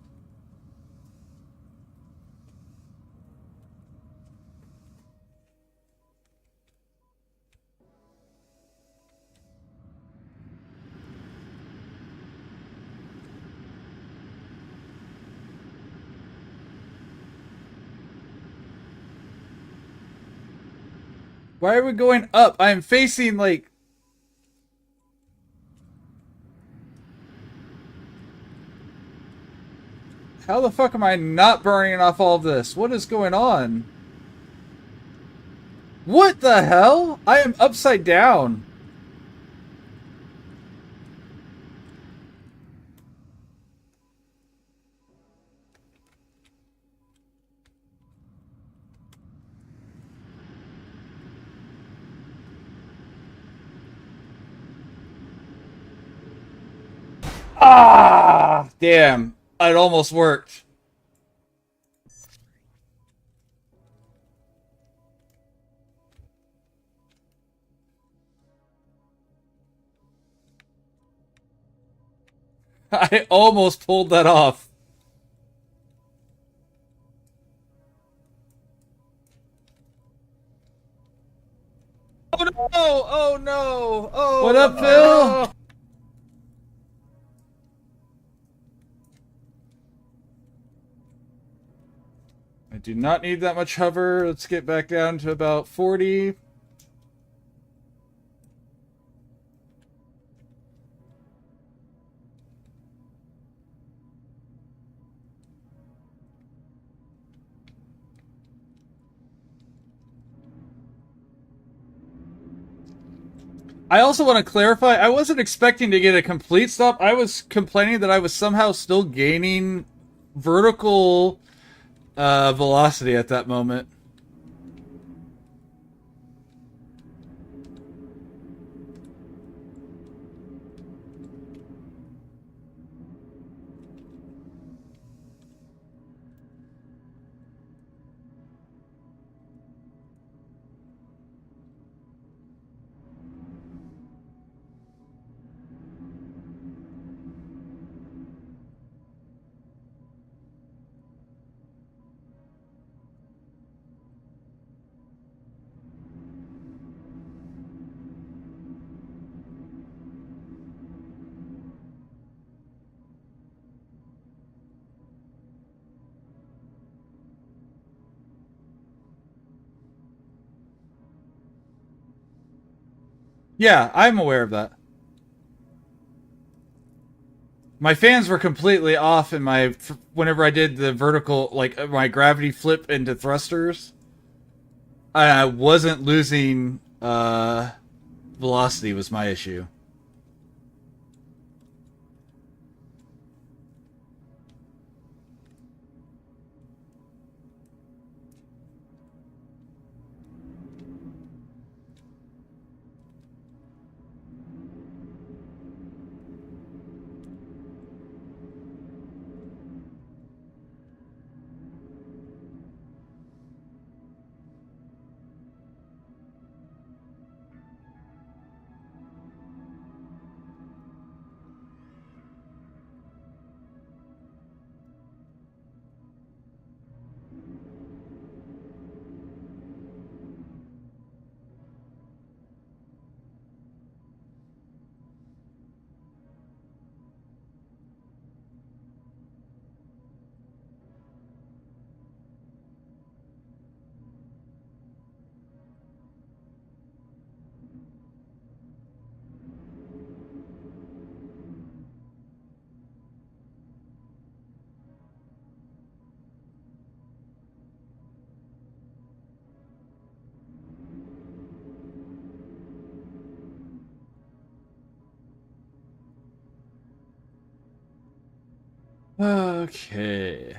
Why are we going up? I am facing, like... How the fuck am I not burning off all of this? What is going on? What the hell? I am upside down. Ah! Damn. It almost worked. I almost pulled that off. Oh no! Oh no! Oh! What up, Phil? I do not need that much hover. Let's get back down to about 40. I also want to clarify, I wasn't expecting to get a complete stop. I was complaining that I was somehow still gaining vertical velocity at that moment. Yeah, I'm aware of that. My fans were completely off in my... Whenever I did the vertical, like, my gravity flip into thrusters, I wasn't losing velocity was my issue. Okay.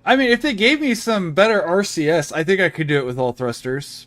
I mean, if they gave me some better RCS, I think I could do it with all thrusters.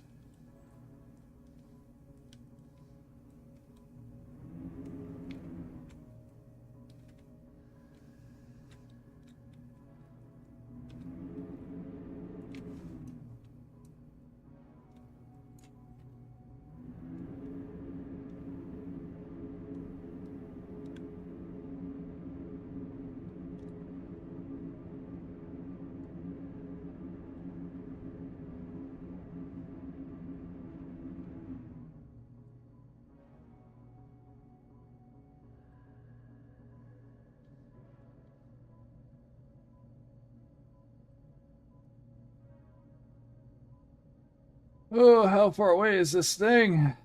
Oh, how far away is this thing?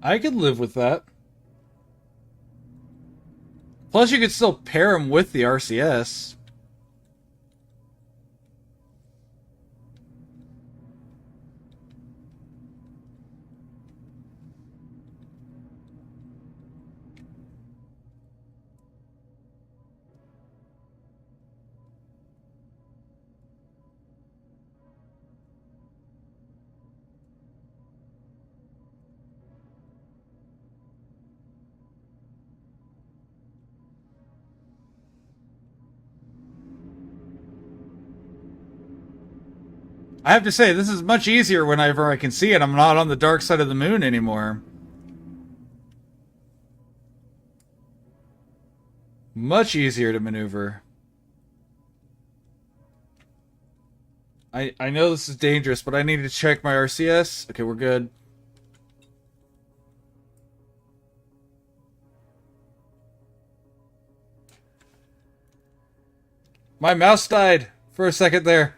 I could live with that. Plus, you could still pair them with the RCS. I have to say, this is much easier whenever I can see it. I'm not on the dark side of the moon anymore. Much easier to maneuver. I know this is dangerous, but I need to check my RCS. Okay, we're good. My mouse died for a second there.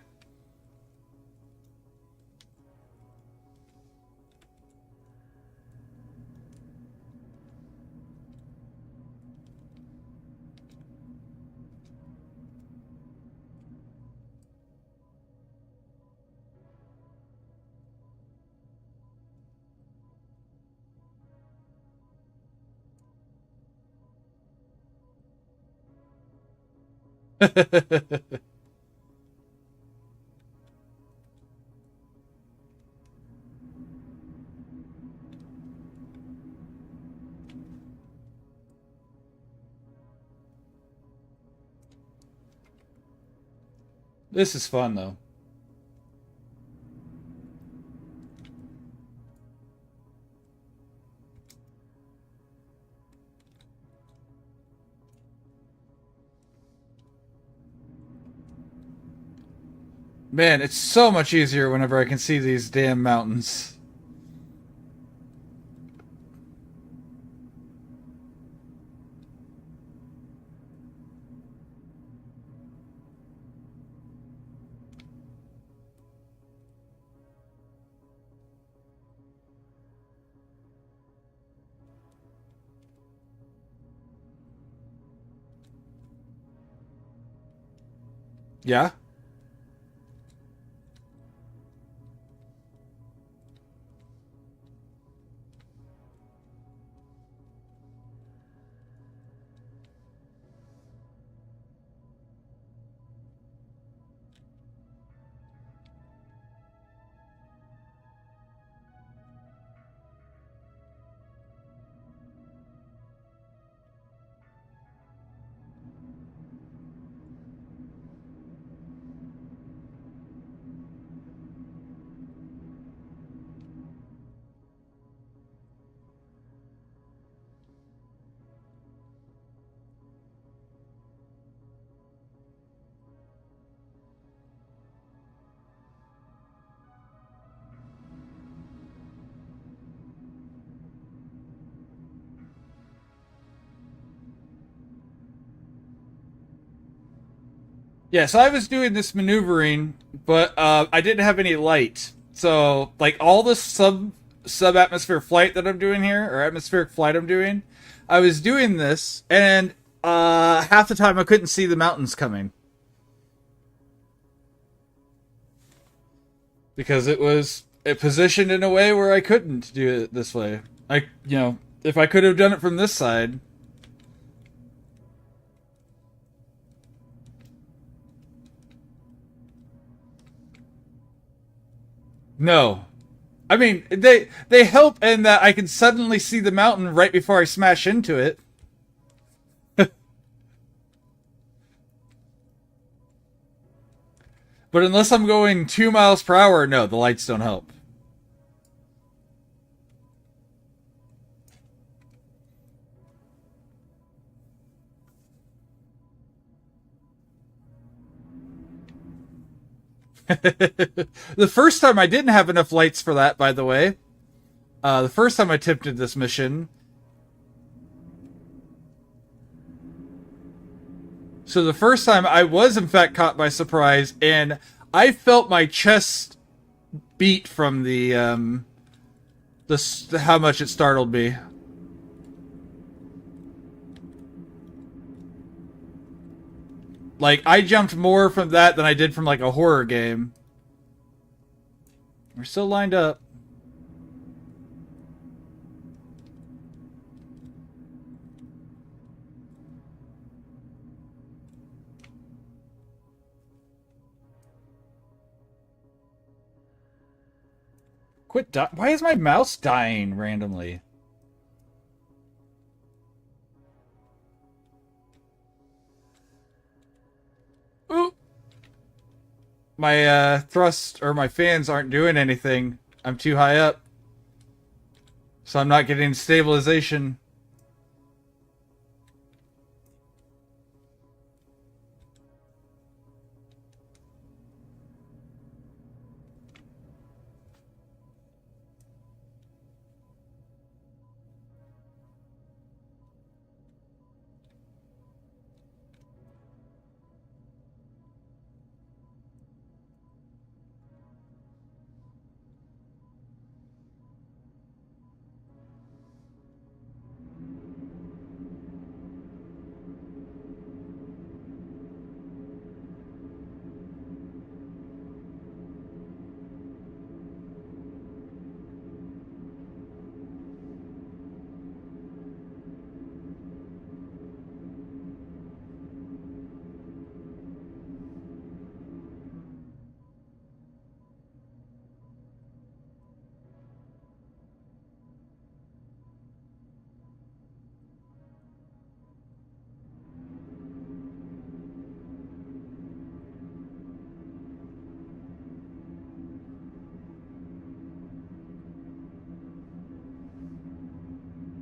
This is fun, though. Man, it's so much easier whenever I can see these damn mountains. Yeah? Yeah, so I was doing this maneuvering, but I didn't have any light. So, like, all the sub-atmosphere flight that I'm doing here, or atmospheric flight I'm doing, I was doing this, and half the time I couldn't see the mountains coming. Because it positioned in a way where I couldn't do it this way. If I could have done it from this side. No. I mean, they help in that I can suddenly see the mountain right before I smash into it. But unless I'm going 2 miles per hour, no, the lights don't help. The first time I didn't have enough lights for that, by the way. The first time I attempted this mission. So the first time I was in fact caught by surprise, and I felt my chest beat from the how much it startled me. Like, I jumped more from that than I did from, like, a horror game. We're still lined up. Quit di- Why is my mouse dying randomly? Ooh. My thrust or my fans aren't doing anything. I'm too high up. So I'm not getting stabilization.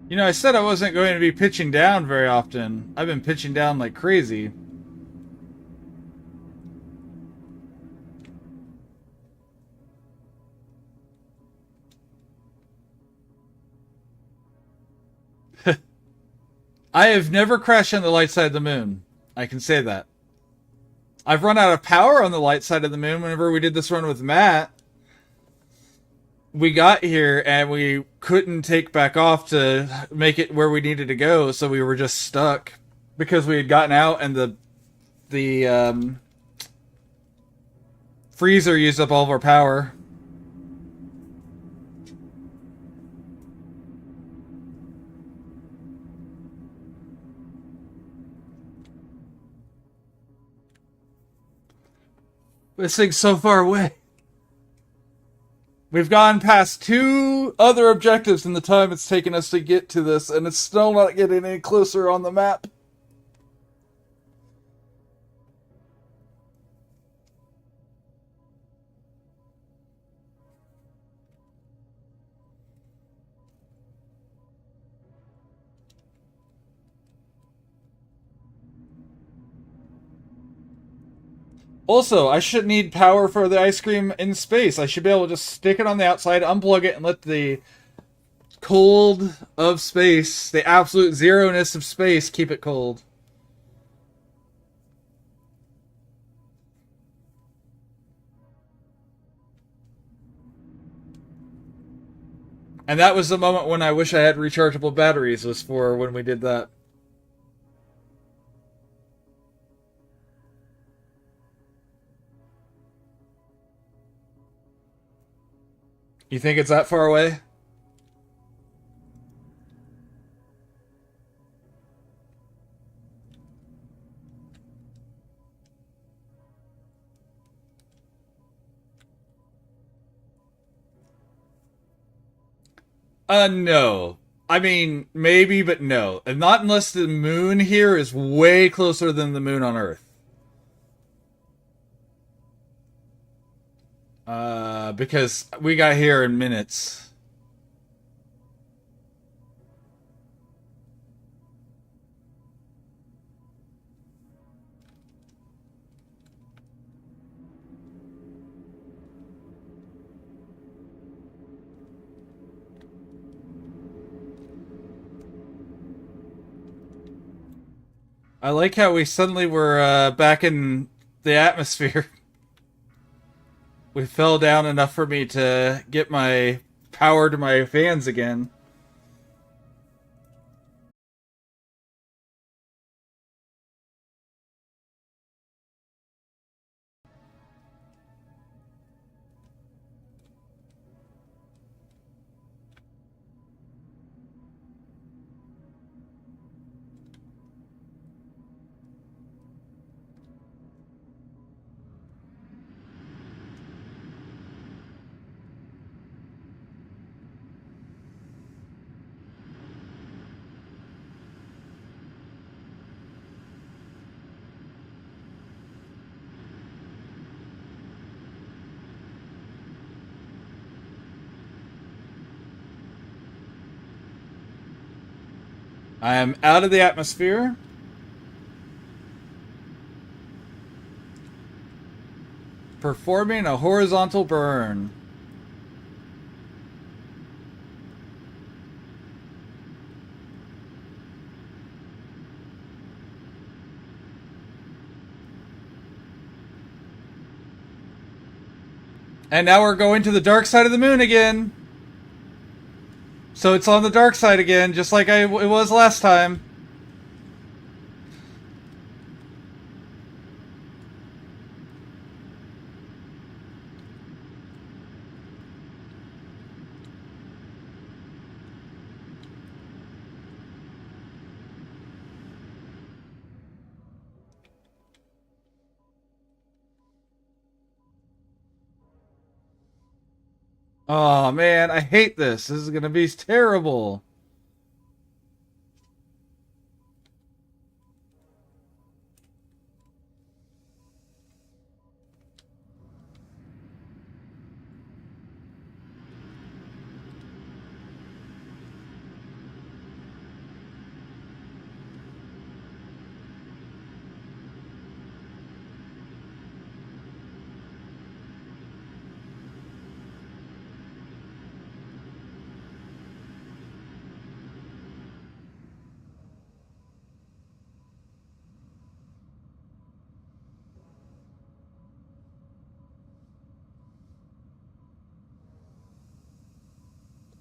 You know, I said I wasn't going to be pitching down very often. I've been pitching down like crazy. I have never crashed on the light side of the moon. I can say that. I've run out of power on the light side of the moon whenever we did this run with Matt. We got here and we couldn't take back off to make it where we needed to go, so we were just stuck because we had gotten out and the freezer used up all of our power. This thing's so far away. We've gone past 2 other objectives in the time it's taken us to get to this, and it's still not getting any closer on the map. Also, I shouldn't need power for the ice cream in space. I should be able to just stick it on the outside, unplug it, and let the cold of space, the absolute zeroness of space, keep it cold. And that was the moment when I wish I had rechargeable batteries, was for when we did that. You think it's that far away? No. I mean, maybe, but no. And not unless the moon here is way closer than the moon on Earth. Because we got here in minutes. I like how we suddenly were back in the atmosphere. We fell down enough for me to get my power to my fans again. I am out of the atmosphere. Performing a horizontal burn. And now we're going to the dark side of the moon again. So it's on the dark side again, just like it was last time. Oh man, I hate this. This is gonna be terrible.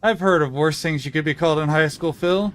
I've heard of worse things you could be called in high school, Phil.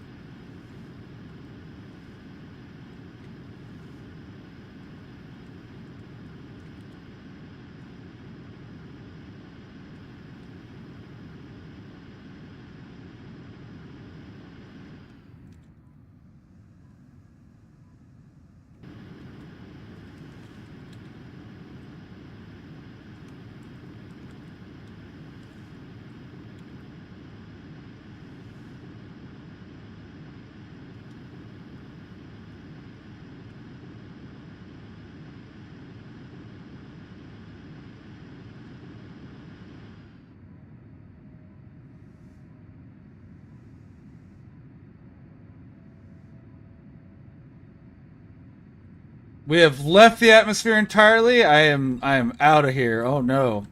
We have left the atmosphere entirely. I am out of here. Oh no.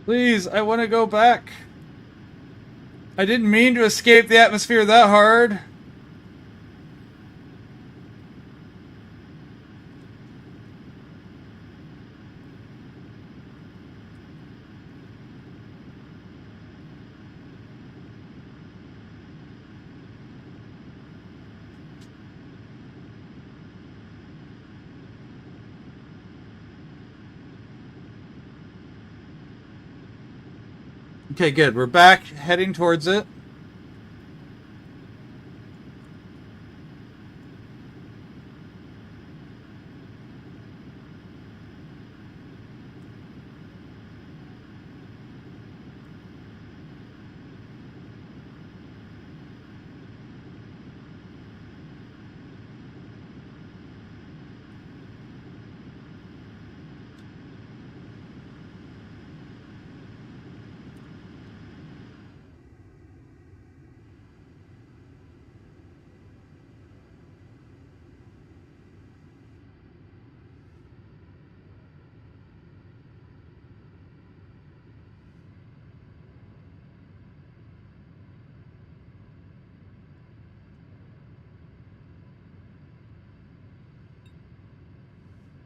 Please, I want to go back. I didn't mean to escape the atmosphere that hard. Okay, good. We're back, heading towards it.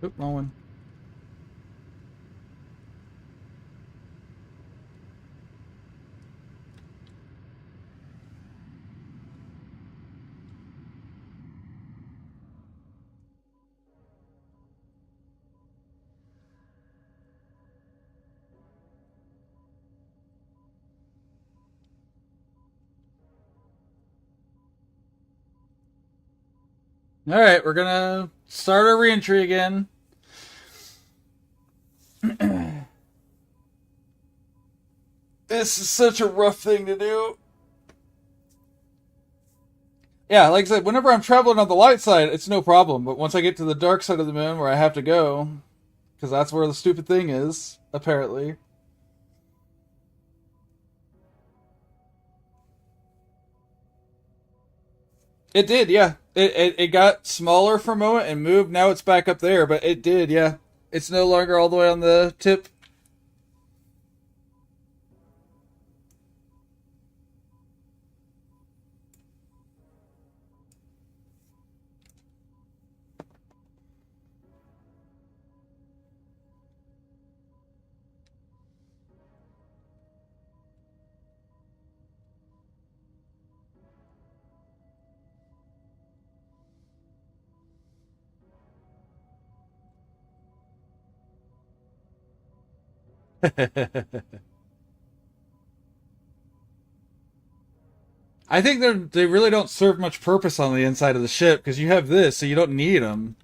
Oop, wrong one. Alright, we're gonna start our re-entry again. This is such a rough thing to do. Yeah, like I said, whenever I'm traveling on the light side, it's no problem. But once I get to the dark side of the moon where I have to go, because that's where the stupid thing is, apparently. It did, yeah. It got smaller for a moment and moved. Now it's back up there, but it did, yeah. It's no longer all the way on the tip. I think they really don't serve much purpose on the inside of the ship because you have this, so you don't need them.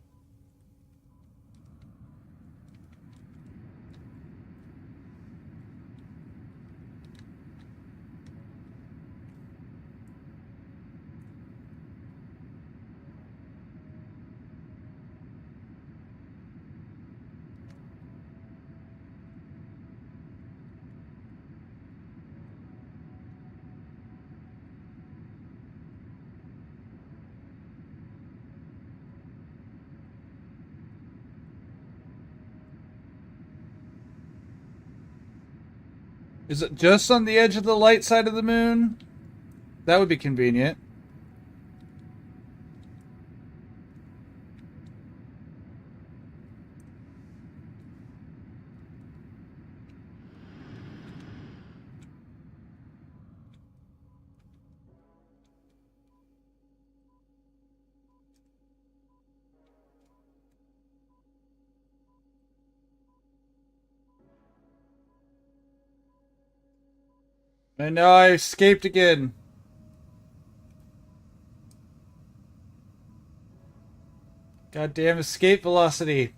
Is it just on the edge of the light side of the moon? That would be convenient. And now I escaped again. Goddamn escape velocity.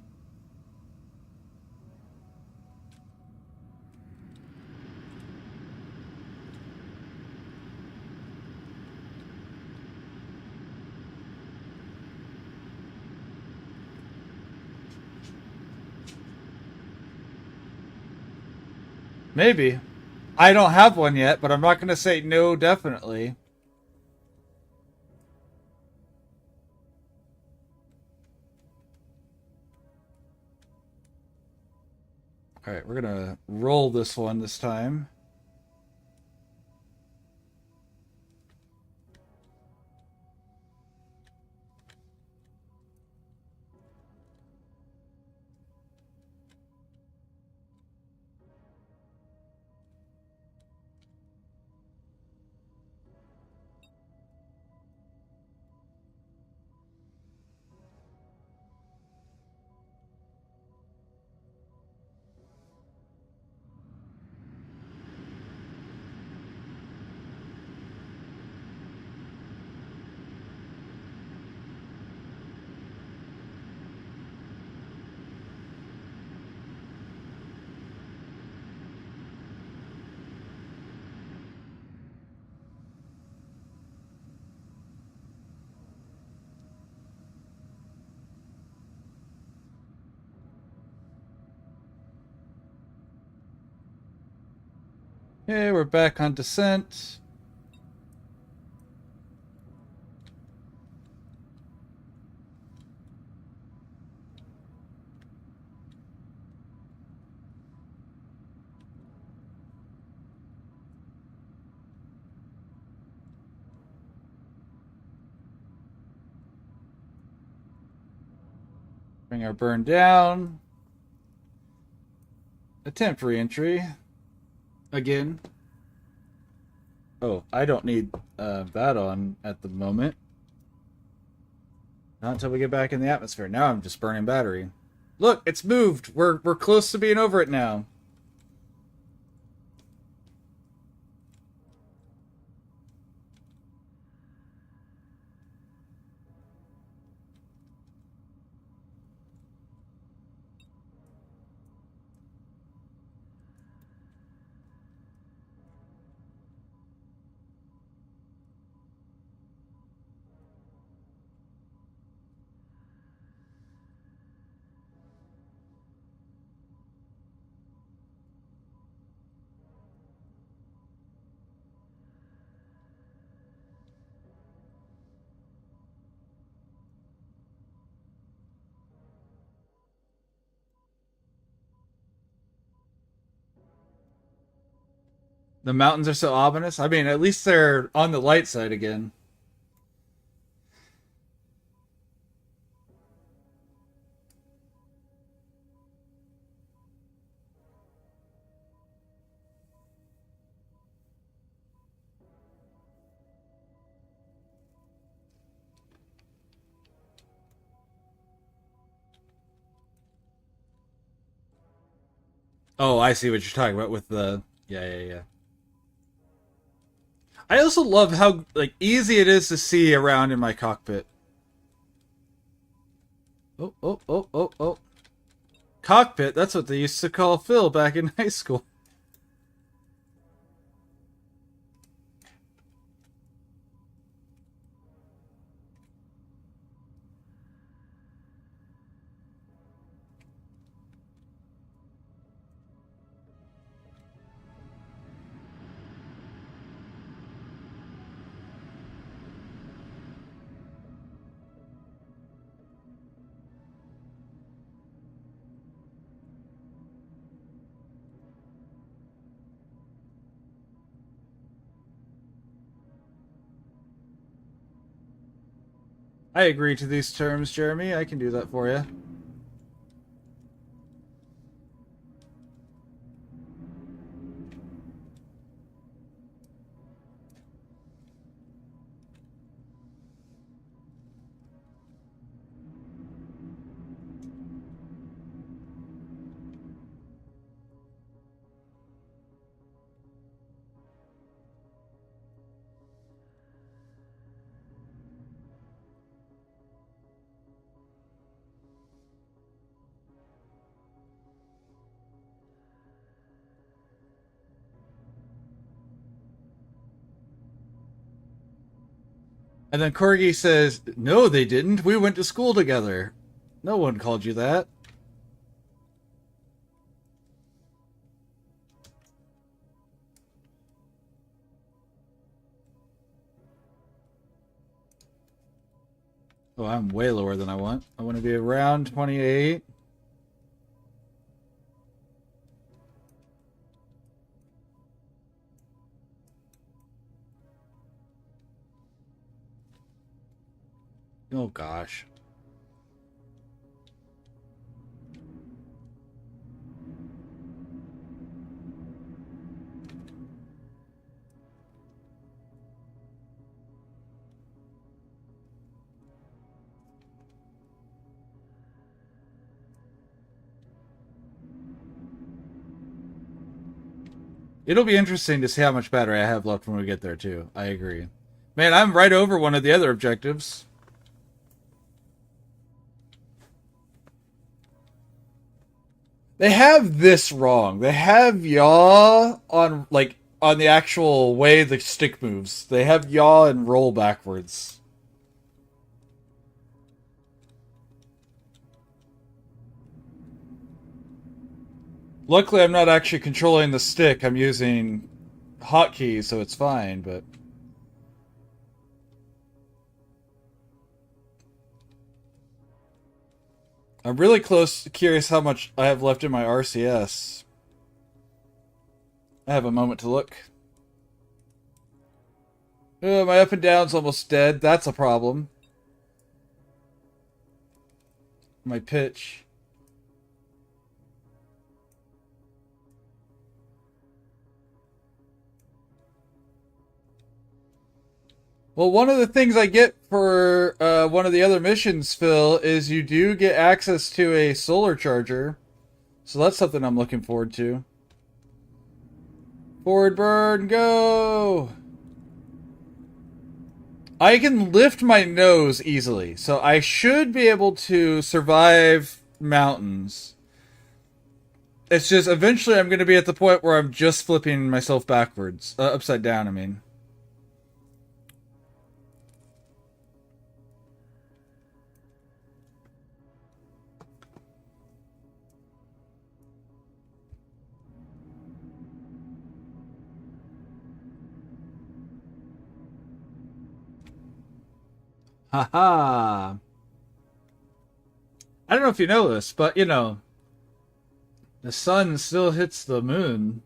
Maybe. I don't have one yet, but I'm not going to say no definitely. Alright, we're going to roll this one this time. Okay, we're back on descent. Bring our burn down. Attempt re-entry. Again. Oh, I don't need that on at the moment. Not until we get back in the atmosphere. Now I'm just burning battery. Look, it's moved. We're close to being over it now. The mountains are so ominous. I mean, at least they're on the light side again. Oh, I see what you're talking about with the... Yeah. I also love how easy it is to see around in my cockpit. Oh. Cockpit, that's what they used to call Phil back in high school. I agree to these terms, Jeremy. I can do that for you. And then Corgi says, "No, they didn't. We went to school together. No one called you that." Oh, I'm way lower than I want. I want to be around 28. Oh, gosh. It'll be interesting to see how much battery I have left when we get there, too. I agree. Man, I'm right over one of the other objectives. They have this wrong. They have yaw on, on the actual way the stick moves. They have yaw and roll backwards. Luckily, I'm not actually controlling the stick. I'm using hotkeys, so it's fine, but... I'm really curious how much I have left in my RCS. I have a moment to look. Oh, my up and down's almost dead. That's a problem. My pitch. Well, one of the things I get for one of the other missions, Phil, is you do get access to a solar charger. So that's something I'm looking forward to. Forward burn, go! I can lift my nose easily, so I should be able to survive mountains. It's just, eventually I'm going to be at the point where I'm just flipping myself backwards. Upside down, I mean. Haha. I don't know if you know this, but you know, the sun still hits the moon.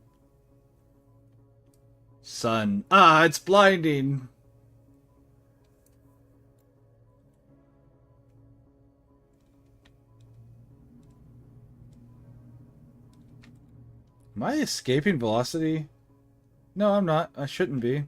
Sun. Ah, it's blinding. Am I escaping velocity? No, I'm not. I shouldn't be.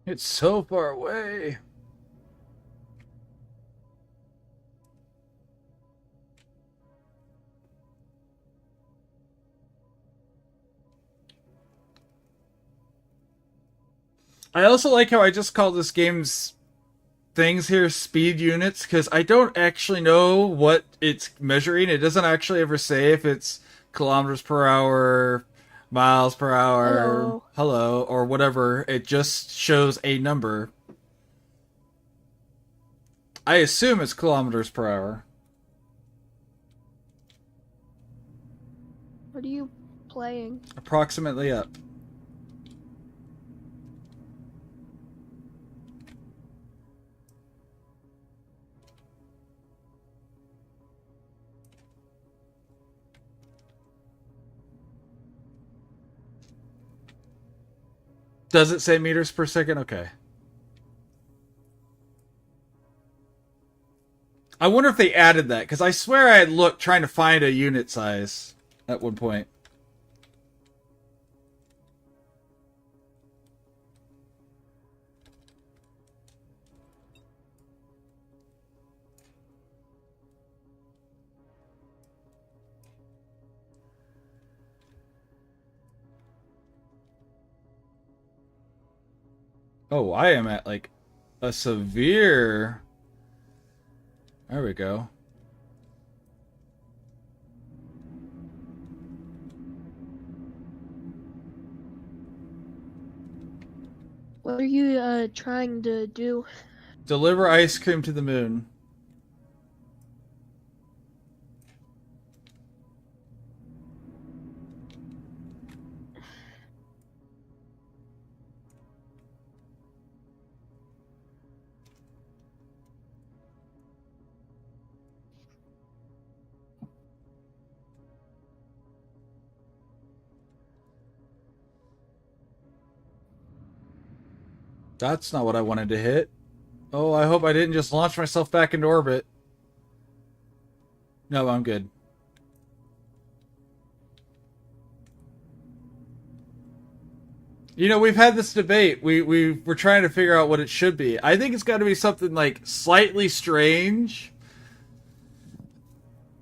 It's so far away. I also like how I just call this game's things here speed units, because I don't actually know what it's measuring. It doesn't actually ever say if it's kilometers per hour, miles per hour, hello, or whatever. It just shows a number. I assume it's kilometers per hour. What are you playing? Approximately up. Does it say meters per second? Okay. I wonder if they added that, because I swear I had looked trying to find a unit size at one point. Oh, I am at like a severe... There we go. What are you trying to do? Deliver ice cream to the moon. That's not what I wanted to hit. Oh, I hope I didn't just launch myself back into orbit. No, I'm good. You know, we've had this debate. We're trying to figure out what it should be. I think it's got to be something like slightly strange.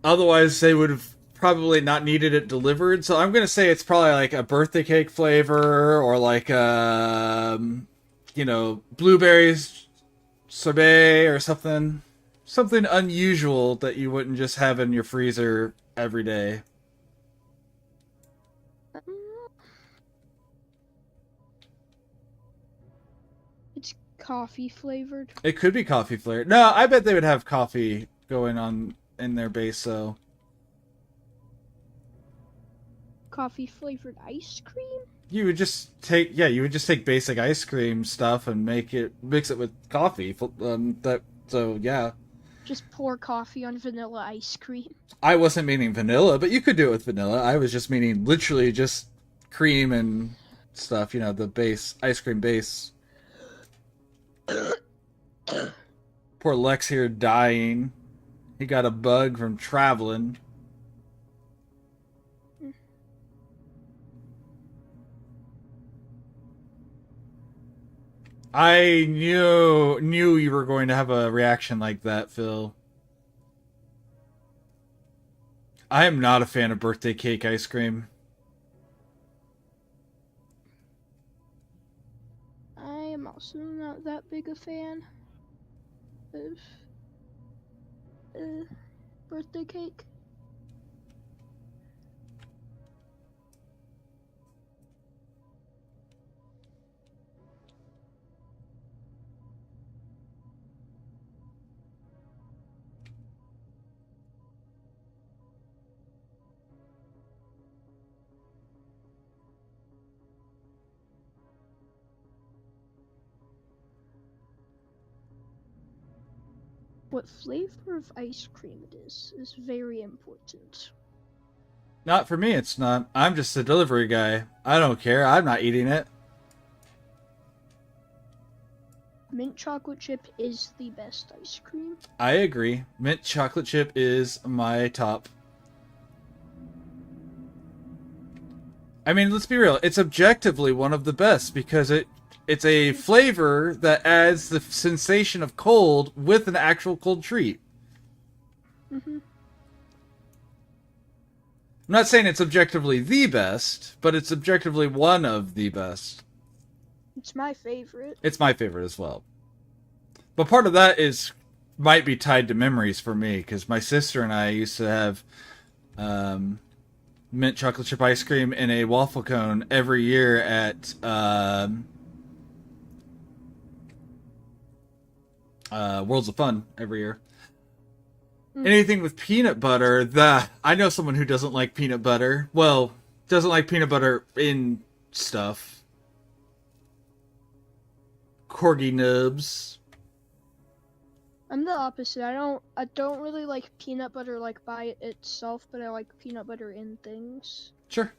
Otherwise, they would have probably not needed it delivered. So I'm gonna say it's probably like a birthday cake flavor, or like blueberries sorbet or something unusual that you wouldn't just have in your freezer every day. It's coffee flavored. It could be coffee flavored. No, I bet they would have coffee going on in their base, though. Coffee flavored ice cream? You would just take basic ice cream stuff and mix it with coffee. Yeah. Just pour coffee on vanilla ice cream. I wasn't meaning vanilla, but you could do it with vanilla. I was just meaning literally just cream and stuff, the base, ice cream base. Poor Lex here dying. He got a bug from traveling. I knew you were going to have a reaction like that, Phil. I am not a fan of birthday cake ice cream. I am also not that big a fan of birthday cake. What flavor of ice cream it is very important. Not for me, it's not. I'm just a delivery guy. I don't care. I'm not eating it. Mint chocolate chip is the best ice cream. I agree. Mint chocolate chip is my top. I mean, let's be real. It's objectively one of the best because it's a flavor that adds the sensation of cold with an actual cold treat. Mm-hmm. I'm not saying it's objectively the best, but it's objectively one of the best. It's my favorite. It's my favorite as well. But part of that might be tied to memories for me, because my sister and I used to have mint chocolate chip ice cream in a waffle cone every year at Worlds of Fun every year. Anything with peanut butter, I know someone who doesn't like peanut butter. Well, doesn't like peanut butter in stuff. Corgi nubs. I'm the opposite. I don't really like peanut butter like by itself, but I like peanut butter in things. Sure.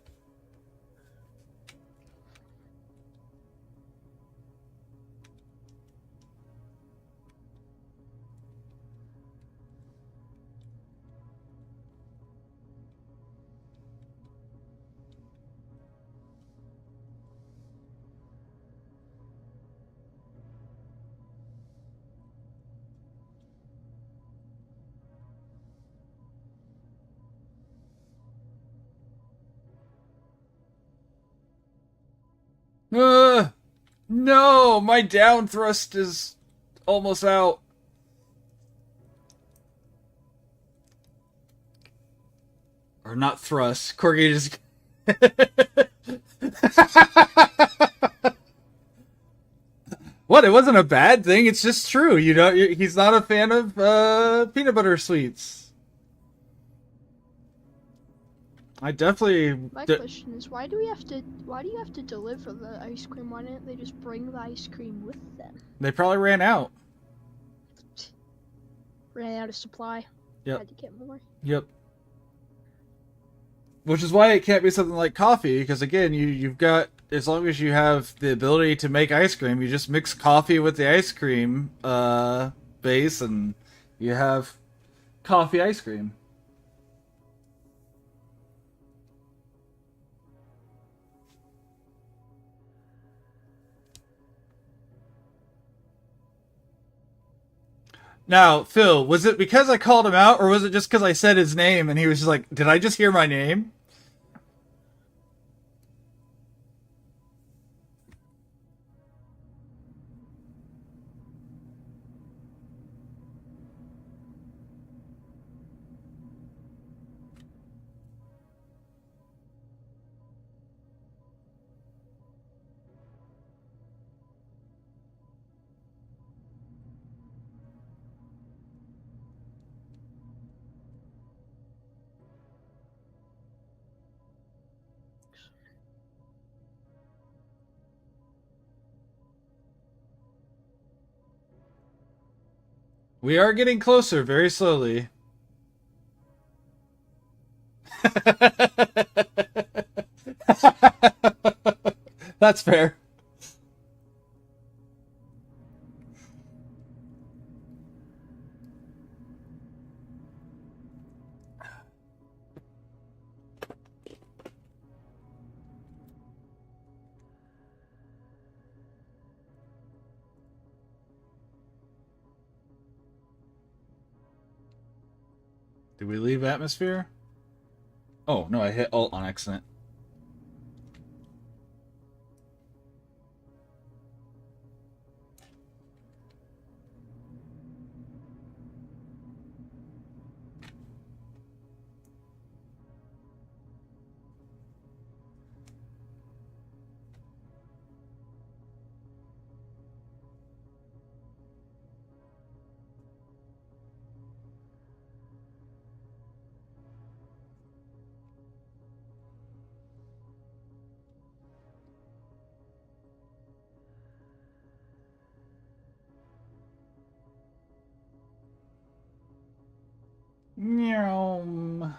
No, my down thrust is almost out. Or not thrust. Corgi just... What? It wasn't a bad thing. It's just true. He's not a fan of peanut butter sweets. I definitely... My question is, why do you have to deliver the ice cream? Why didn't they just bring the ice cream with them? They probably ran out. Ran out of supply. Yep. Had to get more. Yep. Which is why it can't be something like coffee, because again, you've got, as long as you have the ability to make ice cream, you just mix coffee with the ice cream base, and you have coffee ice cream. Now, Phil, was it because I called him out, or was it just because I said his name and he was just like, did I just hear my name? We are getting closer very slowly. That's fair. Did we leave atmosphere? Oh, no, I hit Alt on accident. Meow.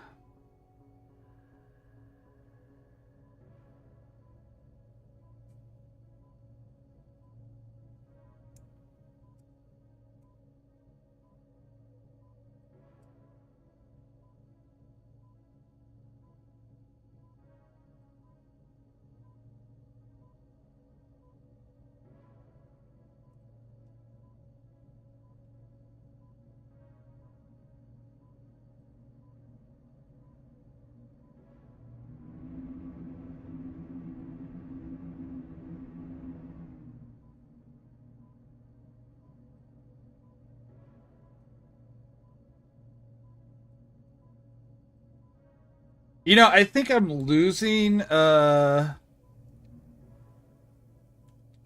You know, I think I'm losing, I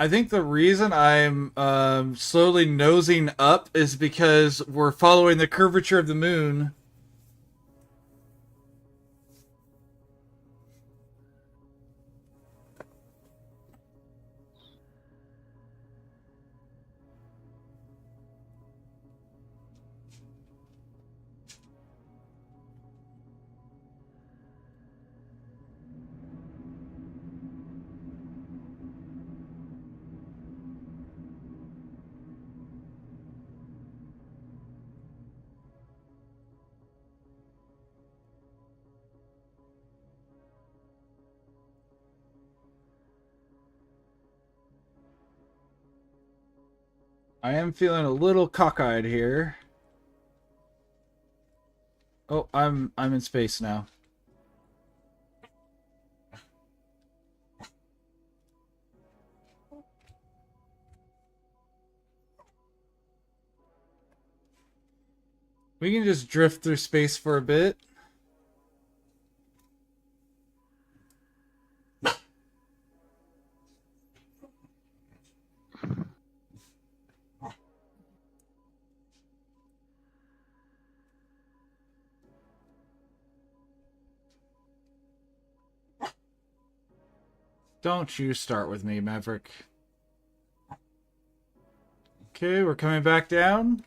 think the reason I'm slowly nosing up is because we're following the curvature of the moon. I am feeling a little cockeyed here. Oh, I'm in space now. We can just drift through space for a bit. Don't you start with me, Maverick. Okay, we're coming back down.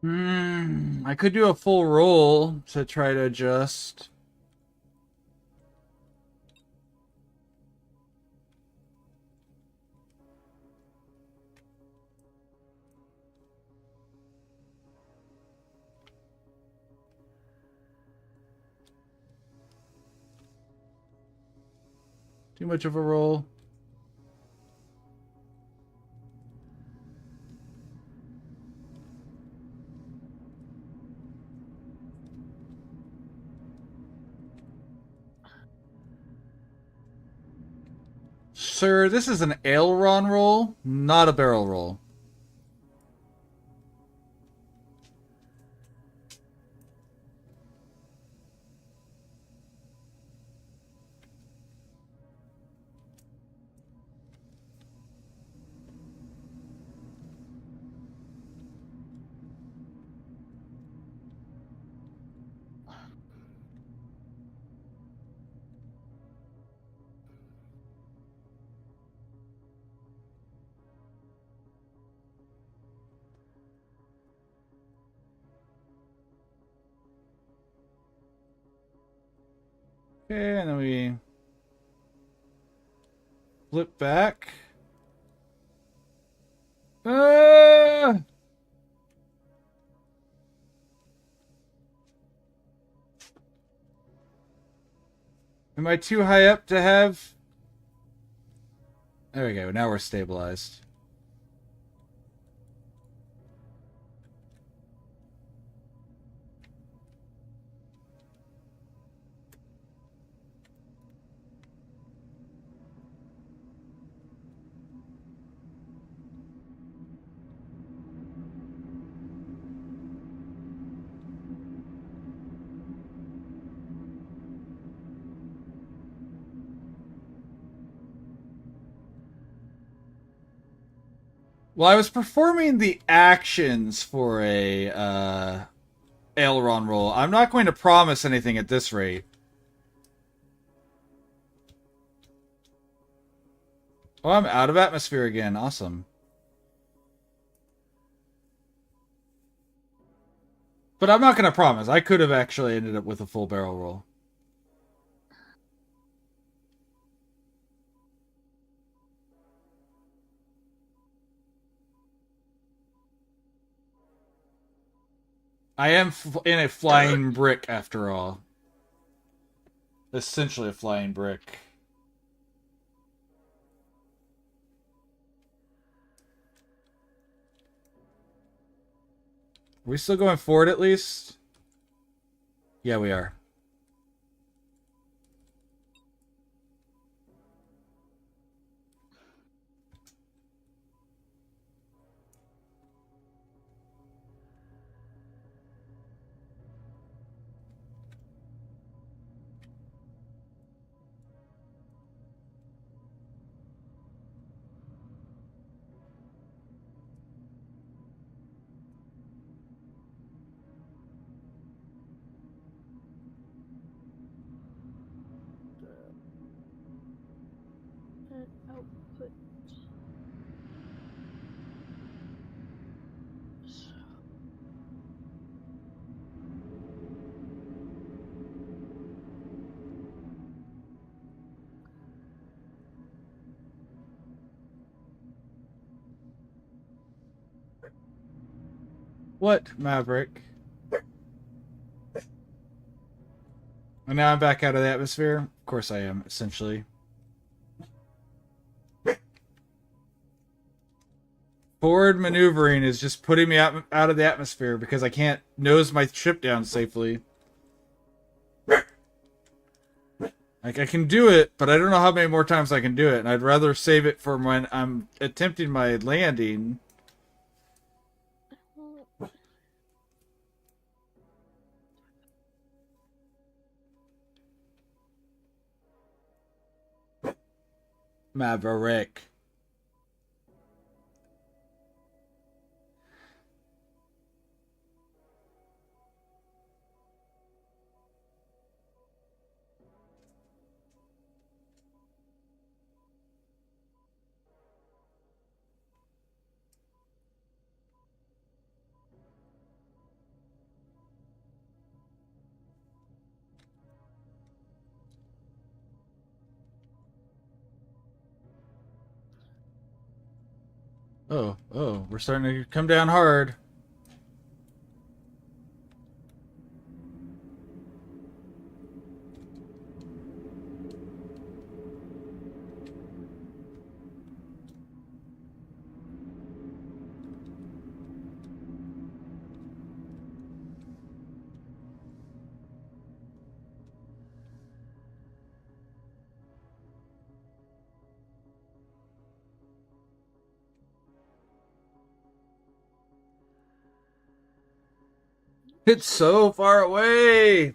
I could do a full roll to try to adjust. Too much of a roll. Sir, this is an aileron roll, not a barrel roll. Okay, and then we flip back. Ah! Am I too high up to have... There we go, now we're stabilized. Well, I was performing the actions for a aileron roll. I'm not going to promise anything at this rate. Oh, I'm out of atmosphere again. Awesome. But I'm not going to promise. I could have actually ended up with a full barrel roll. I am in a flying brick, after all. Essentially a flying brick. Are we still going forward at least? Yeah, we are. Output. What, Maverick? And now I'm back out of the atmosphere? Of course I am, essentially. Forward maneuvering is just putting me out of the atmosphere because I can't nose my ship down safely. Like, I can do it, but I don't know how many more times I can do it, and I'd rather save it for when I'm attempting my landing. Maverick. Oh, we're starting to come down hard. It's so far away!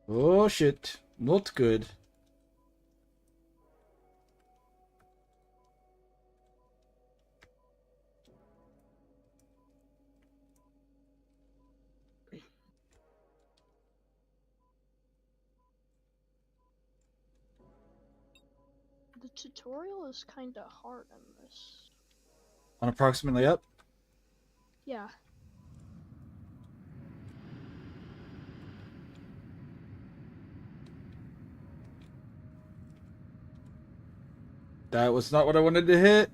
Oh shit. Not good. The tutorial is kinda hard on this. On approximately up? Yeah. That was not what I wanted to hit.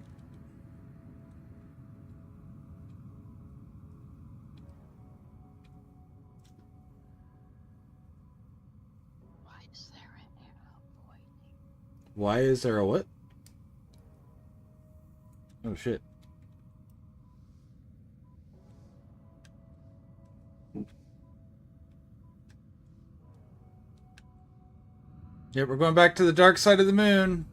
Why is there an arrow pointing? Why is there a what? Oh shit. Yep, we're going back to the dark side of the moon.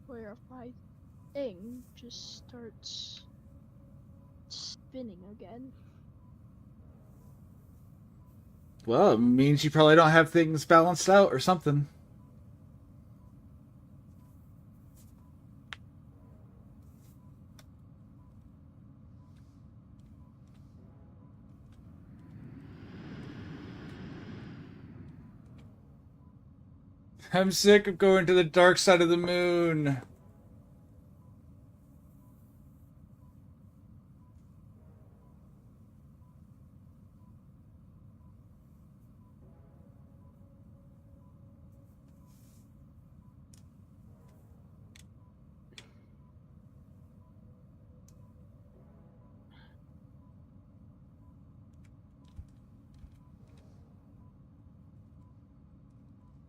Where my thing just starts spinning again. Well, it means you probably don't have things balanced out or something. I'm sick of going to the dark side of the moon.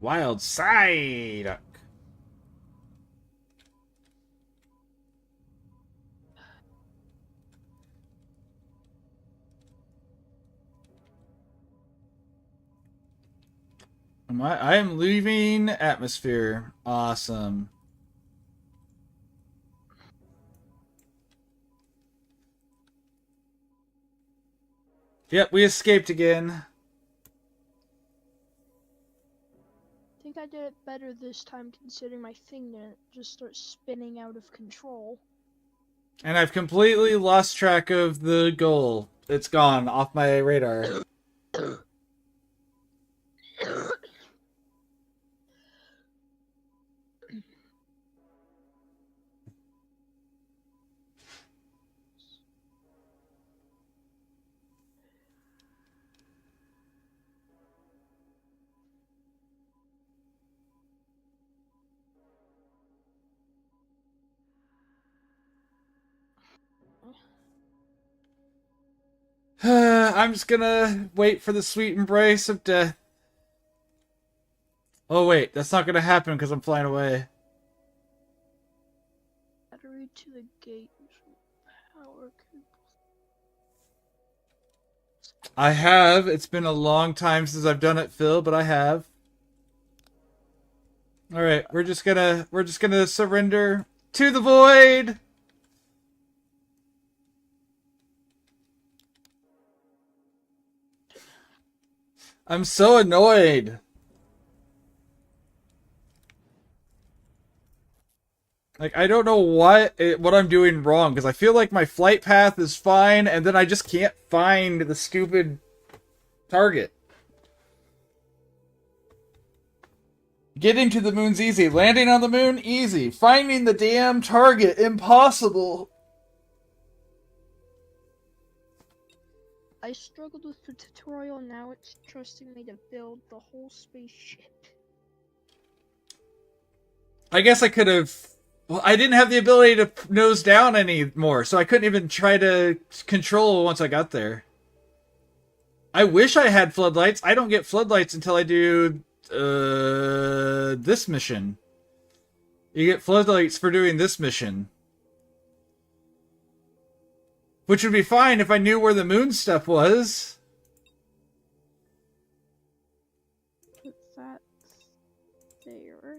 Wild side. I am leaving atmosphere. Awesome. Yep, we escaped again. I think I did it better this time considering my thing didn't just start spinning out of control. And I've completely lost track of the goal. It's gone off my radar. I'm just gonna wait for the sweet embrace of death. Oh wait, that's not gonna happen because I'm flying away. Battery to the gate. Power cable. I have. It's been a long time since I've done it, Phil, but I have. All right, we're just gonna surrender to the void. I'm so annoyed. Like, I don't know what I'm doing wrong, because I feel like my flight path is fine, and then I just can't find the stupid target. Getting to the moon's easy. Landing on the moon, easy. Finding the damn target, impossible. I struggled with the tutorial, now it's trusting me to build the whole spaceship. I guess I could have... Well, I didn't have the ability to nose down anymore, so I couldn't even try to control once I got there. I wish I had floodlights. I don't get floodlights until I do this mission. You get floodlights for doing this mission. Which would be fine if I knew where the moon stuff was. Put that there.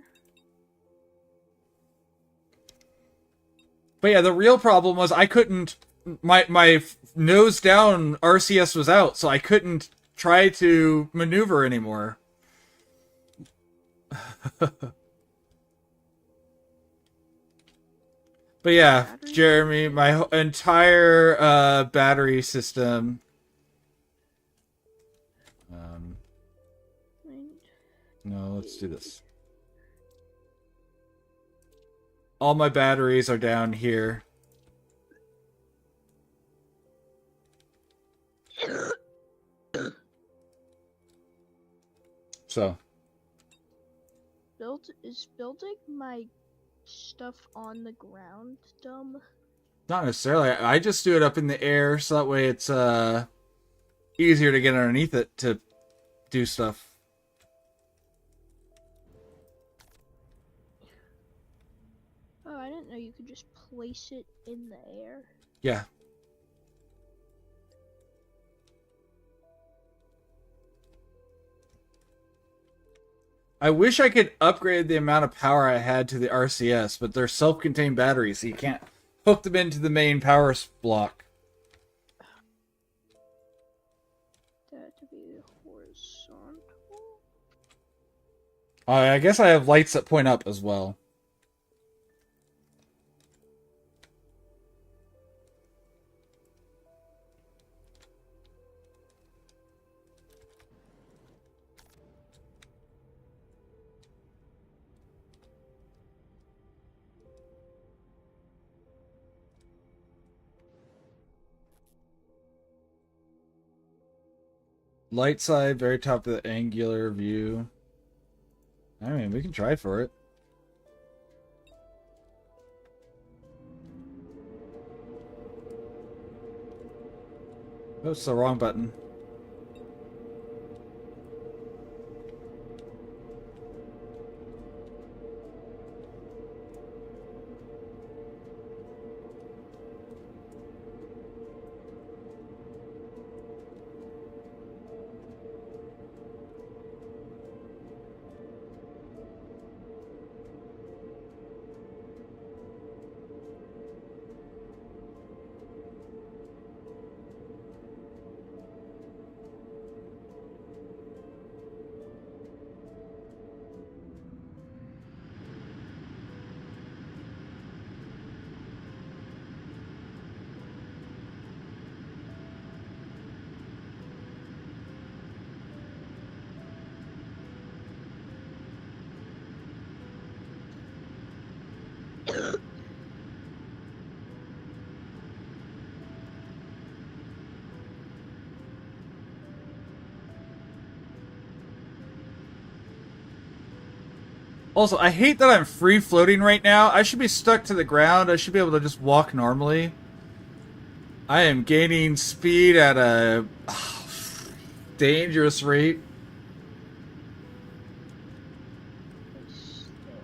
But yeah, the real problem was I couldn't... My nose down RCS was out, so I couldn't try to maneuver anymore. But yeah, Battery? Jeremy, my entire battery system. No, let's do this. All my batteries are down here. So. Is building my stuff on the ground dumb? Not necessarily. I just do it up in the air, so that way it's easier to get underneath it to do stuff. Oh, I didn't know you could just place it in the air. Yeah. I wish I could upgrade the amount of power I had to the RCS, but they're self-contained batteries, so you can't hook them into the main power block. That to be horizontal. I guess I have lights that point up as well. Light side, very top of the angular view. I mean, we can try for it. Oh, it's the wrong button. Also, I hate that I'm free floating right now. I should be stuck to the ground. I should be able to just walk normally. I am gaining speed at a dangerous rate. Place there.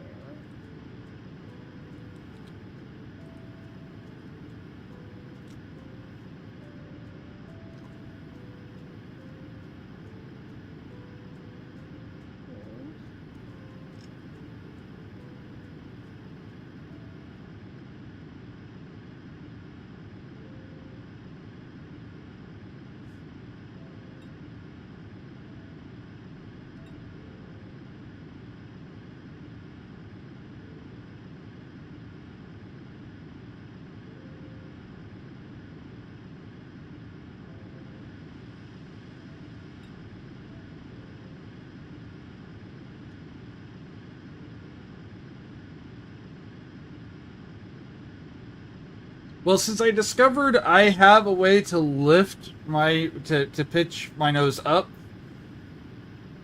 Well, since I discovered I have a way to lift my to pitch my nose up,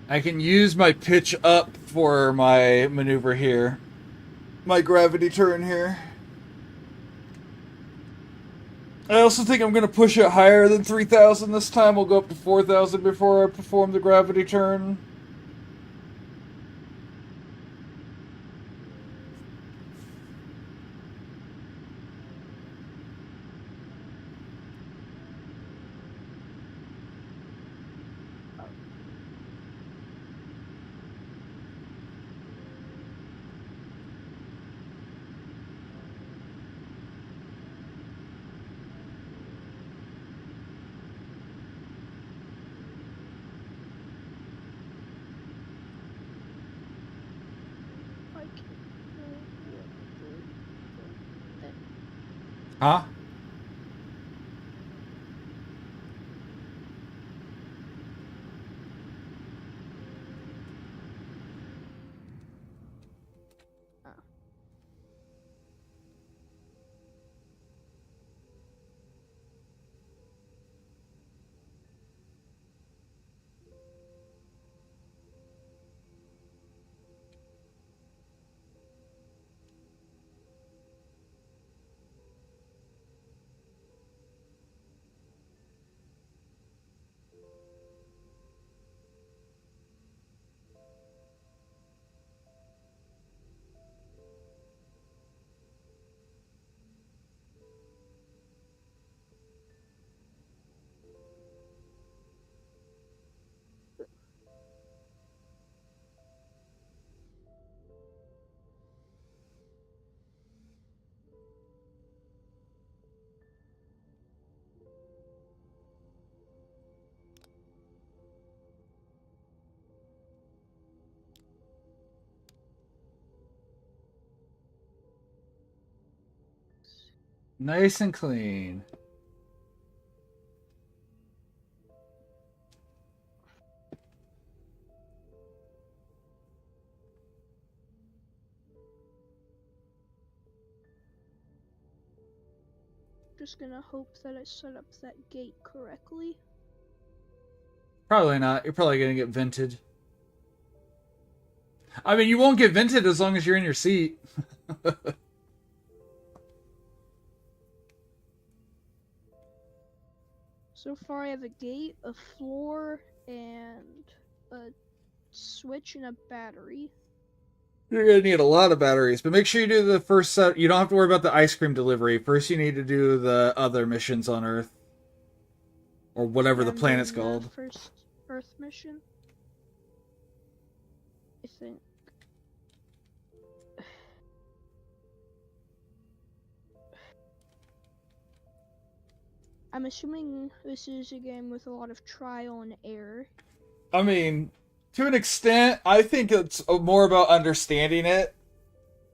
I can use my pitch up for my maneuver here. My gravity turn here. I also think I'm going to push it higher than 3,000 this time. We'll go up to 4,000 before I perform the gravity turn. I can't know that. Huh? Nice and clean. Just gonna hope that I set up that gate correctly. Probably not. You're probably going to get vented. I mean, you won't get vented as long as you're in your seat. So far I have a gate, a floor, and a switch and a battery. You're going to need a lot of batteries, but make sure you do the first set. You don't have to worry about the ice cream delivery. First, you need to do the other missions on Earth. Or whatever the I'm planet's doing the called. first Earth mission. I think. I'm assuming this is a game with a lot of trial and error. I mean, to an extent, I think it's more about understanding it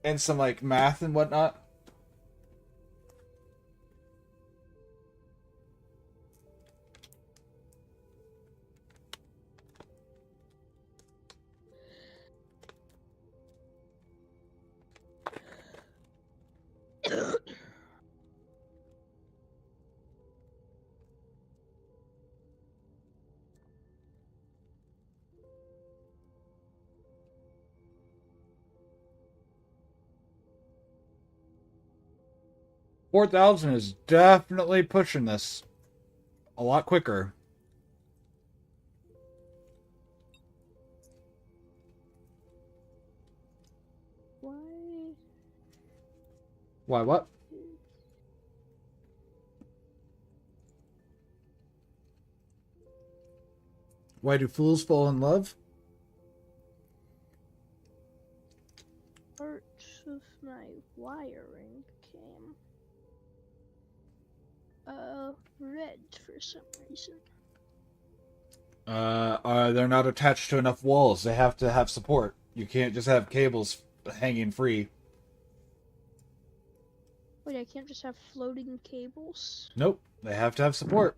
and some like math and whatnot. $4,000 is definitely pushing this a lot quicker. Why? Why, what? Why do fools fall in love? Parts of my wiring came red for some reason. They're not attached to enough walls. They have to have support. You can't just have cables hanging free. Wait, I can't just have floating cables? Nope. They have to have support.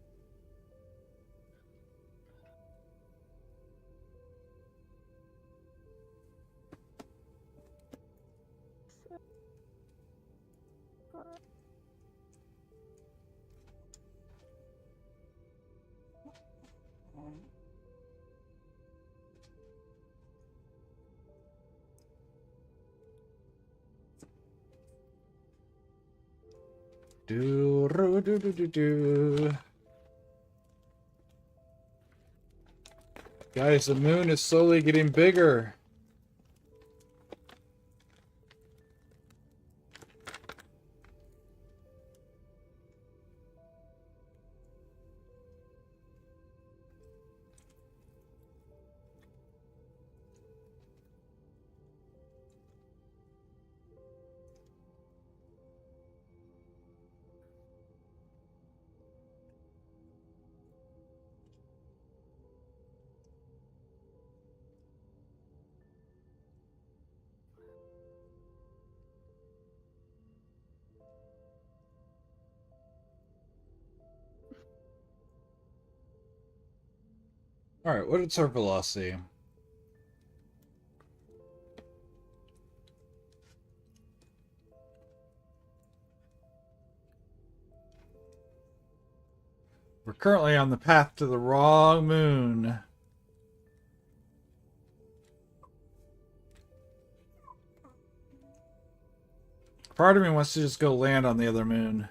Do. Guys, the moon is slowly getting bigger. Alright, what is our velocity? We're currently on the path to the wrong moon. Part of me wants to just go land on the other moon.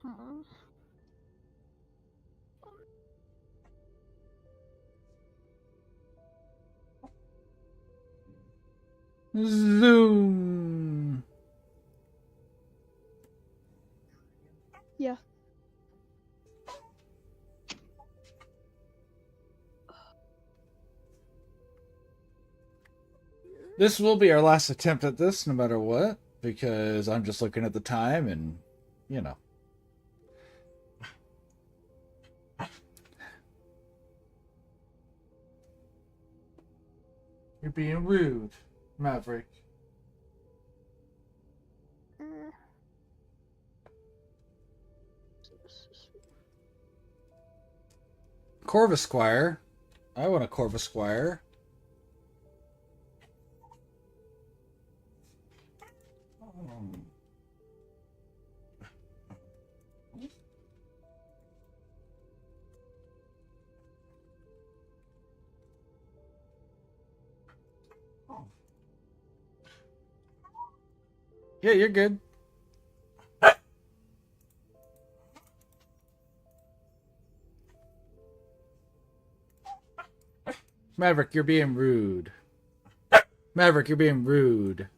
Hmm. Zoom! Yeah. This will be our last attempt at this, no matter what, because I'm just looking at the time and, you know. You're being rude, Maverick. Mm. Corvusquire. I want a Corvusquire. Yeah, you're good. Maverick, you're being rude. Maverick, you're being rude.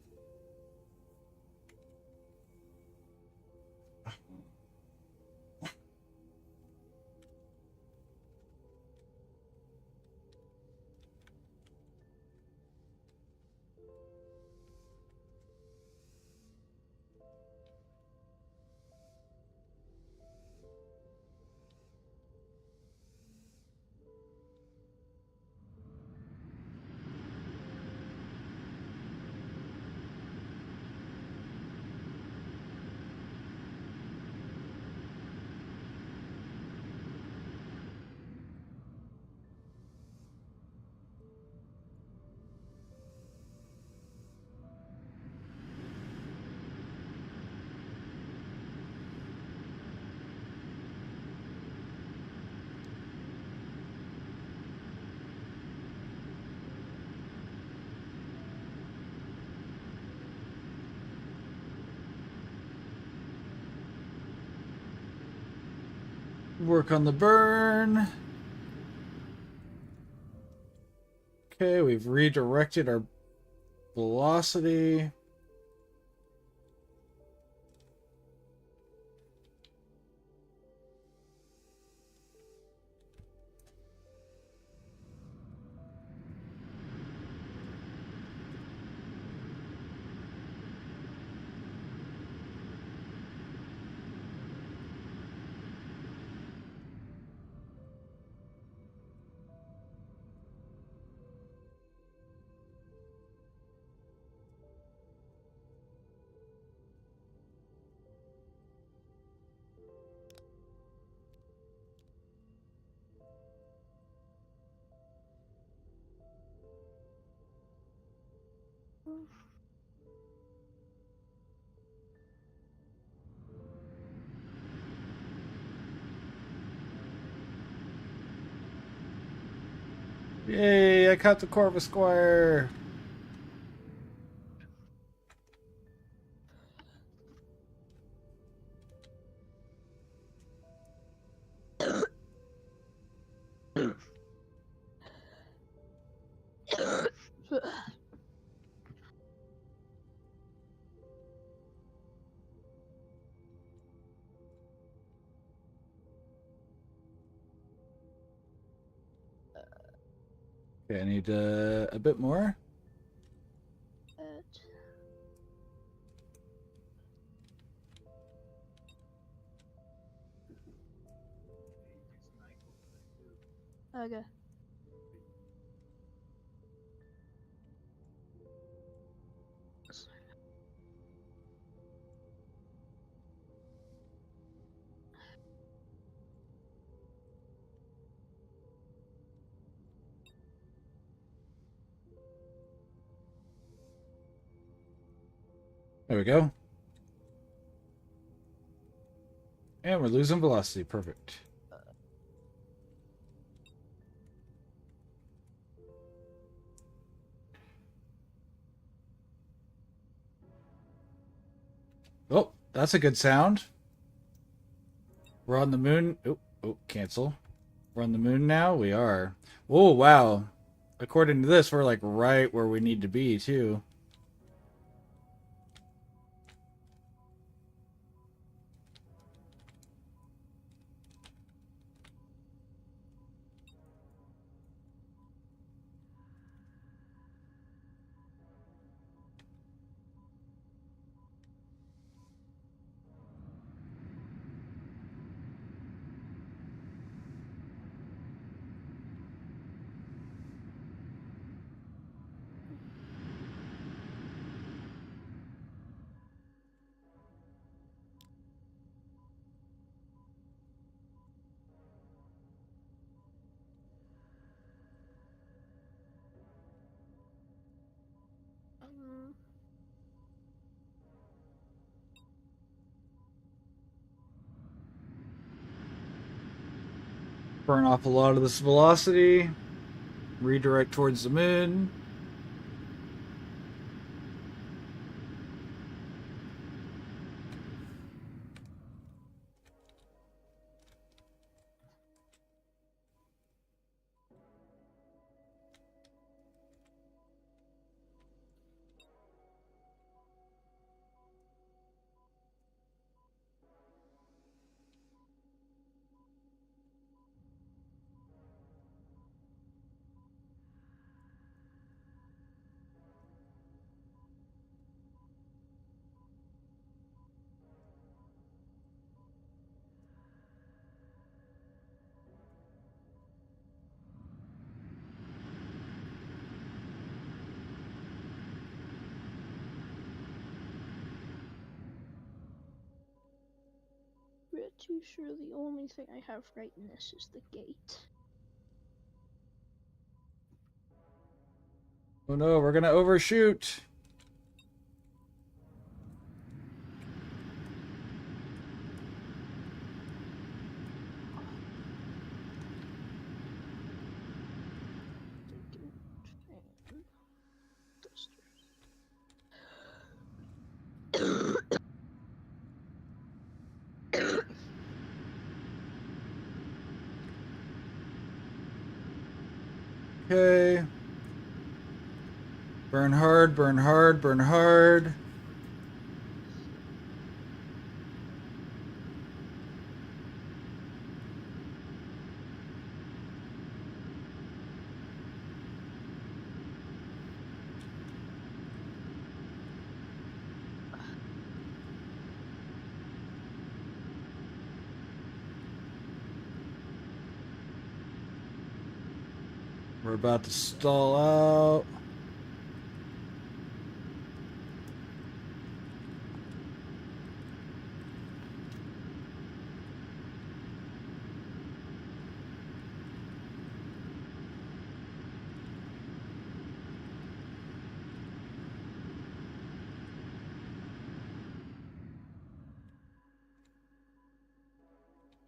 Work on the burn. Okay, we've redirected our velocity. Yay, I caught the Corvus Squire. Okay, I need a bit more. Okay. There we go. And we're losing velocity. Perfect. Oh, that's a good sound. We're on the moon. Oh, cancel. We're on the moon now? We are. Oh, wow. According to this, we're like right where we need to be, too. Burn off a lot of this velocity. Redirect towards the moon. Pretty sure the only thing I have right in this is the gate. Oh no, we're gonna overshoot. Okay. Burn hard, burn hard, burn hard. We're about to stall out.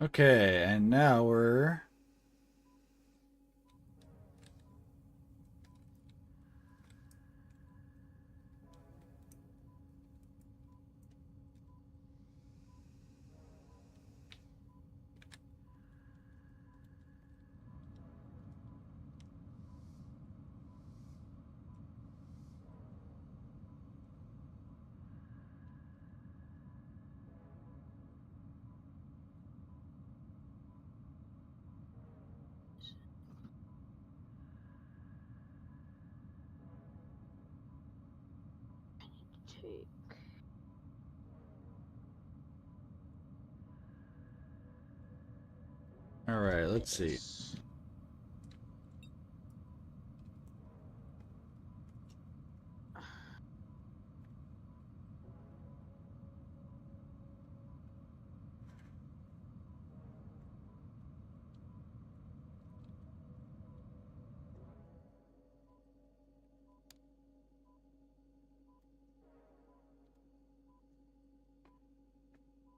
Okay, and now we're... Take. Alright, let's see.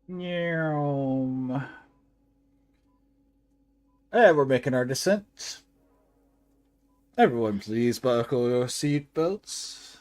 Yeah. And we're making our descent. Everyone, please buckle your seatbelts.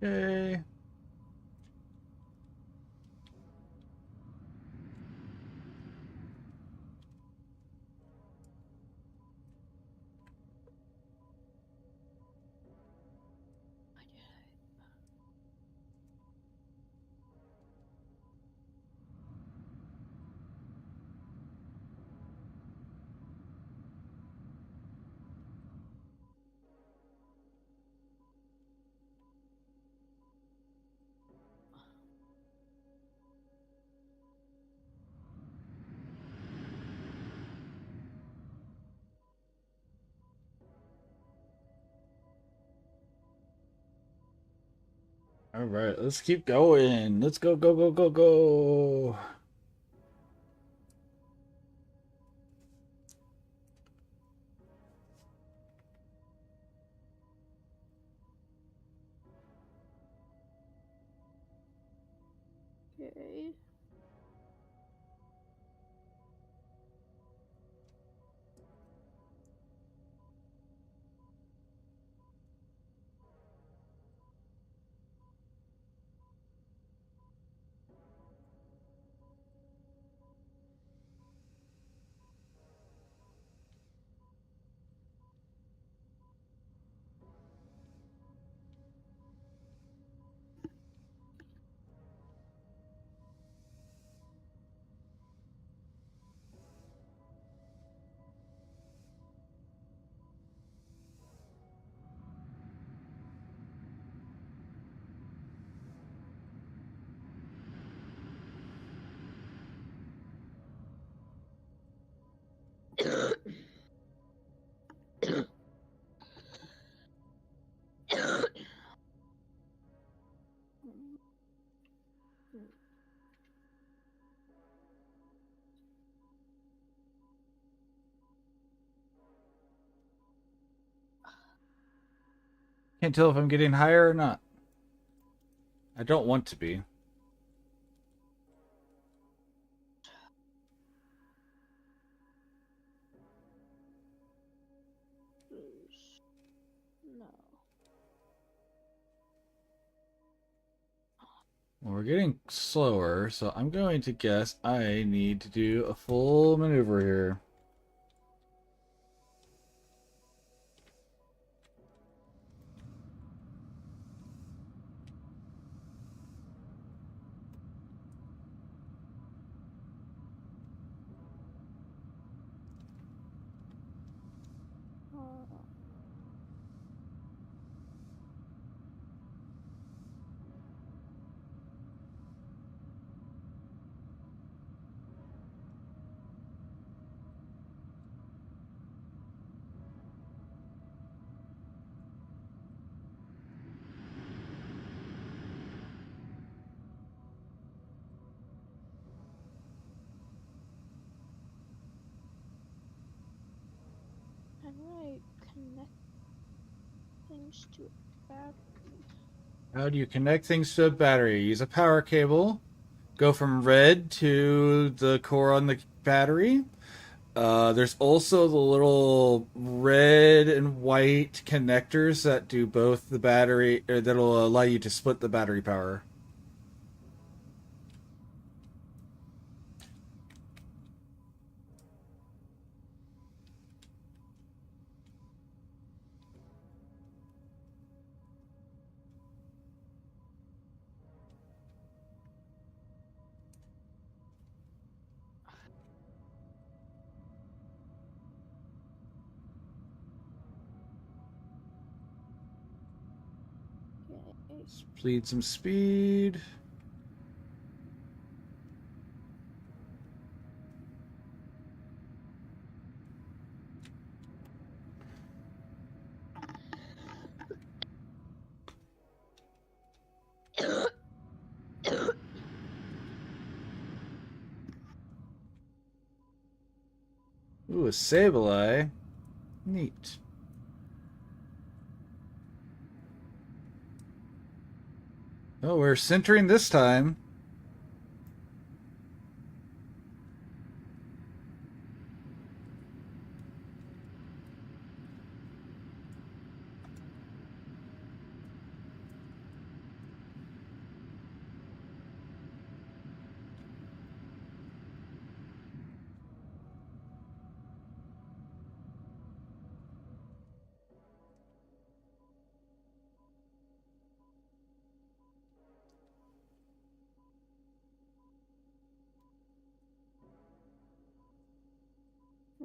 Okay. Alright, let's keep going. Let's go, go, go, go, go. Okay. Can't tell if I'm getting higher or not. I don't want to be. No. Well, we're getting slower, so I'm going to guess I need to do a full maneuver here. things to a battery. How do you connect things to a battery? Use a power cable. Go from red to the core on the battery. There's also the little red and white connectors that do both the battery, or that'll allow you to split the battery power. Okay. Bleed some speed. Ooh, a Sableye. Neat. Oh, we're centering this time.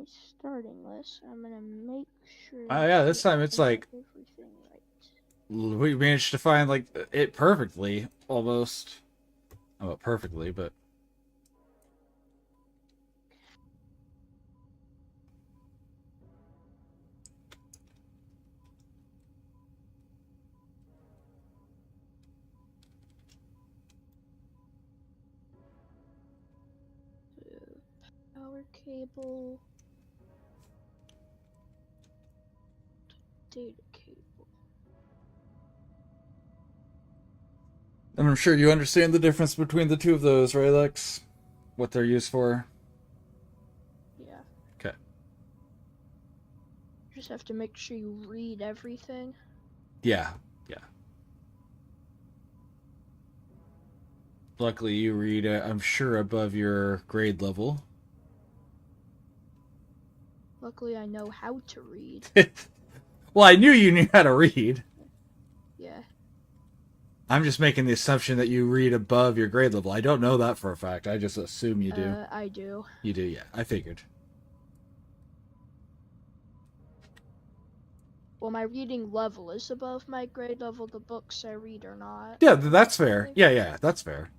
Starting this, I'm gonna make sure. Oh yeah, this time it's like everything right. we managed to find like it perfectly, almost. Oh, not perfectly, but Power cable, data cable. I'm sure you understand the difference between the two of those, right, Lex? What they're used for. Yeah. Okay. Just have to make sure you read everything. Yeah. Yeah. Luckily, you read, I'm sure, above your grade level. Luckily, I know how to read. Well, I knew you knew how to read. Yeah. I'm just making the assumption that you read above your grade level. I don't know that for a fact. I just assume you do. I do. You do, yeah. I figured. Well, my reading level is above my grade level. The books I read are not. Yeah, that's fair. Yeah, that's fair.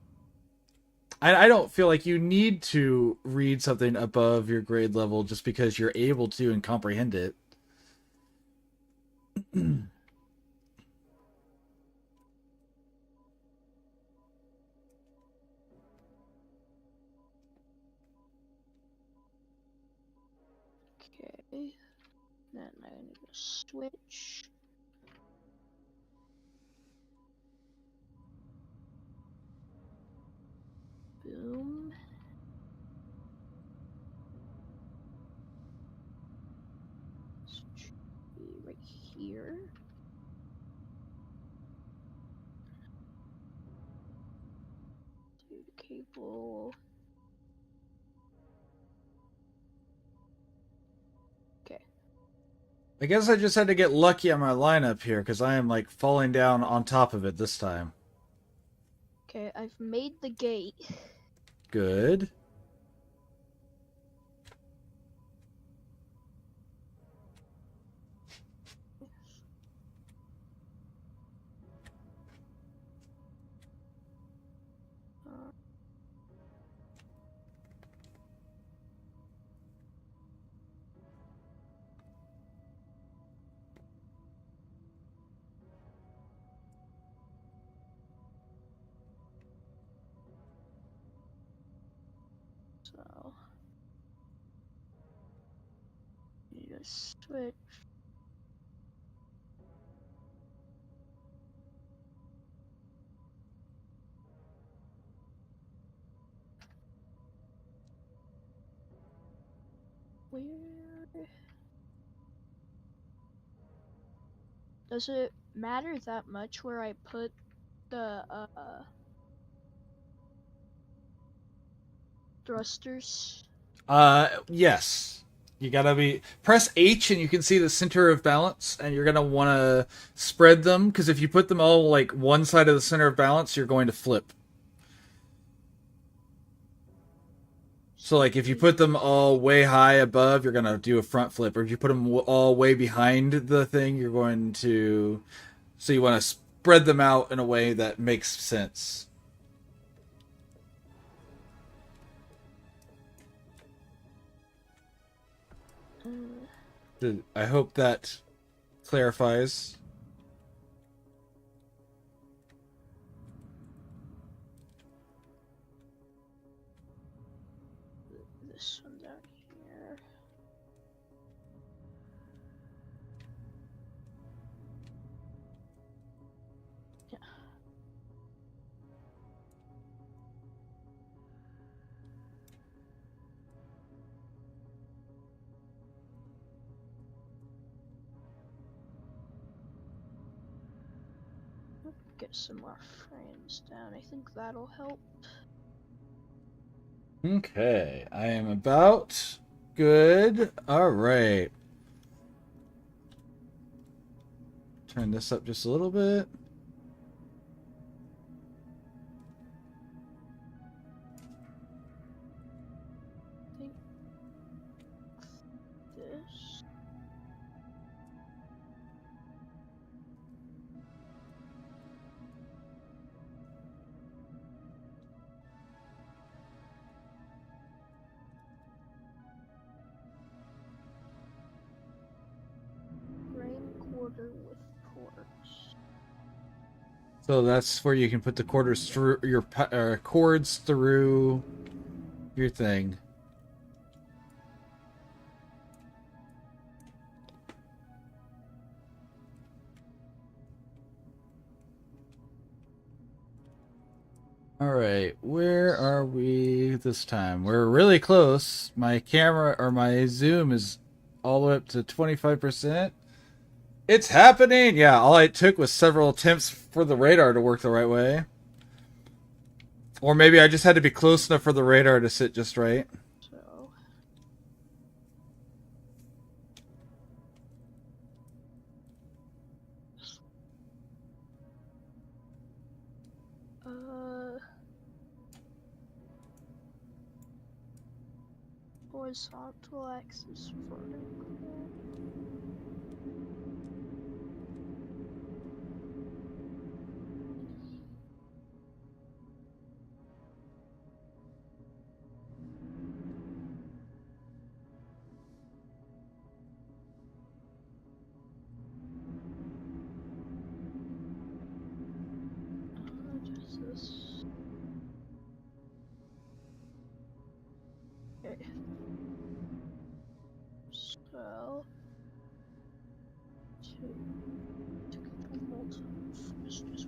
I don't feel like you need to read something above your grade level just because you're able to and comprehend it. Okay. Then I need to switch. Boom. This should be right here. Do the cable. Okay. I guess I just had to get lucky on my lineup here because I am like falling down on top of it this time. Okay, I've made the gate. Good. Uh, so you just switch. Where does it matter that much where I put the thrusters? Yes. You gotta press H and you can see the center of balance, and you're gonna want to spread them, because if you put them all like one side of the center of balance, you're going to flip. So like if you put them all way high above, you're gonna do a front flip, or if you put them all way behind the thing, you're going to. So you want to spread them out in a way that makes sense. I hope that clarifies. This one down here. Yeah. Get some more frames down. I think that'll help. Okay, I am about good. All right. Turn this up just a little bit. I think this. Quarter with ports. So that's where you can put the quarters through your cords through your thing. All right, where are we this time? We're really close. My camera or my zoom is all the way up to 25%. It's happening! Yeah, all it took was several attempts for the radar to work the right way. Or maybe I just had to be close enough for the radar to sit just right. So. Horizontal axis vertical. Just this. Okay. So to control multiple thrusters.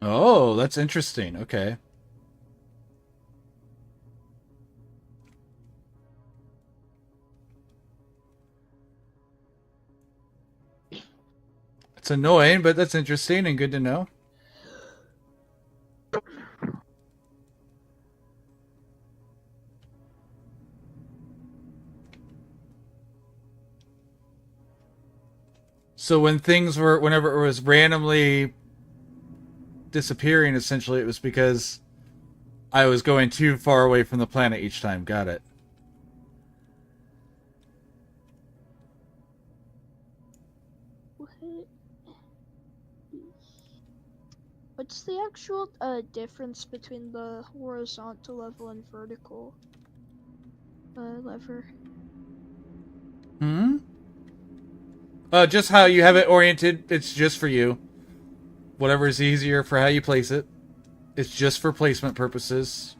Oh, that's interesting. Okay. It's annoying, but that's interesting and good to know. So whenever it was randomly disappearing, essentially, it was because I was going too far away from the planet each time. Got it. What's the actual difference between the horizontal level and vertical lever? Just how you have it oriented. It's just for you. Whatever is easier for how you place it. It's just for placement purposes.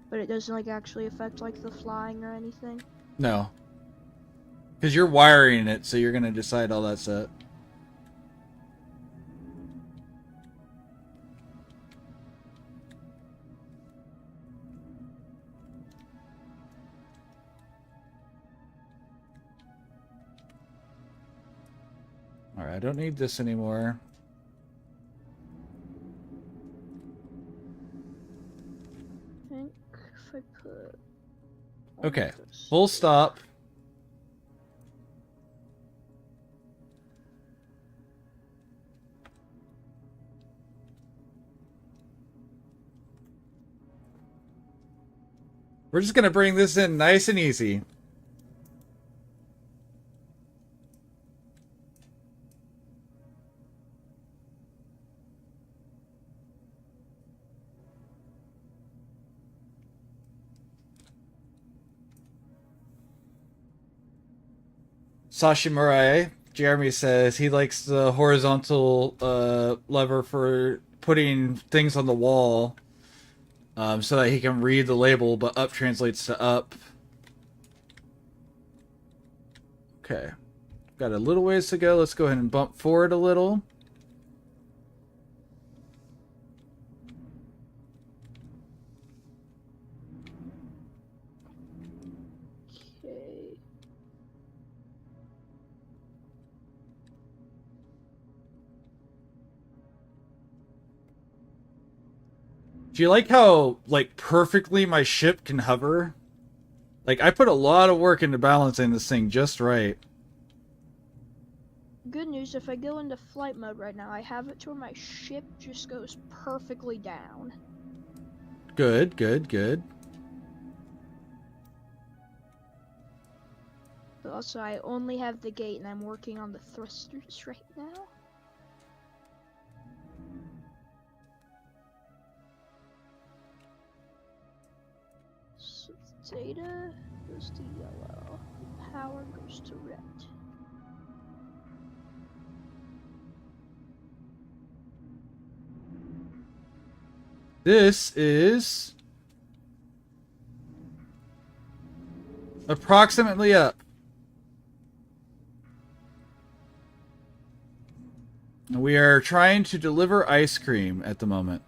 But it doesn't like actually affect like the flying or anything. No. Because you're wiring it, so you're going to decide all that set. Alright, I don't need this anymore. I think if I put... Okay, full stop. We're just going to bring this in nice and easy. Sashimurai, Jeremy says he likes the horizontal lever for putting things on the wall so that he can read the label, but up translates to up. Okay. Got a little ways to go. Let's go ahead and bump forward a little. Okay. Do you like how, like, perfectly my ship can hover? Like, I put a lot of work into balancing this thing just right. Good news, if I go into flight mode right now, I have it to where my ship just goes perfectly down. Good, good, good. But also, I only have the gate and I'm working on the thrusters right now. So data goes to yellow, power goes to red. This is approximately up. We are trying to deliver ice cream at the moment.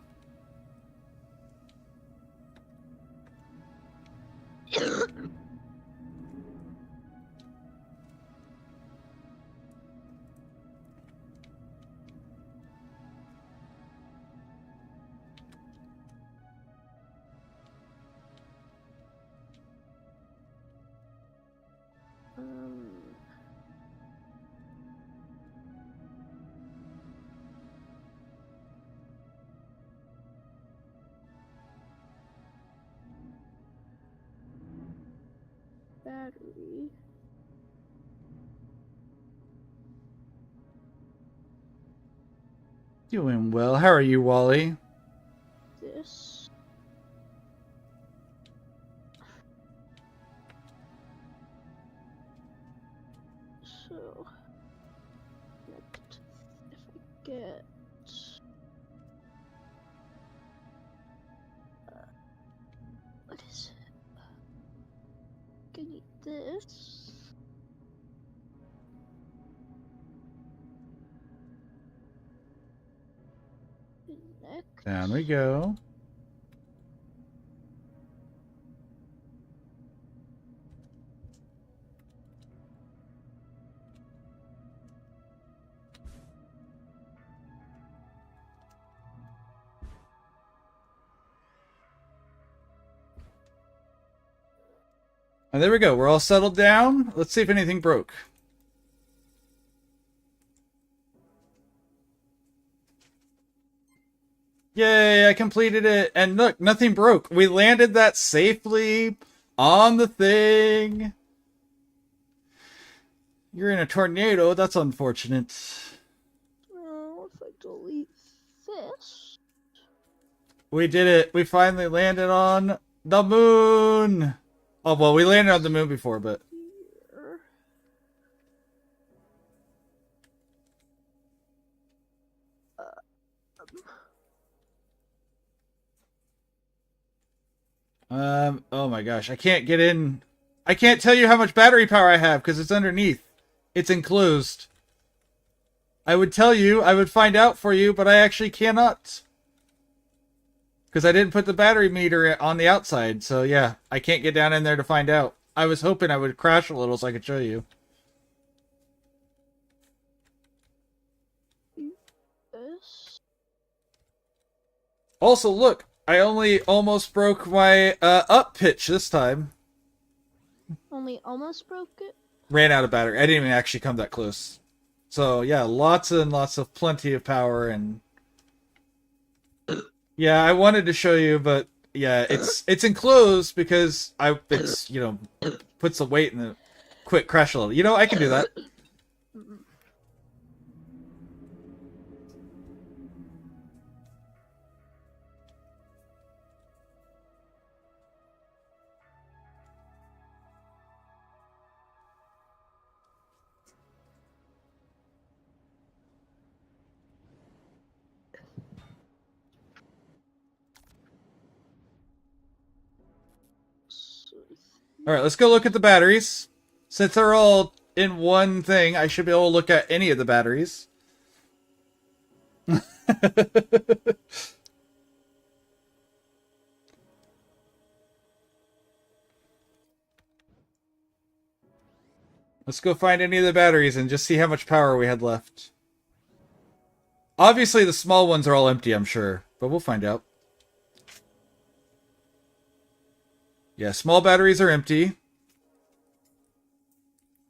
Battery. Doing well. How are you, Wally? This. So, next, if I get what is it? I need this. Next. Down we go. And there we go. We're all settled down. Let's see if anything broke. Yay, I completed it. And look, nothing broke. We landed that safely on the thing. You're in a tornado. That's unfortunate. Oh, if I delete this. We did it. We finally landed on the moon. Oh, well, we landed on the moon before, but... Here. Oh my gosh, I can't get in. I can't tell you how much battery power I have because it's underneath. It's enclosed. I would tell you, I would find out for you, but I actually cannot. Because I didn't put the battery meter on the outside, so yeah, I can't get down in there to find out. I was hoping I would crash a little so I could show you. This. Also, look, I only almost broke my up pitch this time. Only almost broke it. Ran out of battery. I didn't even actually come that close. So yeah, lots and lots of plenty of power, and yeah, I wanted to show you, but yeah, it's enclosed because it's puts the weight in the quick crash a little. You know, I can do that. All right, let's go look at the batteries. Since they're all in one thing, I should be able to look at any of the batteries. Let's go find any of the batteries and just see how much power we had left. Obviously, the small ones are all empty, I'm sure, but we'll find out. Yeah, small batteries are empty.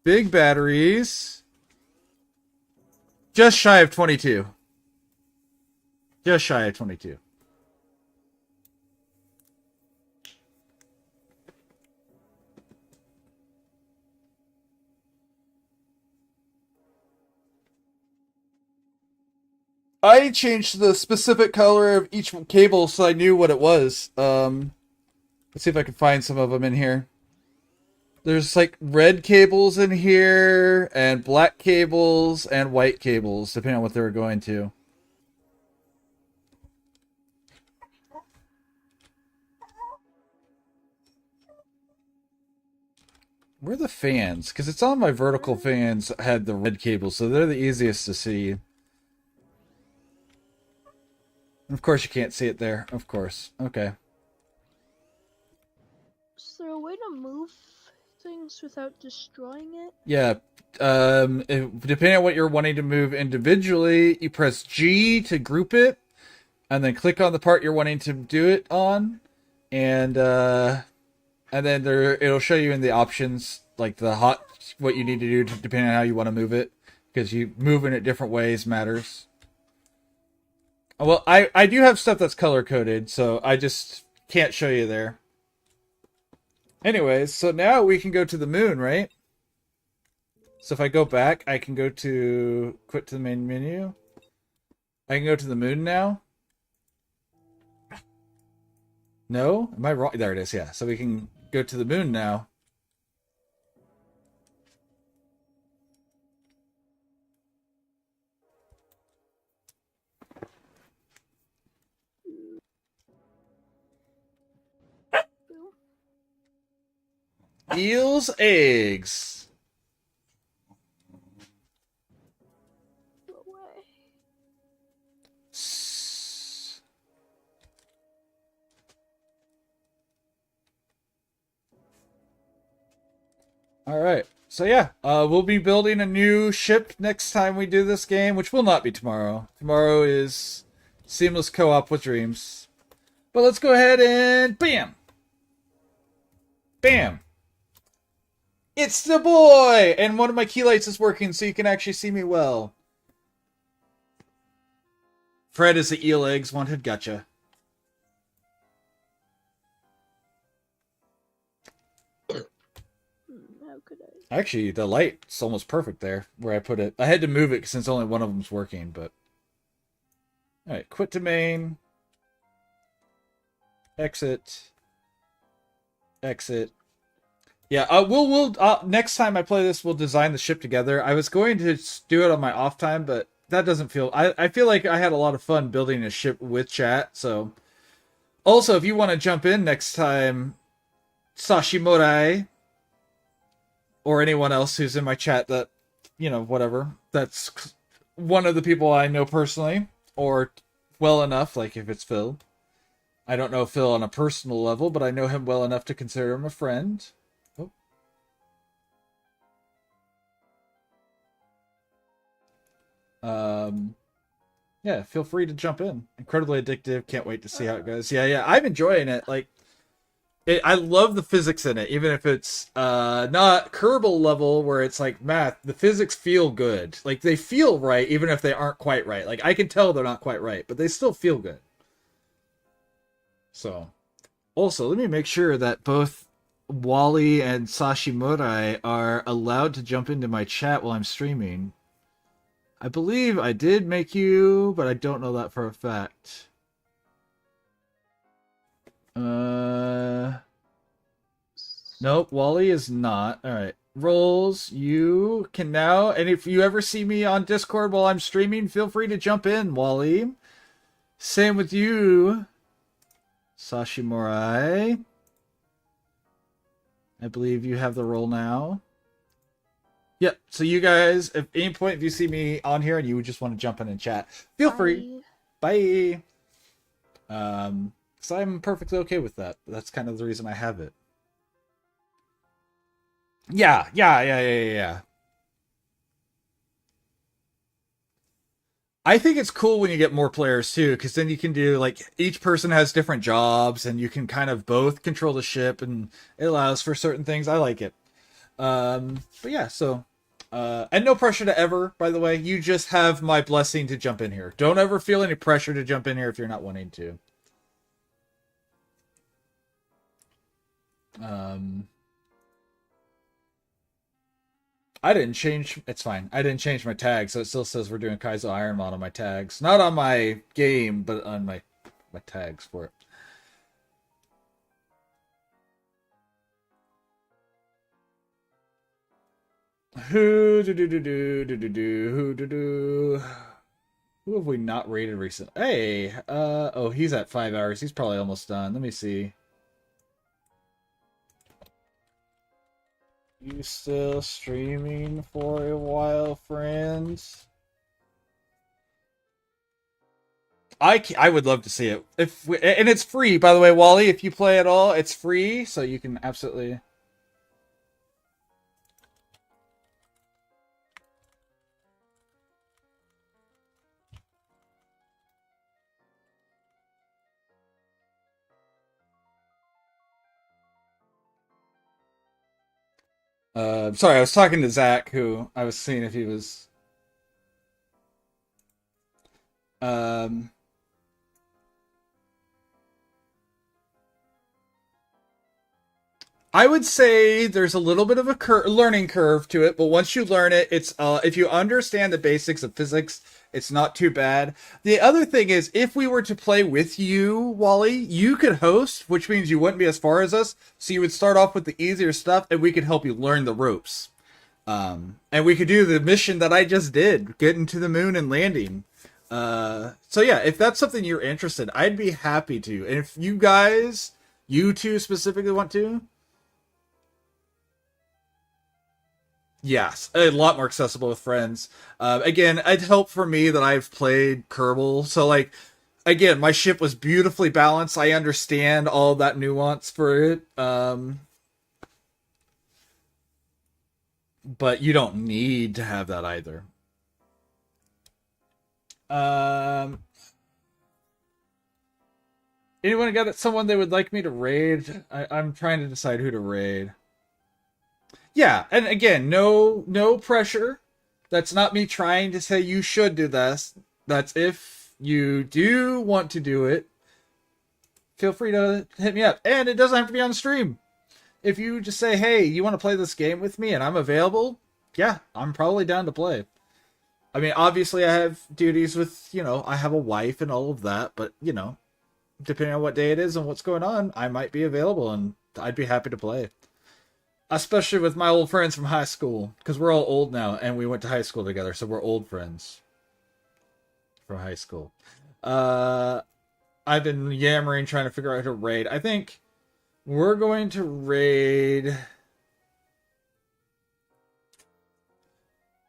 Big batteries. Just shy of 22. Just shy of 22. I changed the specific color of each cable so I knew what it was. Let's see if I can find some of them in here. There's like red cables in here, and black cables, and white cables, depending on what they were going to. Where are the fans? Because it's on my vertical fans had the red cables, so they're the easiest to see. Of course you can't see it there. Of course. Okay. Is there a way to move things without destroying it? Yeah. Depending on what you're wanting to move individually, you press G to group it, and then click on the part you're wanting to do it on, and then it'll show you in the options like what you need to do depending on how you want to move it, because you moving it different ways matters. Well, I do have stuff that's color coded, so I just can't show you there. Anyways, so now we can go to the moon, right? So if I go back, I can go to quit to the main menu. I can go to the moon now. No? Am I wrong? There it is, yeah. So we can go to the moon now. Eels, eggs. Alright, so yeah, we'll be building a new ship next time we do this game, which will not be tomorrow. Tomorrow is Seamless Co-op with Dreams. But let's go ahead and BAM! BAM! It's the boy! And one of my key lights is working, so you can actually see me well. Fred is the eel eggs wanted. Gotcha. How could I? Actually, the light's almost perfect there, where I put it. I had to move it since only one of them's working, but... Alright, quit to main. Exit. Exit. Yeah, we'll next time I play this, we'll design the ship together. I was going to do it on my off time, but that doesn't feel... I feel like I had a lot of fun building a ship with chat, so... Also, if you want to jump in next time, Sashimorai, or anyone else who's in my chat that, whatever, that's one of the people I know personally, or well enough, like if it's Phil. I don't know Phil on a personal level, but I know him well enough to consider him a friend. Oh. Yeah, feel free to jump in. Incredibly addictive. Can't wait to see how it goes. Yeah, I'm enjoying it. Like, I love the physics in it, even if it's not Kerbal level where it's like math. The physics feel good. Like, they feel right, even if they aren't quite right. Like, I can tell they're not quite right, but they still feel good. So, also, let me make sure that both Wally and Sashimorai are allowed to jump into my chat while I'm streaming. I believe I did make you, but I don't know that for a fact. Nope, Wally is not. Alright. Rolls, you can now, and if you ever see me on Discord while I'm streaming, feel free to jump in, Wally. Same with you, Sashimorai. I believe you have the role now. Yep, so you guys, at any point, if you see me on here and you just want to jump in and chat, feel free. Bye. So I'm perfectly okay with that. That's kind of the reason I have it. Yeah. I think it's cool when you get more players too, because then you can do, like, each person has different jobs and you can kind of both control the ship and it allows for certain things. I like it. But yeah, so, and no pressure to ever, by the way. You just have my blessing to jump in here. Don't ever feel any pressure to jump in here if you're not wanting to. I didn't change. It's fine. I didn't change my tag, so it still says we're doing Kaizo Ironmon on my tags. Not on my game, but on my tags for it. Who have we not rated recently? Hey, oh, he's at 5 hours. He's probably almost done. Let me see. You still streaming for a while, friends? I would love to see it. And it's free, by the way, Wally. If you play at all, it's free, so you can absolutely. Sorry, I was talking to Zach, who I was seeing if he was. I would say there's a little bit of a learning curve to it, but once you learn it, it's if you understand the basics of physics, it's not too bad. The other thing is, if we were to play with you, Wally, you could host, which means you wouldn't be as far as us, so you would start off with the easier stuff, and we could help you learn the ropes. And we could do the mission that I just did, getting to the moon and landing. So yeah, if that's something you're interested, I'd be happy to. And if you guys, you two specifically want to, yes, a lot more accessible with friends. Again, it helped for me that I've played Kerbal, so like, again, my ship was beautifully balanced. I understand all that nuance for it. But you don't need to have that either. Anyone got someone they would like me to raid? I'm trying to decide who to raid. Yeah, and again, no pressure. That's not me trying to say you should do this. That's if you do want to do it, feel free to hit me up. And it doesn't have to be on stream. If you just say, hey, you want to play this game with me and I'm available, yeah, I'm probably down to play. I mean, obviously I have duties with, I have a wife and all of that, but, depending on what day it is and what's going on, I might be available and I'd be happy to play. Especially with my old friends from high school, because we're all old now and we went to high school together, so we're old friends from high school. I've been yammering trying to figure out how to raid. I think we're going to raid...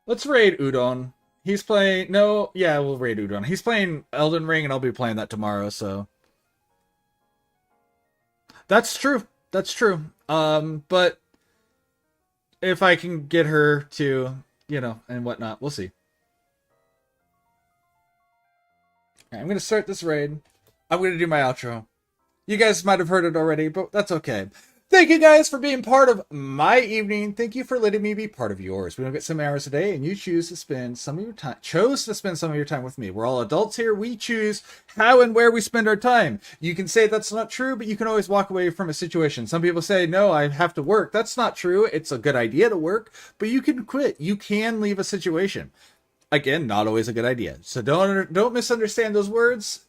Let's raid Udon. He's playing... No, yeah, we'll raid Udon. He's playing Elden Ring, and I'll be playing that tomorrow, so... That's true. That's true. But if I can get her to, you know, and whatnot, we'll see. Okay, I'm going to start this raid. I'm going to do my outro. You guys might have heard it already, but that's okay. Thank you guys for being part of my evening. Thank you for letting me be part of yours. We don't get some hours a day, and you chose to spend some of your time with me. We're all adults here. We choose how and where we spend our time. You can say that's not true, but you can always walk away from a situation. Some people say, no, I have to work. That's not true. It's a good idea to work, but you can quit. You can leave a situation. Again, not always a good idea. So don't misunderstand those words.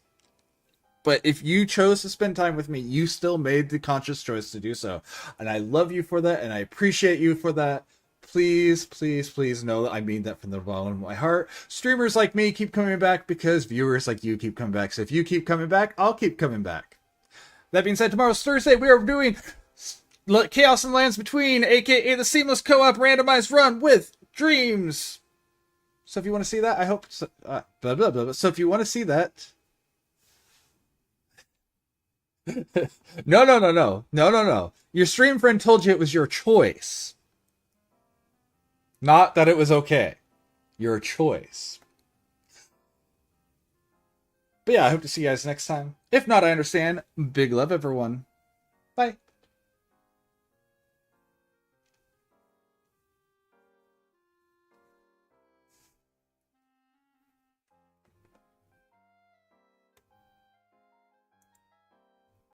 But if you chose to spend time with me, you still made the conscious choice to do so. And I love you for that, and I appreciate you for that. Please, please, please know that I mean that from the bottom of my heart. Streamers like me keep coming back because viewers like you keep coming back. So if you keep coming back, I'll keep coming back. That being said, tomorrow's Thursday. We are doing Chaos and Lands Between, a.k.a. the Seamless Co-op Randomized Run with Dreams. So if you want to see that, I hope... So, blah, blah, blah. So if you want to see that... No. Your stream friend told you it was your choice. Not that it was okay. Your choice. But yeah, I hope to see you guys next time. If not, I understand. Big love, everyone.